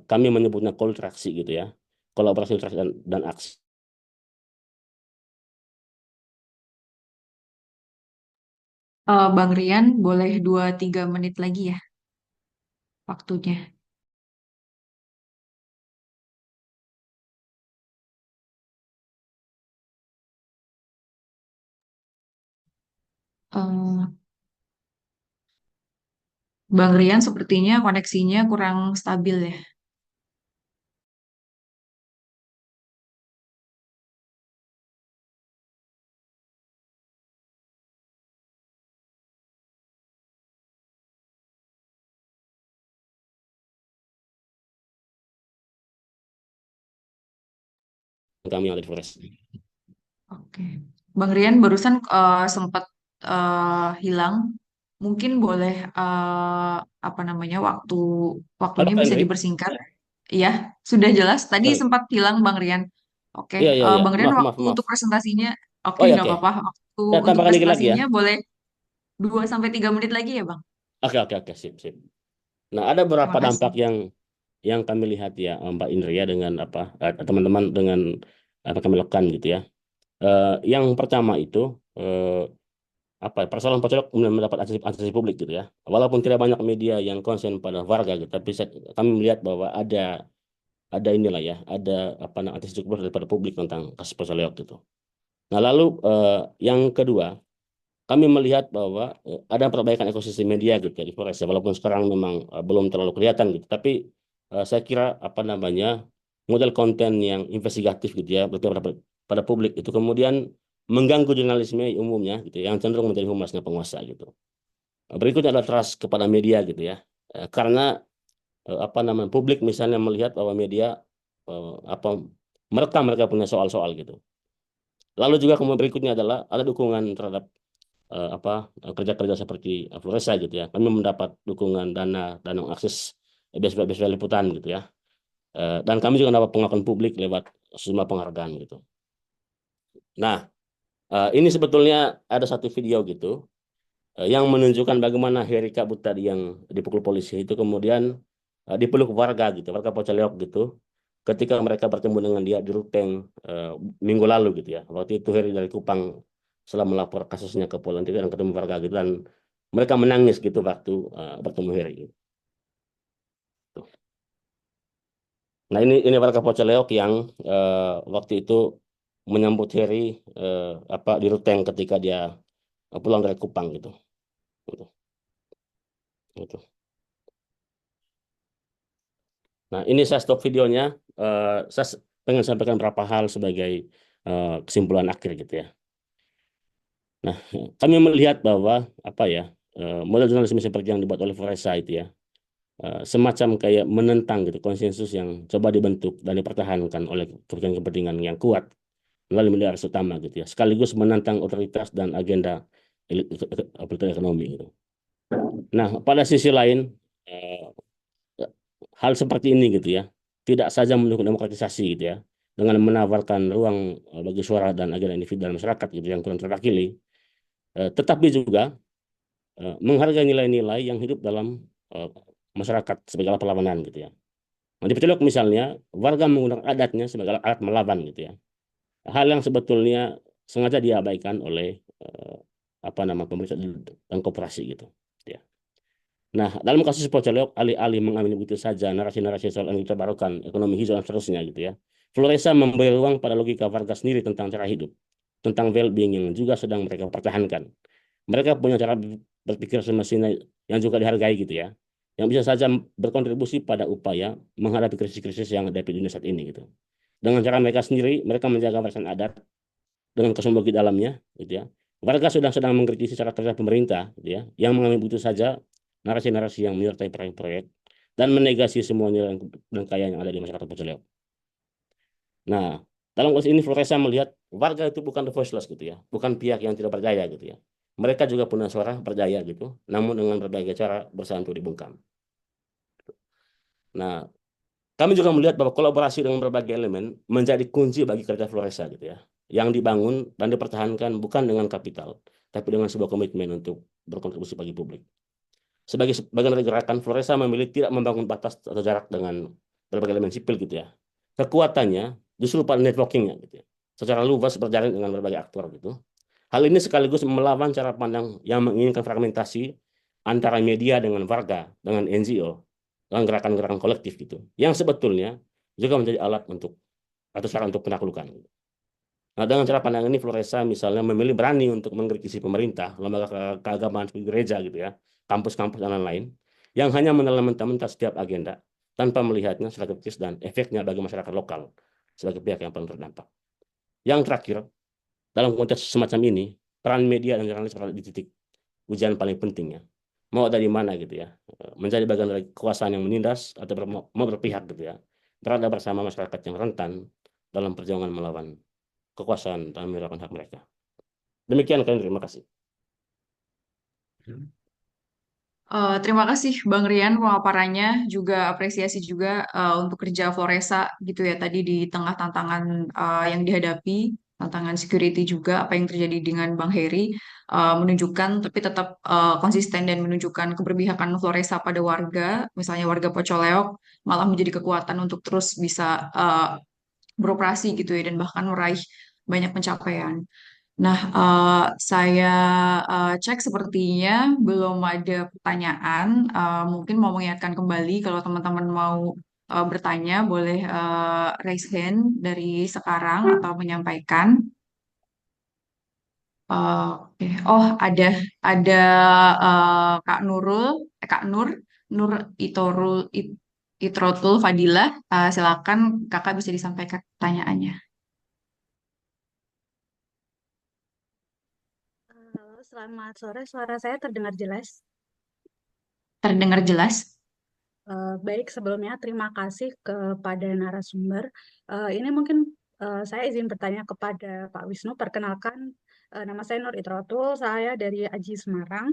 kami menyebutnya kolaborasi gitu ya, kolaborasi literasi dan aksi.
Bang Rian, boleh 2-3 menit lagi ya waktunya. Eh, Bang Rian sepertinya koneksinya kurang stabil ya.
Kami yang ada di Flores.
Oke. Bang Rian barusan sempat hilang. Mungkin boleh apa namanya
Halo
waktunya
Pak
bisa
Indri.
dipersingkat. Ya, sudah jelas. Tadi
Sorry.
sempat hilang Bang Rian. Oke,
Iya, iya, iya.
Bang Rian
Maaf, maaf,
waktu
maaf.
untuk presentasinya, oke
Oh ya,
nggak
oke.
apa-apa. Waktu
Saya
untuk
tambahkan dikit lagi ya.
presentasinya boleh 2-3 menit lagi ya Bang.
Oke, oke, oke, sip, sip. Nah, ada beberapa
Terima
dampak
kasih.
yang kami lihat ya, Mbak Indri ya, dengan teman-teman dengan apa kami lakukan gitu ya. Yang pertama itu persoalan Pocolok kemudian mendapat atensi publik gitu ya. Walaupun tidak banyak media yang konsen pada warga gitu, tapi kami melihat bahwa ada inilah ya, ada atensi cukup daripada publik tentang kasus Pocolok gitu. Nah, lalu yang kedua, kami melihat bahwa ada perbaikan ekosistem media gitu ya di Flores ya, walaupun sekarang memang belum terlalu kelihatan gitu, tapi saya kira model konten yang investigatif gitu ya pada publik itu kemudian mengganggu jurnalisme umumnya gitu ya, yang cenderung menjadi humasnya penguasa gitu. Berikutnya adalah trust kepada media gitu ya. Karena publik misalnya melihat bahwa media eh, apa merekam mereka punya soal-soal gitu. Lalu juga kemudian berikutnya adalah ada dukungan terhadap kerja-kerja seperti Floresa gitu ya. Kami mendapat dukungan dana akses beasiswa liputan gitu ya. Dan kami juga dapat pengakuan publik lewat sejumlah penghargaan gitu. Nah, ini sebetulnya ada satu video gitu yang menunjukkan bagaimana Heri Kabut tadi yang dipukul polisi itu kemudian dipeluk warga gitu, warga Pocoleok gitu. Ketika mereka bertemu dengan dia di Ruteng minggu lalu gitu ya. Waktu itu Heri dari Kupang setelah melapor kasusnya ke Polda dan ketemu warga gitu dan mereka menangis gitu waktu bertemu Heri gitu. Nah, ini warga Pocoleok yang waktu itu menyambut Heri di Ruteng ketika dia pulang dari Kupang gitu. Gitu. Gitu. Nah, ini saya stop videonya. Saya pengen sampaikan beberapa hal sebagai kesimpulan akhir gitu ya. Nah, kami melihat bahwa model jurnalisme seperti yang dibuat oleh Foresa itu ya, semacam kayak menentang gitu konsensus yang coba dibentuk dan dipertahankan oleh kepentingan-kepentingan yang kuat melalui media arus utama gitu ya, sekaligus menantang otoritas dan agenda ekonomi gitu. Nah, pada sisi lain, eh, hal seperti ini gitu ya, tidak saja mendukung demokratisasi gitu ya, dengan menawarkan ruang bagi suara dan agenda individu dalam masyarakat gitu yang kurang terwakili, tetapi juga menghargai nilai-nilai yang hidup dalam masyarakat sebagai alat perlawanan gitu ya. Nah, di Pecelok misalnya, warga menggunakan adatnya sebagai alat melawan gitu ya. Hal yang sebetulnya sengaja diabaikan oleh pemerintah dan koperasi gitu. Ya. Nah, dalam kasus Pocolok, alih-alih mengambil begitu saja narasi-narasi soal energi terbarukan, ekonomi hijau dan seterusnya gitu ya. Floresa memberi ruang pada logika warga sendiri tentang cara hidup, tentang well-being yang juga sedang mereka pertahankan. Mereka punya cara berpikir semestinya yang juga dihargai gitu ya, yang bisa saja berkontribusi pada upaya menghadapi krisis-krisis yang ada di dunia saat ini gitu. Dengan cara mereka sendiri, mereka menjaga warisan adat dengan kosmologi dalamnya, gitu ya. Warga sedang mengkritisi cara kerja pemerintah, gitu ya, yang mengambil begitu saja narasi-narasi yang menyertai proyek-proyek dan menegasi semua nilai dan kekayaan yang ada di masyarakat Pocoleo. Nah, dalam konteks ini Floresa melihat warga itu bukan the voiceless gitu ya, bukan pihak yang tidak berdaya gitu ya. Mereka juga punya suara berdaya gitu, namun dengan berbagai cara berusaha untuk dibungkam. Nah, kami juga melihat bahwa kolaborasi dengan berbagai elemen menjadi kunci bagi kerja Floresa gitu ya, yang dibangun dan dipertahankan bukan dengan kapital, tapi dengan sebuah komitmen untuk berkontribusi bagi publik. Sebagai bagian dari gerakan, Floresa memilih tidak membangun batas atau jarak dengan berbagai elemen sipil gitu ya. Kekuatannya justru pada networkingnya gitu ya. Secara luas berjalan dengan berbagai aktor gitu. Hal ini sekaligus melawan cara pandang yang menginginkan fragmentasi antara media dengan warga, dengan NGO, dengan gerakan-gerakan kolektif gitu. Yang sebetulnya juga menjadi alat untuk atau cara untuk penaklukan. Nah, dengan cara pandang ini Floresa misalnya memilih berani untuk mengkritisi pemerintah, lembaga keagamaan seperti gereja gitu ya, kampus-kampus dan lain-lain, yang hanya menelan mentah-mentah setiap agenda tanpa melihatnya secara kritis dan efeknya bagi masyarakat lokal sebagai pihak yang paling terdampak. Yang terakhir, dalam konteks semacam ini, peran media dan jurnalis berada di titik ujian paling pentingnya. Mau dari mana gitu ya, menjadi bagian dari kekuasaan yang menindas atau mau berpihak gitu ya, berada bersama masyarakat yang rentan dalam perjuangan melawan kekuasaan dan melakukan hak mereka. Demikian kalian, terima kasih.
Terima kasih Bang Rian pemaparannya, juga apresiasi juga untuk kerja Floresa gitu ya tadi di tengah tantangan yang dihadapi, tantangan security juga apa yang terjadi dengan Bang Heri menunjukkan tapi tetap konsisten dan menunjukkan keberpihakan Floresa pada warga, misalnya warga Pocoleok malah menjadi kekuatan untuk terus bisa beroperasi gitu ya dan bahkan meraih banyak pencapaian. Nah, saya cek sepertinya belum ada pertanyaan. Mungkin mau mengingatkan kembali kalau teman-teman mau bertanya, boleh raise hand dari sekarang atau menyampaikan. Oke. Oh, ada Kak Nurul, Kak Nur, Nur Itorul Itrotul Fadilah. Silakan Kakak bisa disampaikan pertanyaannya.
Halo, selamat sore. Suara saya terdengar jelas.
Terdengar jelas?
Baik, sebelumnya terima kasih kepada narasumber. Ini mungkin saya izin bertanya kepada Pak Wisnu. Perkenalkan, nama saya Nur Itrotul, saya dari Aji Semarang.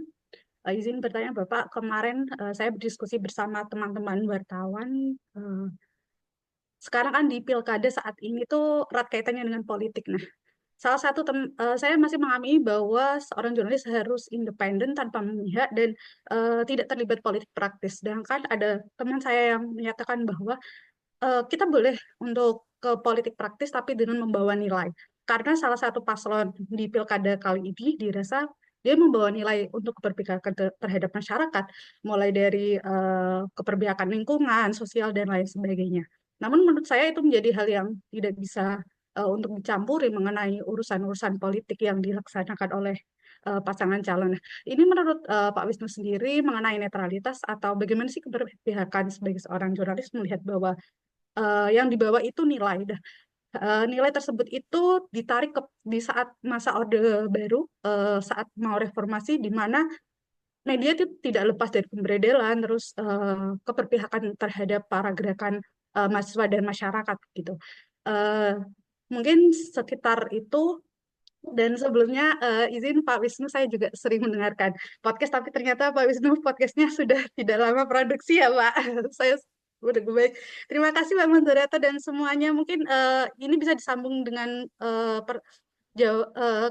Izin bertanya Bapak, kemarin saya berdiskusi bersama teman-teman wartawan. Sekarang kan di pilkada saat ini tuh erat kaitannya dengan politik. Nah, salah satu saya masih memahami bahwa seorang jurnalis harus independen tanpa memihak dan tidak terlibat politik praktis. Sedangkan ada teman saya yang menyatakan bahwa kita boleh untuk ke politik praktis tapi dengan membawa nilai. Karena salah satu paslon di pilkada kali ini dirasa dia membawa nilai untuk keberpihakan terhadap masyarakat, mulai dari keberpihakan lingkungan, sosial, dan lain sebagainya. Namun menurut saya itu menjadi hal yang tidak bisa untuk dicampuri mengenai urusan-urusan politik yang dilaksanakan oleh pasangan calon. Nah, ini menurut Pak Wisnu sendiri mengenai netralitas atau bagaimana sih keberpihakan sebagai seorang jurnalis melihat bahwa yang dibawa itu nilai. Nilai tersebut itu ditarik di saat masa Orde Baru, saat mau reformasi, di mana media itu tidak lepas dari pemberedelan, terus keberpihakan terhadap para gerakan mahasiswa dan masyarakat gitu. Uh, Mungkin sekitar itu. Dan sebelumnya izin Pak Wisnu, saya juga sering mendengarkan podcast, tapi ternyata Pak Wisnu podcastnya sudah tidak lama produksi ya Pak. Saya udah baik. Terima kasih Pak Moderator dan semuanya. Mungkin ini bisa disambung dengan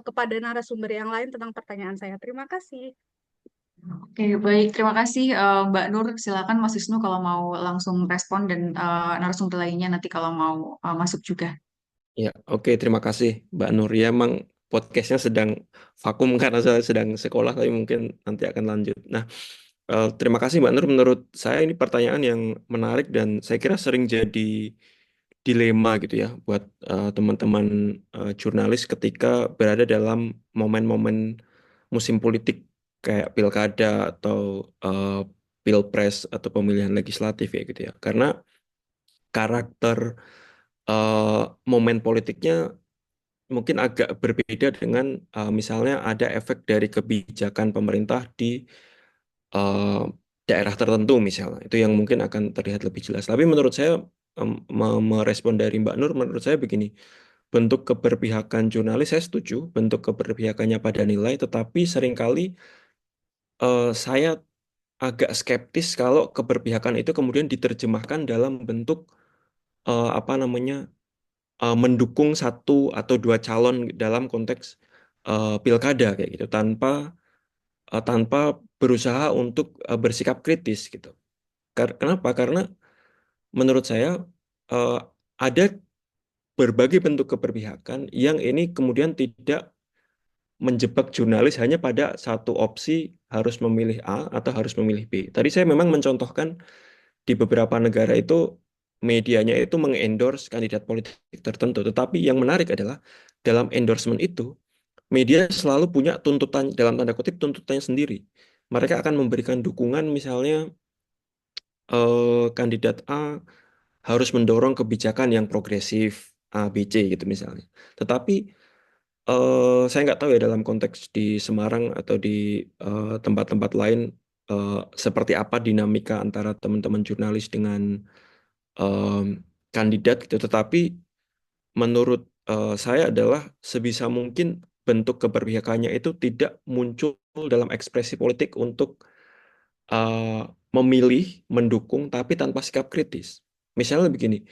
kepada narasumber yang lain tentang pertanyaan saya. Terima kasih.
Oke, baik. Terima kasih Mbak Nur. Silakan Mas Wisnu kalau mau langsung respon dan narasumber lainnya nanti kalau mau masuk juga.
Ya, oke, terima kasih Mbak Nur. Ya, emang podcastnya sedang vakum karena saya sedang sekolah, tapi mungkin nanti akan lanjut. Nah, terima kasih Mbak Nur. Menurut saya ini pertanyaan yang menarik dan saya kira sering jadi dilema gitu ya buat teman-teman jurnalis ketika berada dalam momen-momen musim politik kayak pilkada atau eh, pilpres atau pemilihan legislatif ya gitu ya. Karena karakter eh, momen politiknya mungkin agak berbeda dengan misalnya ada efek dari kebijakan pemerintah di eh, daerah tertentu misalnya. Itu yang mungkin akan terlihat lebih jelas. Tapi menurut saya merespon dari Mbak Nur, menurut saya begini, bentuk keberpihakan jurnalis saya setuju, bentuk keberpihakannya pada nilai, tetapi seringkali saya agak skeptis kalau keberpihakan itu kemudian diterjemahkan dalam bentuk apa namanya mendukung satu atau dua calon dalam konteks pilkada kayak gitu tanpa berusaha untuk bersikap kritis gitu. Kenapa? Karena menurut saya eh, ada berbagai bentuk keberpihakan yang ini kemudian tidak menjebak jurnalis hanya pada satu opsi harus memilih A atau harus memilih B. Tadi saya memang mencontohkan di beberapa negara itu medianya itu mengendorse kandidat politik tertentu. Tetapi yang menarik adalah dalam endorsement itu media selalu punya tuntutan dalam tanda kutip tuntutannya sendiri. Mereka akan memberikan dukungan misalnya kandidat A harus mendorong kebijakan yang progresif A, B, C gitu misalnya. Tetapi saya nggak tahu ya dalam konteks di Semarang atau di tempat-tempat lain eh, seperti apa dinamika antara teman-teman jurnalis dengan em, kandidat gitu. Tetapi menurut saya adalah sebisa mungkin bentuk keberpihakannya itu tidak muncul dalam ekspresi politik untuk eh, memilih, mendukung, tapi tanpa sikap kritis. Misalnya begini,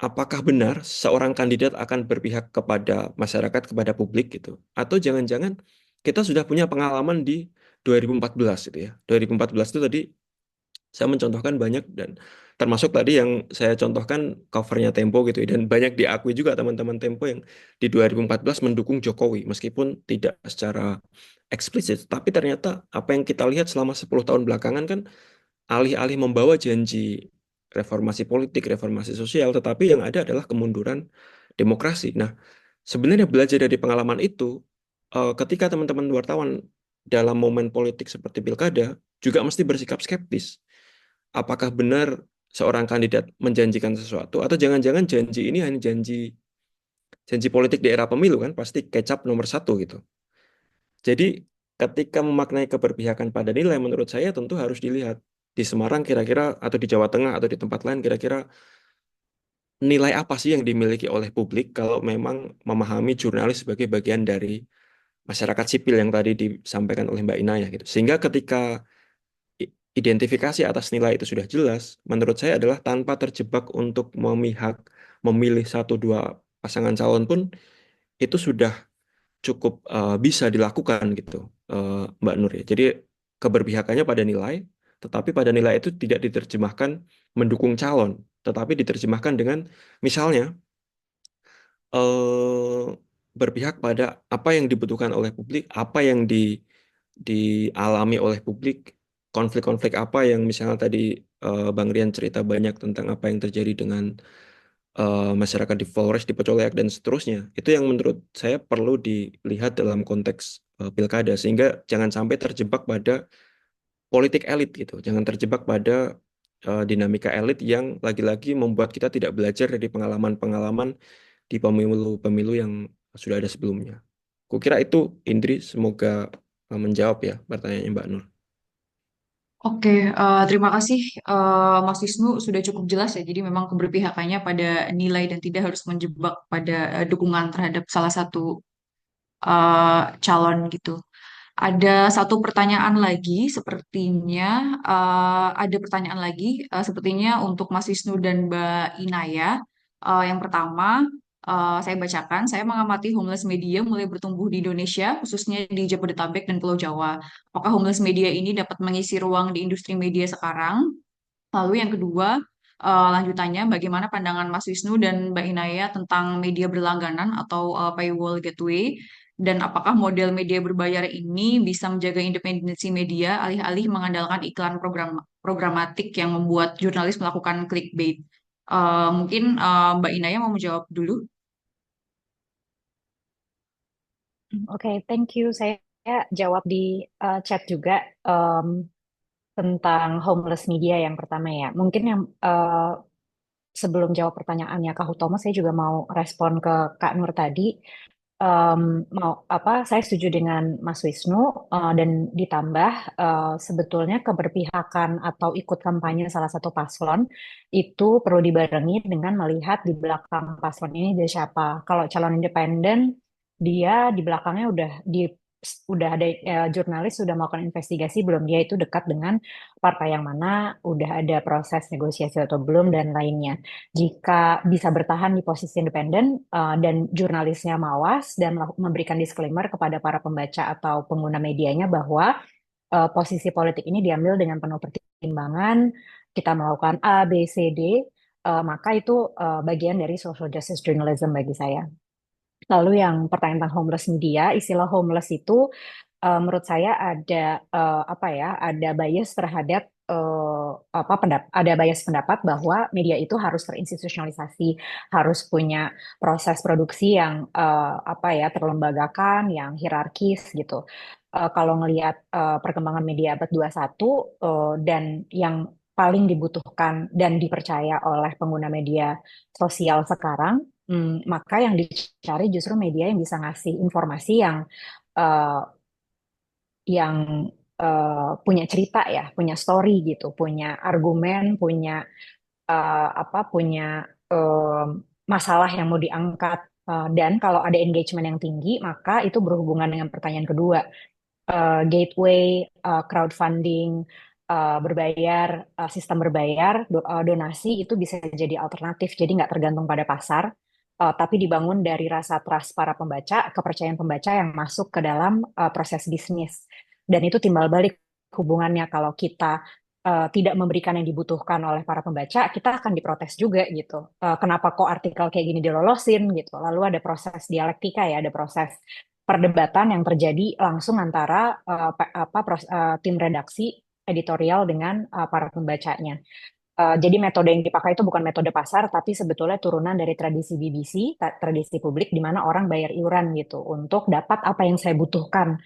apakah benar seorang kandidat akan berpihak kepada masyarakat, kepada publik gitu? Atau jangan-jangan kita sudah punya pengalaman di 2014 gitu ya. 2014 itu tadi saya mencontohkan banyak dan termasuk tadi yang saya contohkan covernya Tempo gitu ya. Dan banyak diakui juga teman-teman Tempo yang di 2014 mendukung Jokowi meskipun tidak secara eksplisit. Tapi ternyata apa yang kita lihat selama 10 tahun belakangan kan alih-alih membawa janji reformasi politik, reformasi sosial, tetapi yang ada adalah kemunduran demokrasi. Nah, sebenarnya belajar dari pengalaman itu, ketika teman-teman wartawan dalam momen politik seperti pilkada juga mesti bersikap skeptis. Apakah benar seorang kandidat menjanjikan sesuatu atau jangan-jangan janji ini hanya janji janji politik di era pemilu kan pasti kecap nomor satu gitu. Jadi ketika memaknai keberpihakan pada nilai menurut saya tentu harus dilihat di Semarang kira-kira atau di Jawa Tengah atau di tempat lain kira-kira nilai apa sih yang dimiliki oleh publik kalau memang memahami jurnalis sebagai bagian dari masyarakat sipil yang tadi disampaikan oleh Mbak Inaya gitu. Sehingga ketika identifikasi atas nilai itu sudah jelas, menurut saya adalah tanpa terjebak untuk memilih satu dua pasangan calon pun itu sudah cukup bisa dilakukan gitu, Mbak Nur ya. Jadi keberpihakannya pada nilai, tetapi pada nilai itu tidak diterjemahkan mendukung calon, tetapi diterjemahkan dengan misalnya eh, berpihak pada apa yang dibutuhkan oleh publik, apa yang dialami oleh publik, konflik-konflik apa yang misalnya tadi Bang Rian cerita banyak tentang apa yang terjadi dengan masyarakat di Flores, di Pecoleak dan seterusnya. Itu yang menurut saya perlu dilihat dalam konteks pilkada sehingga jangan sampai terjebak pada politik elit gitu. Jangan terjebak pada dinamika elit yang lagi-lagi membuat kita tidak belajar dari pengalaman-pengalaman di pemilu-pemilu yang sudah ada sebelumnya. Kukira itu Indri, semoga menjawab ya pertanyaannya Mbak Nur.
Oke, terima kasih Mas Wisnu sudah cukup jelas ya. Jadi memang keberpihakannya pada nilai dan tidak harus menjebak pada dukungan terhadap salah satu calon gitu. Ada satu pertanyaan lagi, sepertinya ada pertanyaan lagi, sepertinya untuk Mas Wisnu dan Mbak Inaya. Yang pertama, saya bacakan, saya mengamati homeless media mulai bertumbuh di Indonesia, khususnya di Jabodetabek dan Pulau Jawa. Apakah homeless media ini dapat mengisi ruang di industri media sekarang? Lalu yang kedua, lanjutannya, bagaimana pandangan Mas Wisnu dan Mbak Inaya tentang media berlangganan atau paywall gateway? Dan apakah model media berbayar ini bisa menjaga independensi media alih-alih mengandalkan iklan programatik yang membuat jurnalis melakukan clickbait? Mungkin Mbak Inaya mau menjawab dulu.
Oke, thank you. Saya jawab di chat juga em, tentang homeless media yang pertama ya. Mungkin yang sebelum jawab pertanyaannya Kak Hutomo, saya juga mau respon ke Kak Nur tadi. Mau apa? Saya setuju dengan Mas Wisnu dan ditambah sebetulnya keberpihakan atau ikut kampanye salah satu paslon itu perlu dibarengi dengan melihat di belakang paslon ini ada siapa. Kalau calon independen dia di belakangnya udah ada jurnalis sudah melakukan investigasi belum dia itu dekat dengan partai yang mana, udah ada proses negosiasi atau belum dan lainnya. Jika bisa bertahan di posisi independen dan jurnalisnya mawas dan memberikan disclaimer kepada para pembaca atau pengguna medianya bahwa posisi politik ini diambil dengan penuh pertimbangan, kita melakukan A, B, C, D, maka itu bagian dari social justice journalism bagi saya. Lalu yang pertanyaan tentang homeless media, istilah homeless itu menurut saya apa ya, ada bias terhadap ada bias pendapat bahwa media itu harus terinstitusionalisasi, harus punya proses produksi yang apa ya terlembagakan, yang hierarkis gitu. Kalau ngelihat perkembangan media abad 21 dan yang paling dibutuhkan dan dipercaya oleh pengguna media sosial sekarang, maka yang dicari justru media yang bisa ngasih informasi eh, yang punya cerita ya, punya story gitu, punya argumen, punya eh, masalah yang mau diangkat. Dan kalau ada engagement yang tinggi, maka itu berhubungan dengan pertanyaan kedua, gateway, crowdfunding, berbayar, sistem berbayar, donasi itu bisa jadi alternatif. Jadi nggak tergantung pada pasar, tapi dibangun dari rasa trust para pembaca, kepercayaan pembaca yang masuk ke dalam proses bisnis. Dan itu timbal balik hubungannya kalau kita tidak memberikan yang dibutuhkan oleh para pembaca, kita akan diprotes juga gitu. Kenapa kok artikel kayak gini dilolosin gitu? Lalu ada proses dialektika ya, ada proses perdebatan yang terjadi langsung antara tim redaksi editorial dengan para pembacanya. Jadi metode yang dipakai itu bukan metode pasar, tapi sebetulnya turunan dari tradisi BBC, tradisi publik di mana orang bayar iuran gitu untuk dapat apa yang saya butuhkan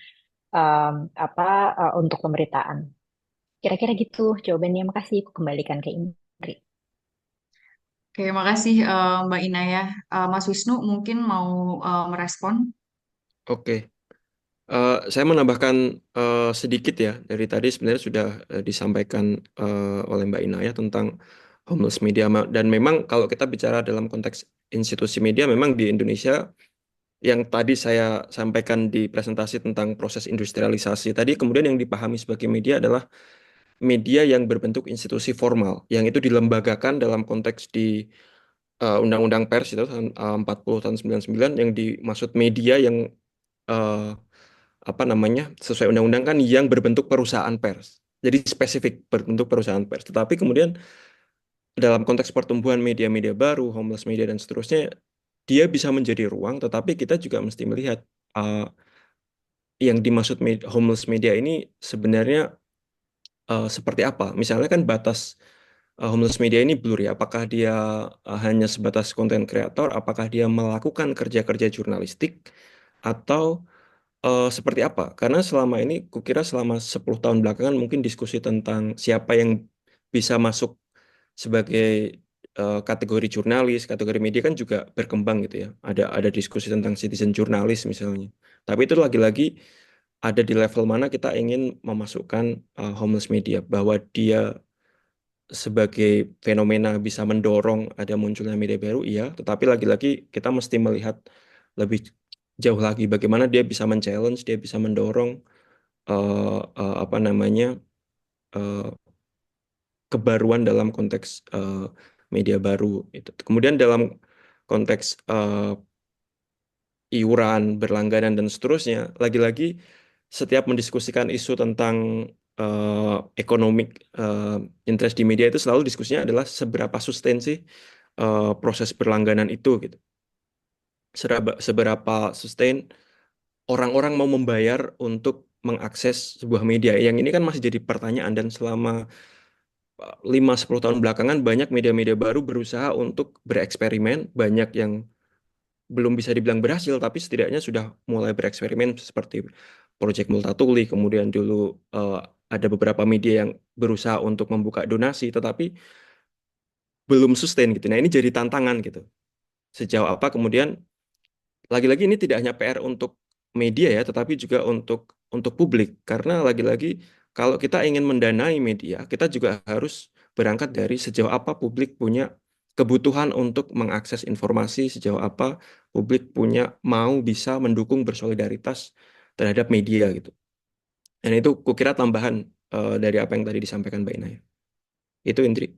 untuk pemberitaan. Kira-kira gitu jawabannya. Makasih, aku kembalikan ke Indri.
Oke, makasih Mbak Inaya. Mas Wisnu mungkin mau merespon.
Oke. Saya menambahkan sedikit ya dari tadi sebenarnya sudah disampaikan oleh Mbak Inaya tentang homeless media dan memang kalau kita bicara dalam konteks institusi media memang di Indonesia yang tadi saya sampaikan di presentasi tentang proses industrialisasi tadi kemudian yang dipahami sebagai media adalah media yang berbentuk institusi formal yang itu dilembagakan dalam konteks di Undang-Undang Pers itu tahun 40 tahun 99 yang dimaksud media yang eh, apa namanya sesuai undang-undang kan yang berbentuk perusahaan pers. Jadi spesifik berbentuk perusahaan pers. Tetapi kemudian dalam konteks pertumbuhan media-media baru, homeless media dan seterusnya, dia bisa menjadi ruang. Tetapi kita juga mesti melihat yang dimaksud homeless media ini sebenarnya seperti apa. Misalnya kan batas homeless media ini blur ya. Apakah dia hanya sebatas konten kreator? Apakah dia melakukan kerja-kerja jurnalistik? Atau seperti apa? Karena selama ini, kukira selama 10 tahun belakangan mungkin diskusi tentang siapa yang bisa masuk sebagai kategori jurnalis, kategori media kan juga berkembang gitu ya. Ada diskusi tentang citizen jurnalis misalnya. Tapi itu lagi-lagi ada di level mana kita ingin memasukkan homeless media, bahwa dia sebagai fenomena bisa mendorong ada munculnya media baru, iya, tetapi lagi-lagi kita mesti melihat lebih jauh lagi bagaimana dia bisa men-challenge, dia bisa mendorong apa namanya eh, kebaruan dalam konteks media baru itu. Kemudian dalam konteks iuran, berlangganan dan seterusnya, lagi-lagi setiap mendiskusikan isu tentang economic interest di media itu selalu diskusinya adalah seberapa sustain sih proses berlangganan itu gitu. Seberapa sustain orang-orang mau membayar untuk mengakses sebuah media. Yang ini kan masih jadi pertanyaan, dan selama 5-10 tahun belakangan banyak media-media baru berusaha untuk bereksperimen, banyak yang belum bisa dibilang berhasil, tapi setidaknya sudah mulai bereksperimen seperti Project Multatuli, kemudian dulu ada beberapa media yang berusaha untuk membuka donasi, tetapi belum sustain gitu. Nah, ini jadi tantangan gitu. Sejauh apa kemudian, lagi-lagi ini tidak hanya PR untuk media ya, tetapi juga untuk publik. Karena lagi-lagi kalau kita ingin mendanai media, kita juga harus berangkat dari sejauh apa publik punya kebutuhan untuk mengakses informasi, sejauh apa publik punya mau bisa mendukung bersolidaritas terhadap media gitu. Dan itu kukira tambahan dari apa yang tadi disampaikan Mbak Ina ya. Itu Indri.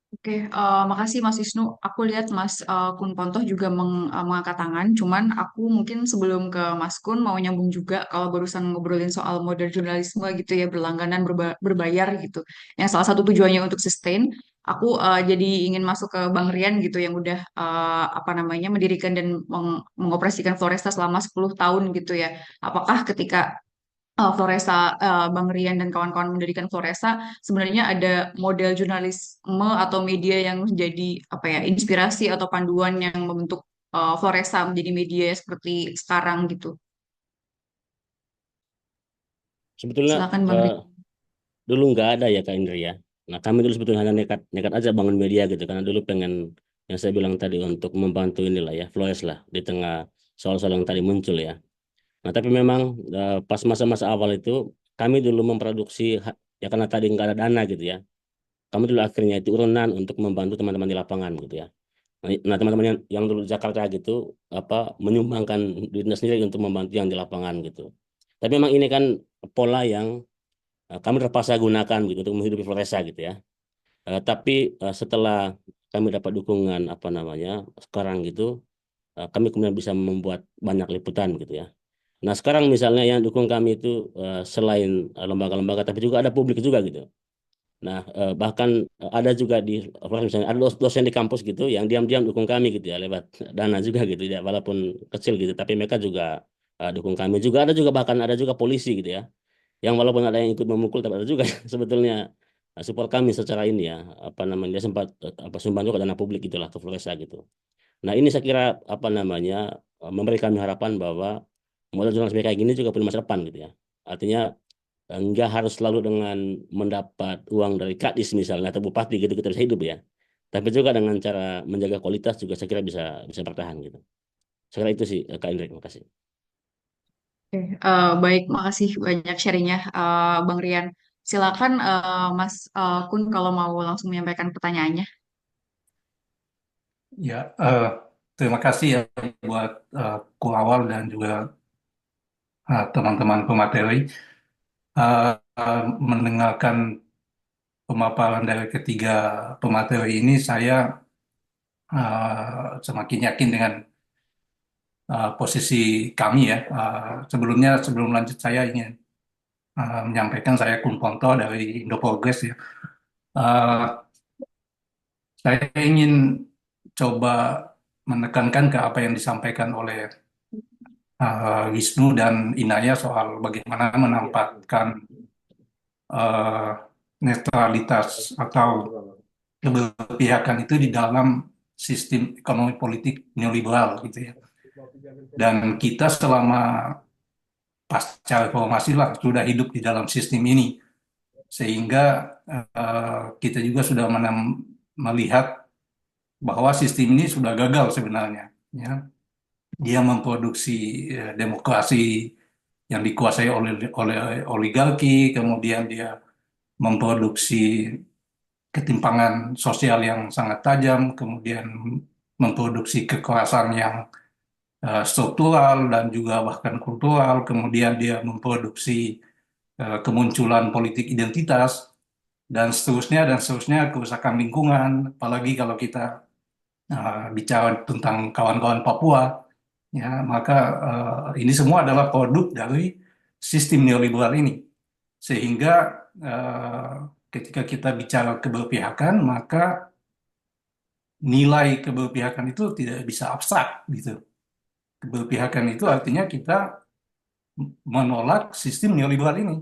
Oke, makasih Mas Wisnu. Aku lihat Mas Kun Pontoh juga mengangkat tangan. Cuman aku mungkin sebelum ke Mas Kun mau nyambung juga kalau barusan ngobrolin soal modern jurnalisme gitu ya, berlangganan berbayar gitu. Yang salah satu tujuannya untuk sustain. Aku jadi ingin masuk ke Bang Rian gitu yang udah apa namanya mendirikan dan mengoperasikan Floresta selama 10 tahun gitu ya. Apakah ketika Floresa, Bang Rian dan kawan-kawan mendirikan Floresa, sebenarnya ada model jurnalisme atau media yang menjadi apa ya inspirasi atau panduan yang membentuk Floresa menjadi media seperti sekarang gitu.
Sebetulnya
Silakan Bang Rian.
dulu nggak ada ya Kak Indri ya. Nah kami dulu sebetulnya hanya nekat nekat aja bangun media gitu karena dulu pengen yang saya bilang tadi untuk membantu inilah ya Flores lah di tengah soal-soal yang tadi muncul ya. Nah tapi memang pas masa-masa awal itu kami dulu memproduksi ya karena tadi nggak ada dana gitu ya. Kami dulu akhirnya itu urunan untuk membantu teman-teman di lapangan gitu ya. Nah teman-teman yang dulu di Jakarta gitu apa menyumbangkan duitnya sendiri untuk membantu yang di lapangan gitu. Tapi memang ini kan pola yang kami terpaksa gunakan gitu untuk menghidupi Floresa gitu ya. Tapi setelah kami dapat dukungan apa namanya sekarang gitu, kami kemudian bisa membuat banyak liputan gitu ya. Nah sekarang misalnya yang dukung kami itu selain lembaga-lembaga, tapi juga ada publik juga gitu. Nah bahkan ada juga di Flores misalnya ada dosen di kampus gitu yang diam-diam dukung kami gitu ya lewat dana juga gitu ya, walaupun kecil gitu, tapi mereka juga dukung kami juga. Ada juga bahkan ada juga polisi gitu ya yang walaupun ada yang ikut memukul tapi ada juga sebetulnya support kami secara ini ya apa namanya dia sempat apa sumbang juga dana publik gitulah ke Floresa gitu. Nah ini saya kira apa namanya memberi kami harapan bahwa modal jurnalisme kayak gini juga punya masa depan gitu ya. Artinya enggak harus selalu dengan mendapat uang dari kadis misalnya atau bupati gitu kita bisa hidup ya. Tapi juga dengan cara menjaga kualitas juga saya kira bisa bisa bertahan gitu. Saya kira itu sih Kak Indrek, terima kasih.
Oke, baik, makasih banyak sharingnya Bang Rian. Silakan Mas Kun kalau mau langsung menyampaikan pertanyaannya.
Ya, terima kasih ya buat Kulawal dan juga teman-teman pemateri. Mendengarkan pemaparan dari ketiga pemateri ini, saya semakin yakin dengan posisi kami ya. Sebelumnya, sebelum lanjut, saya ingin menyampaikan saya Kunponto dari Indo Progress ya. Uh, saya ingin coba menekankan ke apa yang disampaikan oleh Wisnu dan Inaya soal bagaimana menempatkan uh, netralitas atau keberpihakan itu di dalam sistem ekonomi politik neoliberal gitu ya. Dan kita selama pasca reformasi lah sudah hidup di dalam sistem ini, sehingga kita juga sudah melihat bahwa sistem ini sudah gagal sebenarnya. Ya. Dia memproduksi demokrasi yang dikuasai oleh oligarki, kemudian dia memproduksi ketimpangan sosial yang sangat tajam, kemudian memproduksi kekerasan yang struktural dan juga bahkan kultural, kemudian dia memproduksi kemunculan politik identitas dan seterusnya kerusakan lingkungan, apalagi kalau kita bicara tentang kawan-kawan Papua, ya maka ini semua adalah produk dari sistem neoliberal ini. Sehingga eh, ketika kita bicara keberpihakan, maka nilai keberpihakan itu tidak bisa abstrak gitu. Keberpihakan itu artinya kita menolak sistem neoliberal ini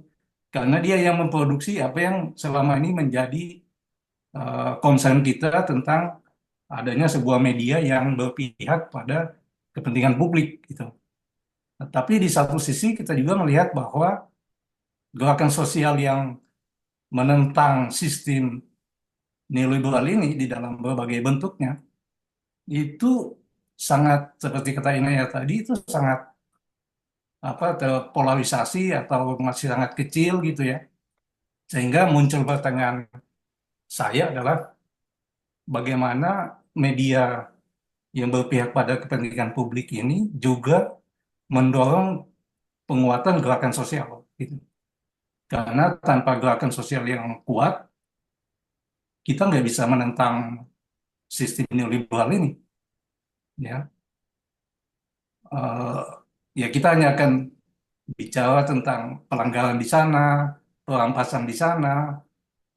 karena dia yang memproduksi apa yang selama ini menjadi concern kita tentang adanya sebuah media yang berpihak pada kepentingan publik gitu. Nah, tapi di satu sisi kita juga melihat bahwa gerakan sosial yang menentang sistem neoliberal ini di dalam berbagai bentuknya itu sangat seperti kata Inaya tadi itu sangat terpolarisasi atau masih sangat kecil gitu ya. Sehingga muncul pertanyaan saya adalah bagaimana media yang berpihak pada kepentingan publik ini juga mendorong penguatan gerakan sosial gitu. Karena tanpa gerakan sosial yang kuat, kita nggak bisa menentang sistem neoliberal ini. Ya, Eh, ya kita hanya akan bicara tentang pelanggaran di sana, perampasan di sana,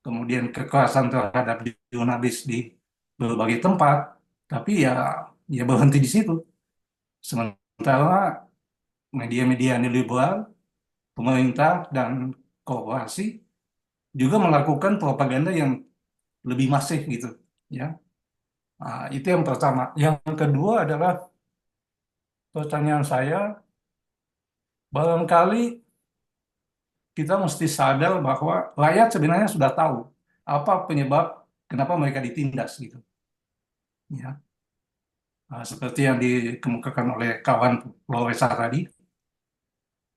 kemudian kekerasan terhadap jurnalis di berbagai tempat, tapi ya berhenti di situ. Sementara media-media neoliberal, pemerintah dan korporasi juga melakukan propaganda yang lebih masif gitu, ya. Nah, itu yang pertama. Yang kedua adalah pertanyaan saya, barangkali kita mesti sadar bahwa rakyat sebenarnya sudah tahu apa penyebab kenapa mereka ditindas gitu. Ya, seperti yang dikemukakan oleh kawan Floresa tadi.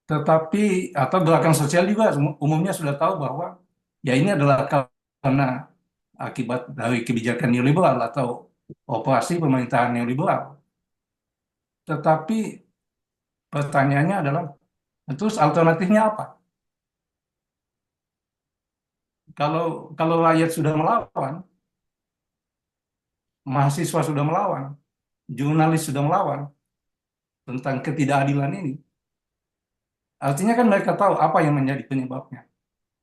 Tetapi atau gerakan sosial juga umumnya sudah tahu bahwa ya ini adalah karena akibat dari kebijakan neoliberal atau operasi pemerintahan neoliberal. Tetapi pertanyaannya adalah, terus alternatifnya apa? Kalau kalau rakyat sudah melawan, mahasiswa sudah melawan, jurnalis sudah melawan tentang ketidakadilan ini, artinya kan mereka tahu apa yang menjadi penyebabnya.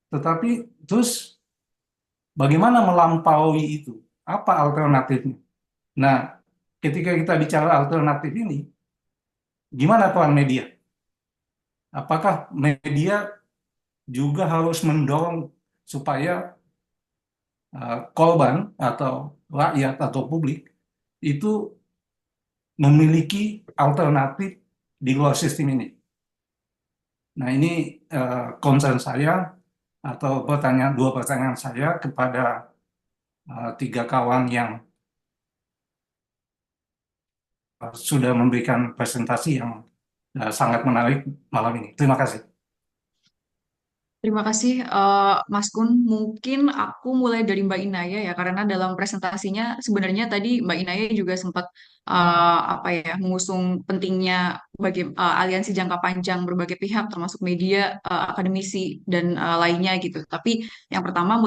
Tetapi terus bagaimana melampaui itu? Apa alternatifnya? Nah, ketika kita bicara alternatif ini, gimana peran media? Apakah media juga harus mendorong supaya korban atau rakyat atau publik itu memiliki alternatif di luar sistem ini? Nah, ini concern saya atau dua pertanyaan saya kepada tiga kawan yang sudah memberikan presentasi yang sangat menarik malam ini. Terima kasih.
Terima kasih, Mas Kun. Mungkin aku mulai dari Mbak Inaya ya, karena dalam presentasinya sebenarnya tadi Mbak Inaya juga sempat apa ya mengusung pentingnya bagi aliansi jangka panjang berbagai pihak, termasuk media, akademisi dan lainnya gitu. Tapi yang pertama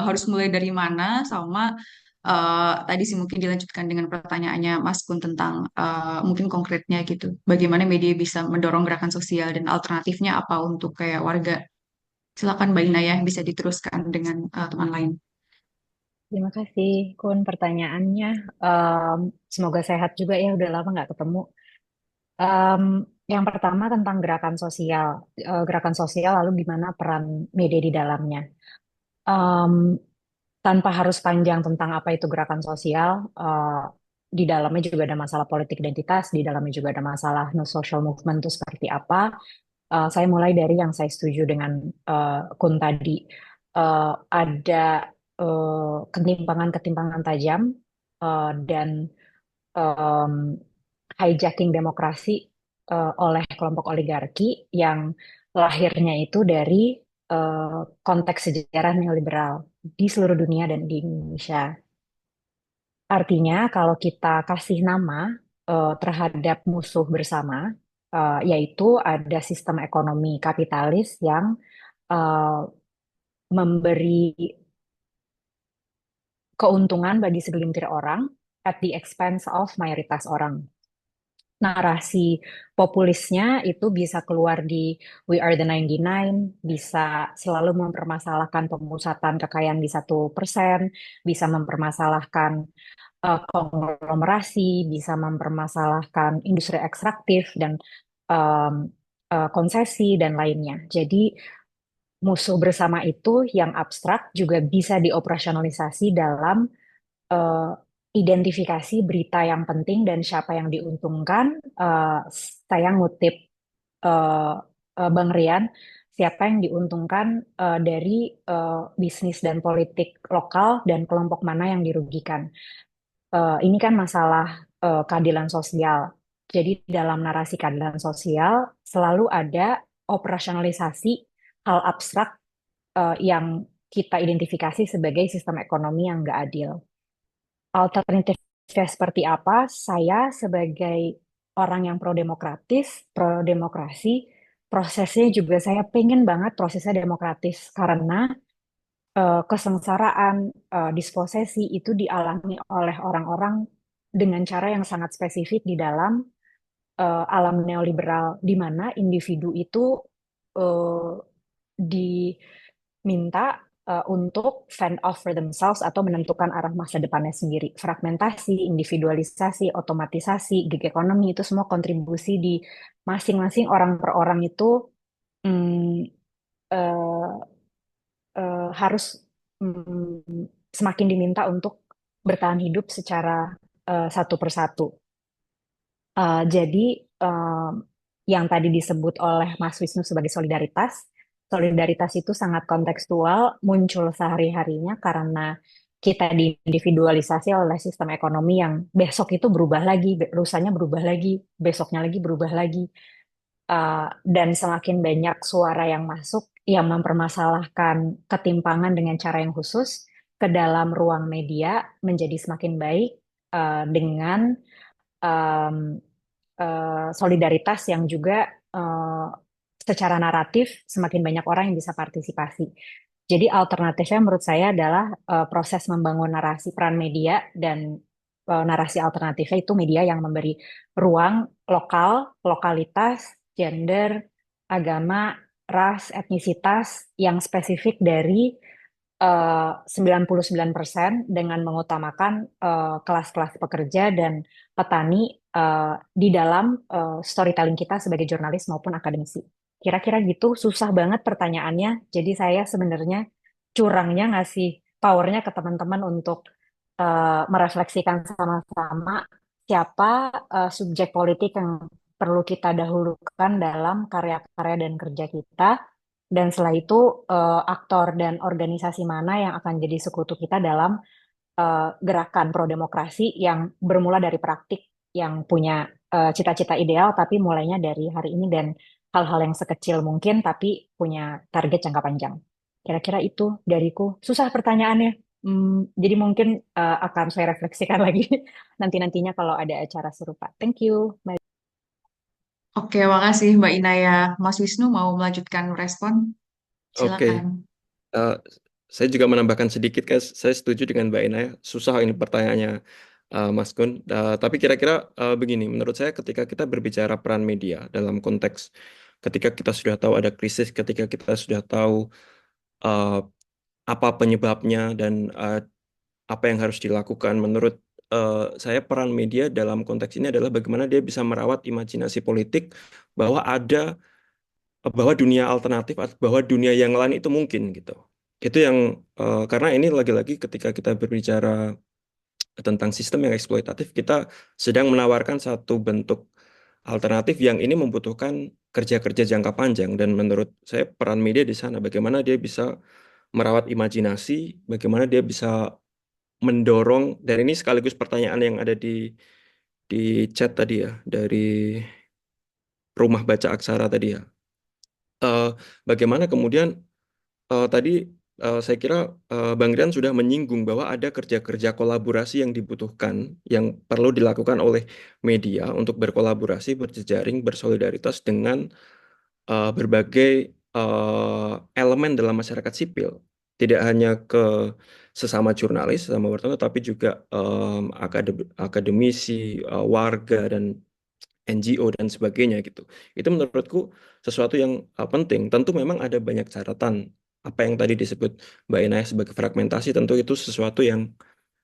harus mulai dari mana sama tadi sih mungkin dilanjutkan dengan pertanyaannya Mas Kun tentang mungkin konkretnya gitu. Bagaimana media bisa mendorong gerakan sosial dan alternatifnya apa untuk kayak warga. Silakan Mbak Inaya bisa diteruskan dengan teman lain.
Terima kasih, Kun, pertanyaannya. Em, Semoga sehat juga ya, udah lama nggak ketemu. Em, yang pertama tentang gerakan sosial. Gerakan sosial lalu gimana peran media di dalamnya. Em, Tanpa harus panjang tentang apa itu gerakan sosial, di dalamnya juga ada masalah politik identitas, di dalamnya juga ada masalah no social movement itu seperti apa. Saya mulai dari yang saya setuju dengan Kun tadi. Ada ketimpangan-ketimpangan tajam dan em, hijacking demokrasi oleh kelompok oligarki yang lahirnya itu dari konteks sejarah neoliberal di seluruh dunia dan di Indonesia. Artinya, kalau kita kasih nama terhadap musuh bersama, yaitu ada sistem ekonomi kapitalis yang eh, memberi keuntungan bagi segelintir orang at the expense of mayoritas orang. Narasi populisnya itu bisa keluar di We Are the 99, bisa selalu mempermasalahkan pemusatan kekayaan di 1%, bisa mempermasalahkan konglomerasi, bisa mempermasalahkan industri ekstraktif dan um, konsesi dan lainnya. Jadi musuh bersama itu yang abstrak juga bisa dioperasionalisasi dalam eh, identifikasi berita yang penting dan siapa yang diuntungkan. Saya ngutip eh, Bang Rian, siapa yang diuntungkan dari bisnis dan politik lokal dan kelompok mana yang dirugikan. Ini kan masalah keadilan sosial. Jadi dalam narasi keadilan sosial selalu ada operasionalisasi hal abstrak yang kita identifikasi sebagai sistem ekonomi yang nggak adil. Alternatifnya seperti apa? Saya sebagai orang yang pro-demokratis, pro-demokrasi, prosesnya juga saya pengen banget prosesnya demokratis karena kesengsaraan, disposesi itu dialami oleh orang-orang dengan cara yang sangat spesifik di dalam alam neoliberal, di mana individu itu eh, diminta untuk fend off for themselves atau menentukan arah masa depannya sendiri. Fragmentasi, individualisasi, otomatisasi, gig ekonomi itu semua kontribusi di masing-masing orang per orang itu mm, eh, harus semakin diminta untuk bertahan hidup secara satu persatu. Jadi yang tadi disebut oleh Mas Wisnu sebagai solidaritas, solidaritas itu sangat kontekstual, muncul sehari-harinya karena kita diindividualisasi oleh sistem ekonomi yang besok itu berubah lagi, lusanya berubah lagi, besoknya lagi berubah lagi. Dan semakin banyak suara yang masuk yang mempermasalahkan ketimpangan dengan cara yang khusus ke dalam ruang media menjadi semakin baik dengan um, solidaritas yang juga secara naratif semakin banyak orang yang bisa partisipasi. Jadi alternatifnya menurut saya adalah proses membangun narasi peran media dan narasi alternatifnya itu media yang memberi ruang lokal, lokalitas, gender, agama, ras, etnisitas yang spesifik dari 99% dengan mengutamakan kelas-kelas pekerja dan petani di dalam storytelling kita sebagai jurnalis maupun akademisi. Kira-kira gitu, susah banget pertanyaannya. Jadi saya sebenarnya curangnya ngasih powernya ke teman-teman untuk merefleksikan sama-sama siapa subjek politik yang perlu kita dahulukan dalam karya-karya dan kerja kita. Dan setelah itu aktor dan organisasi mana yang akan jadi sekutu kita dalam gerakan pro-demokrasi yang bermula dari praktik yang punya cita-cita ideal, tapi mulainya dari hari ini dan hal-hal yang sekecil mungkin, tapi punya target jangka panjang. Kira-kira itu dariku. Susah pertanyaannya. Jadi mungkin akan saya refleksikan lagi nanti-nantinya kalau ada acara serupa. Thank you.
Oke, makasih Mbak Inaya. Mas Wisnu mau melanjutkan respon?
Oke,
Silakan.
eh, saya juga menambahkan sedikit, guys. Saya setuju dengan Mbak Ina ya. Susah ini pertanyaannya, Mas Gun. Tapi kira-kira begini, menurut saya ketika kita berbicara peran media dalam konteks ketika kita sudah tahu ada krisis, ketika kita sudah tahu eh, apa penyebabnya dan apa yang harus dilakukan, menurut saya peran media dalam konteks ini adalah bagaimana dia bisa merawat imajinasi politik bahwa bahwa dunia alternatif atau bahwa dunia yang lain itu mungkin gitu. Itu yang karena ini lagi-lagi ketika kita berbicara tentang sistem yang eksploitatif, kita sedang menawarkan satu bentuk alternatif yang ini membutuhkan kerja-kerja jangka panjang dan menurut saya peran media di sana bagaimana dia bisa merawat imajinasi, bagaimana dia bisa mendorong dan ini sekaligus pertanyaan yang ada di chat tadi ya dari rumah baca aksara tadi ya. Bagaimana kemudian tadi saya kira Bang Rian sudah menyinggung bahwa ada kerja-kerja kolaborasi yang dibutuhkan, yang perlu dilakukan oleh media untuk berkolaborasi, berjejaring, bersolidaritas dengan berbagai elemen dalam masyarakat sipil. Tidak hanya ke sesama jurnalis, sesama wartawan, tapi juga akademisi, warga, dan NGO dan sebagainya gitu. Itu menurutku sesuatu yang penting. Tentu memang ada banyak catatan. Apa yang tadi disebut Mbak Inaya sebagai fragmentasi, tentu itu sesuatu yang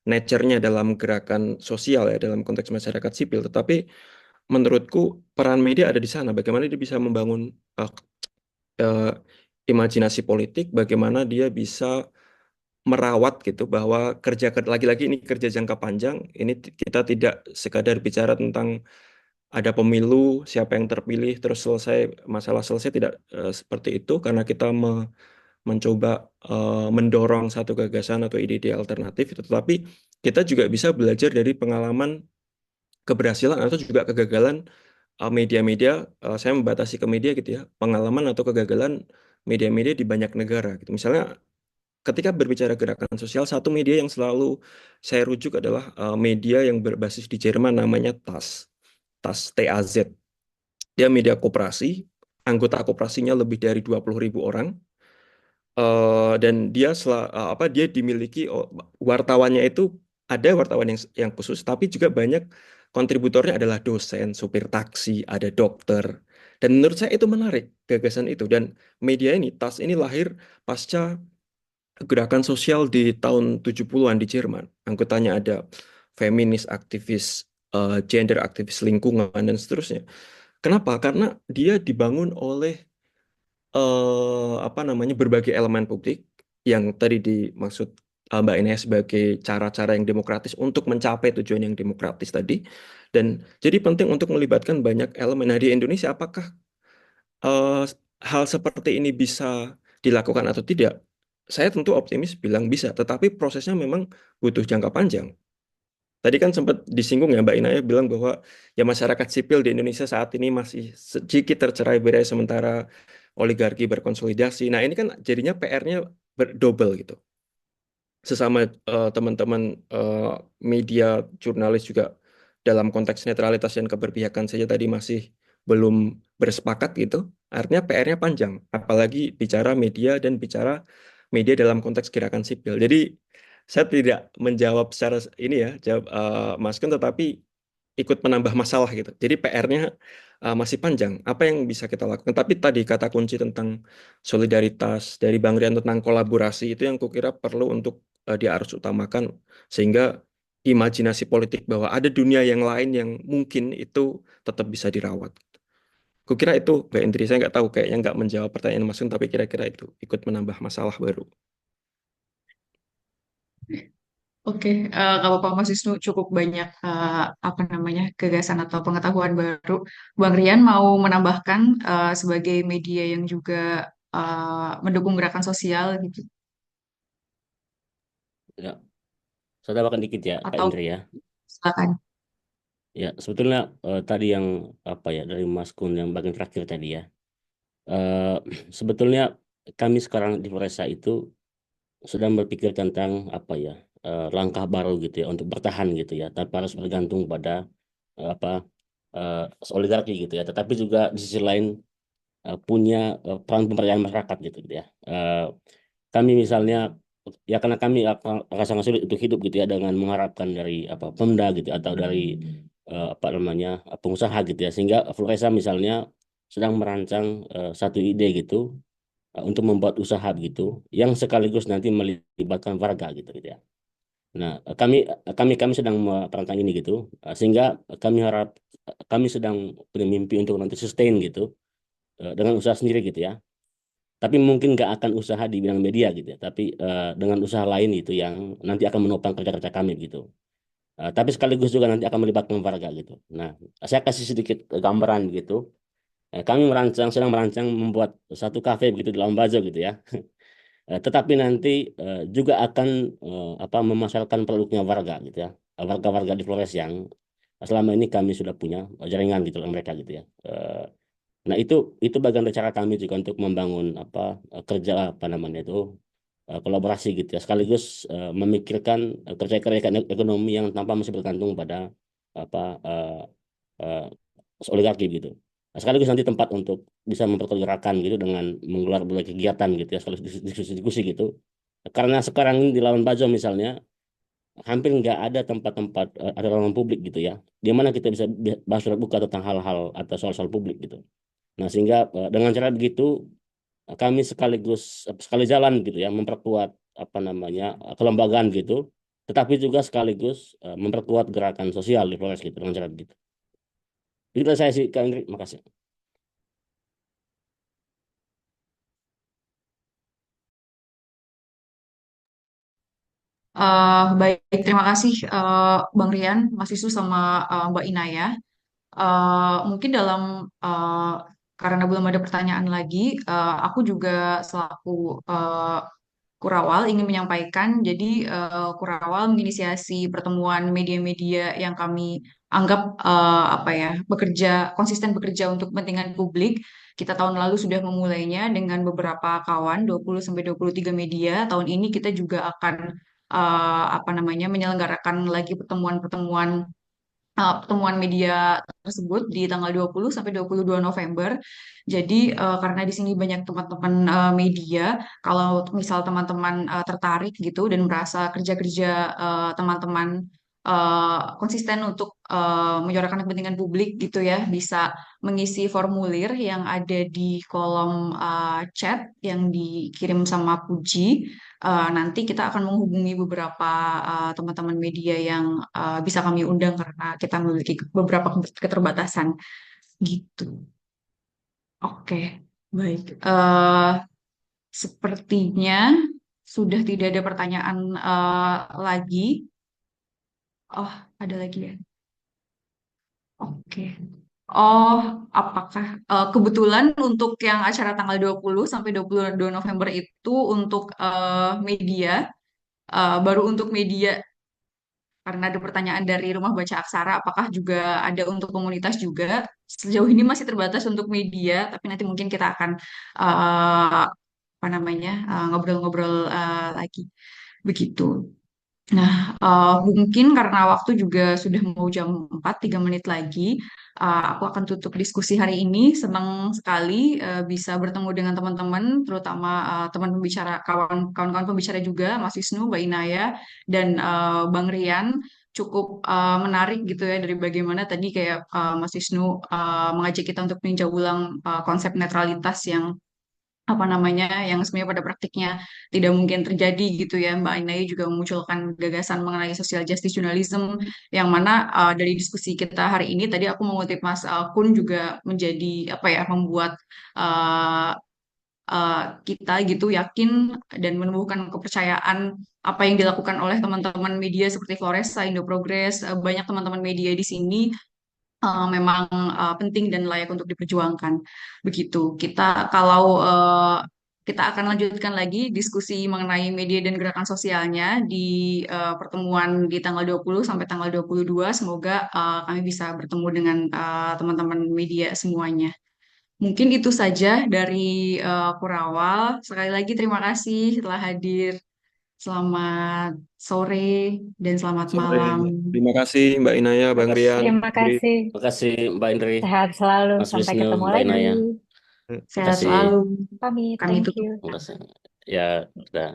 nature-nya dalam gerakan sosial ya, dalam konteks masyarakat sipil. Tetapi menurutku peran media ada di sana. Bagaimana dia bisa membangun uh, uh, imajinasi politik, bagaimana dia bisa merawat gitu bahwa kerja lagi-lagi ini kerja jangka panjang. Ini kita tidak sekadar bicara tentang ada pemilu, siapa yang terpilih, terus selesai, masalah selesai, tidak seperti itu, karena kita mencoba mendorong satu gagasan atau ide-ide alternatif, itu. Tetapi kita juga bisa belajar dari pengalaman keberhasilan atau juga kegagalan media-media, saya membatasi ke media gitu ya, pengalaman atau kegagalan media-media di banyak negara gitu. Misalnya ketika berbicara gerakan sosial, satu media yang selalu saya rujuk adalah media yang berbasis di Jerman namanya TAS. TAS, TAZ. Dia media koperasi, anggota koperasinya lebih dari 20.000 orang, dan dia dimiliki wartawannya itu ada wartawan yang khusus, tapi juga banyak kontributornya adalah dosen, supir taksi, ada dokter. Dan menurut saya itu menarik gagasan itu. Dan media ini, TAS ini lahir pasca gerakan sosial di tahun 70-an di Jerman. Anggotanya ada feminis, aktivis gender, aktivis lingkungan, dan seterusnya. Kenapa? Karena dia dibangun oleh apa namanya berbagai elemen publik yang tadi dimaksud Mbak Ines sebagai cara-cara yang demokratis untuk mencapai tujuan yang demokratis tadi. Dan jadi penting untuk melibatkan banyak elemen. Nah, di Indonesia apakah eh, hal seperti ini bisa dilakukan atau tidak? Saya tentu optimis bilang bisa, tetapi prosesnya memang butuh jangka panjang. Tadi kan sempat disinggung ya Mbak Inaya bilang bahwa ya masyarakat sipil di Indonesia saat ini masih sedikit tercerai-berai sementara oligarki berkonsolidasi. Nah ini kan jadinya PR-nya berdouble gitu. Sesama teman-teman media, jurnalis juga dalam konteks netralitas dan keberpihakan saja tadi masih belum bersepakat gitu. Artinya PR-nya panjang, apalagi bicara media dan bicara media dalam konteks gerakan sipil. Jadi saya tidak menjawab secara ini ya, jawab Mas Kun, tetapi ikut menambah masalah gitu. Jadi PR-nya masih panjang. Apa yang bisa kita lakukan? Tapi tadi kata kunci tentang solidaritas dari Bang Rian tentang kolaborasi itu yang kukira perlu untuk dia harus utamakan sehingga imajinasi politik bahwa ada dunia yang lain yang mungkin itu tetap bisa dirawat. Kukira itu Mbak Indri, saya nggak tahu kayaknya nggak menjawab pertanyaan Mas Kun, tapi kira-kira itu ikut menambah masalah baru.
Oke, kalau Pak Mas Wisnu cukup banyak apa namanya gagasan atau pengetahuan baru. Bang Rian mau menambahkan sebagai media yang juga mendukung gerakan sosial gitu,
Ya, saya tambahkan dikit ya, Kak
atau
Indri ya.
silakan.
Ya, sebetulnya tadi yang apa ya dari Mas Kun yang bagian terakhir tadi ya. Eh, Sebetulnya kami sekarang di Floresa itu sedang berpikir tentang apa ya langkah baru gitu ya untuk bertahan gitu ya tanpa harus bergantung pada apa oligarki gitu ya. Tetapi juga di sisi lain punya peran pemberdayaan masyarakat gitu ya. Kami misalnya ya karena kami akan sangat sulit untuk hidup gitu ya dengan mengharapkan dari apa Pemda gitu atau dari apa namanya pengusaha gitu ya sehingga Floresa misalnya sedang merancang satu ide gitu untuk membuat usaha gitu yang sekaligus nanti melibatkan warga gitu ya. Nah, kami sedang merancang ini gitu sehingga kami sedang punya mimpi untuk nanti sustain gitu dengan usaha sendiri gitu ya. Tapi mungkin nggak akan usaha di bidang media gitu ya, tapi dengan usaha lain itu yang nanti akan menopang kerja-kerja kami gitu. Tapi sekaligus juga nanti akan melibatkan warga gitu. Nah, saya kasih sedikit gambaran gitu. Kami sedang merancang membuat satu kafe begitu di Labuan Bajo gitu ya. Tetapi nanti juga akan apa memasarkan produknya warga gitu ya. Warga-warga di Flores yang selama ini kami sudah punya jaringan gitu dengan mereka gitu ya. Nah, itu bagian dari cara kami juga untuk membangun kerja apa namanya itu kolaborasi gitu ya, sekaligus memikirkan kerja-kerja ekonomi yang tanpa masih bergantung pada apa eh, oligarki gitu. Nah, sekaligus nanti tempat untuk bisa memperkuat gerakan gitu dengan menggelar berbagai kegiatan gitu ya, sekaligus diskusi-diskusi gitu. Karena sekarang ini di Lawan Bajo misalnya hampir nggak ada tempat-tempat ada ruang publik gitu ya, di mana kita bisa bahas buka tentang hal-hal atau soal-soal publik gitu. Nah, sehingga dengan cara begitu kami sekaligus sekali jalan gitu ya memperkuat apa namanya kelembagaan gitu, tetapi juga sekaligus memperkuat gerakan sosial di Flores gitu dengan cara begitu. Itu dari saya sih, Kak Indri. Makasih.
Baik, terima kasih Bang Rian, Mas Wisnu sama Mbak Inaya. Mungkin eh, karena belum ada pertanyaan lagi, aku juga selaku Kurawal ingin menyampaikan, jadi Kurawal menginisiasi pertemuan media-media yang kami anggap apa ya konsisten bekerja untuk kepentingan publik. Kita tahun lalu sudah memulainya dengan beberapa kawan, 20 sampai 23 media. Tahun ini kita juga akan apa namanya menyelenggarakan lagi pertemuan media tersebut di tanggal 20 sampai 22 November. Jadi karena di sini banyak teman-teman media, kalau misal teman-teman tertarik gitu dan merasa kerja-kerja teman-teman konsisten untuk menyuarakan kepentingan publik gitu ya, bisa mengisi formulir yang ada di kolom chat yang dikirim sama Puji. Nanti kita akan menghubungi beberapa teman-teman media yang bisa kami undang karena kita memiliki beberapa keterbatasan gitu. Oke, baik. Sepertinya sudah tidak ada pertanyaan lagi. Oh, ada lagi ya. Oke. Oh, apakah kebetulan untuk yang acara tanggal 20 sampai 22 November itu untuk media, baru untuk media karena ada pertanyaan dari Rumah Baca Aksara, apakah juga ada untuk komunitas juga? Sejauh ini masih terbatas untuk media, tapi nanti mungkin kita akan eh, apa namanya ngobrol-ngobrol lagi begitu. Nah, mungkin karena waktu juga sudah mau jam 4 3 menit lagi, aku akan tutup diskusi hari ini. Senang sekali bisa bertemu dengan teman-teman, terutama teman pembicara, kawan-kawan pembicara juga, Mas Wisnu, Mbak Inaya, dan Bang Rian. Cukup menarik gitu ya dari bagaimana tadi kayak Mas Wisnu mengajak kita untuk meninjau ulang konsep netralitas yang apa namanya yang sebenarnya pada praktiknya tidak mungkin terjadi gitu ya. Mbak Ainai juga memunculkan gagasan mengenai social justice journalism yang mana dari diskusi kita hari ini tadi aku mengutip Mas Kun juga menjadi apa ya membuat uh, kita gitu yakin dan menumbuhkan kepercayaan apa yang dilakukan oleh teman-teman media seperti Floresa, Indo Progress, banyak teman-teman media di sini memang penting dan layak untuk diperjuangkan. Begitu. Kita akan lanjutkan lagi diskusi mengenai media dan gerakan sosialnya di pertemuan di tanggal 20 sampai tanggal 22. Semoga kami bisa bertemu dengan teman-teman media semuanya. Mungkin itu saja dari Kurawal. Sekali lagi terima kasih telah hadir. Selamat sore dan selamat
Sore.
malam.
Terima kasih Mbak Inaya,
Terima
Bang
kasih.
Rian,
Terima
Indri.
kasih.
Terima kasih Mbak Indri,
Sehat selalu.
Mas
Sampai
Wisnu,
ketemu
Mbak
lagi.
Inaya.
Sehat
kasih.
selalu.
Pamit.
Kami
Thank
tutup.
you.
Terima kasih. Ya, sudah.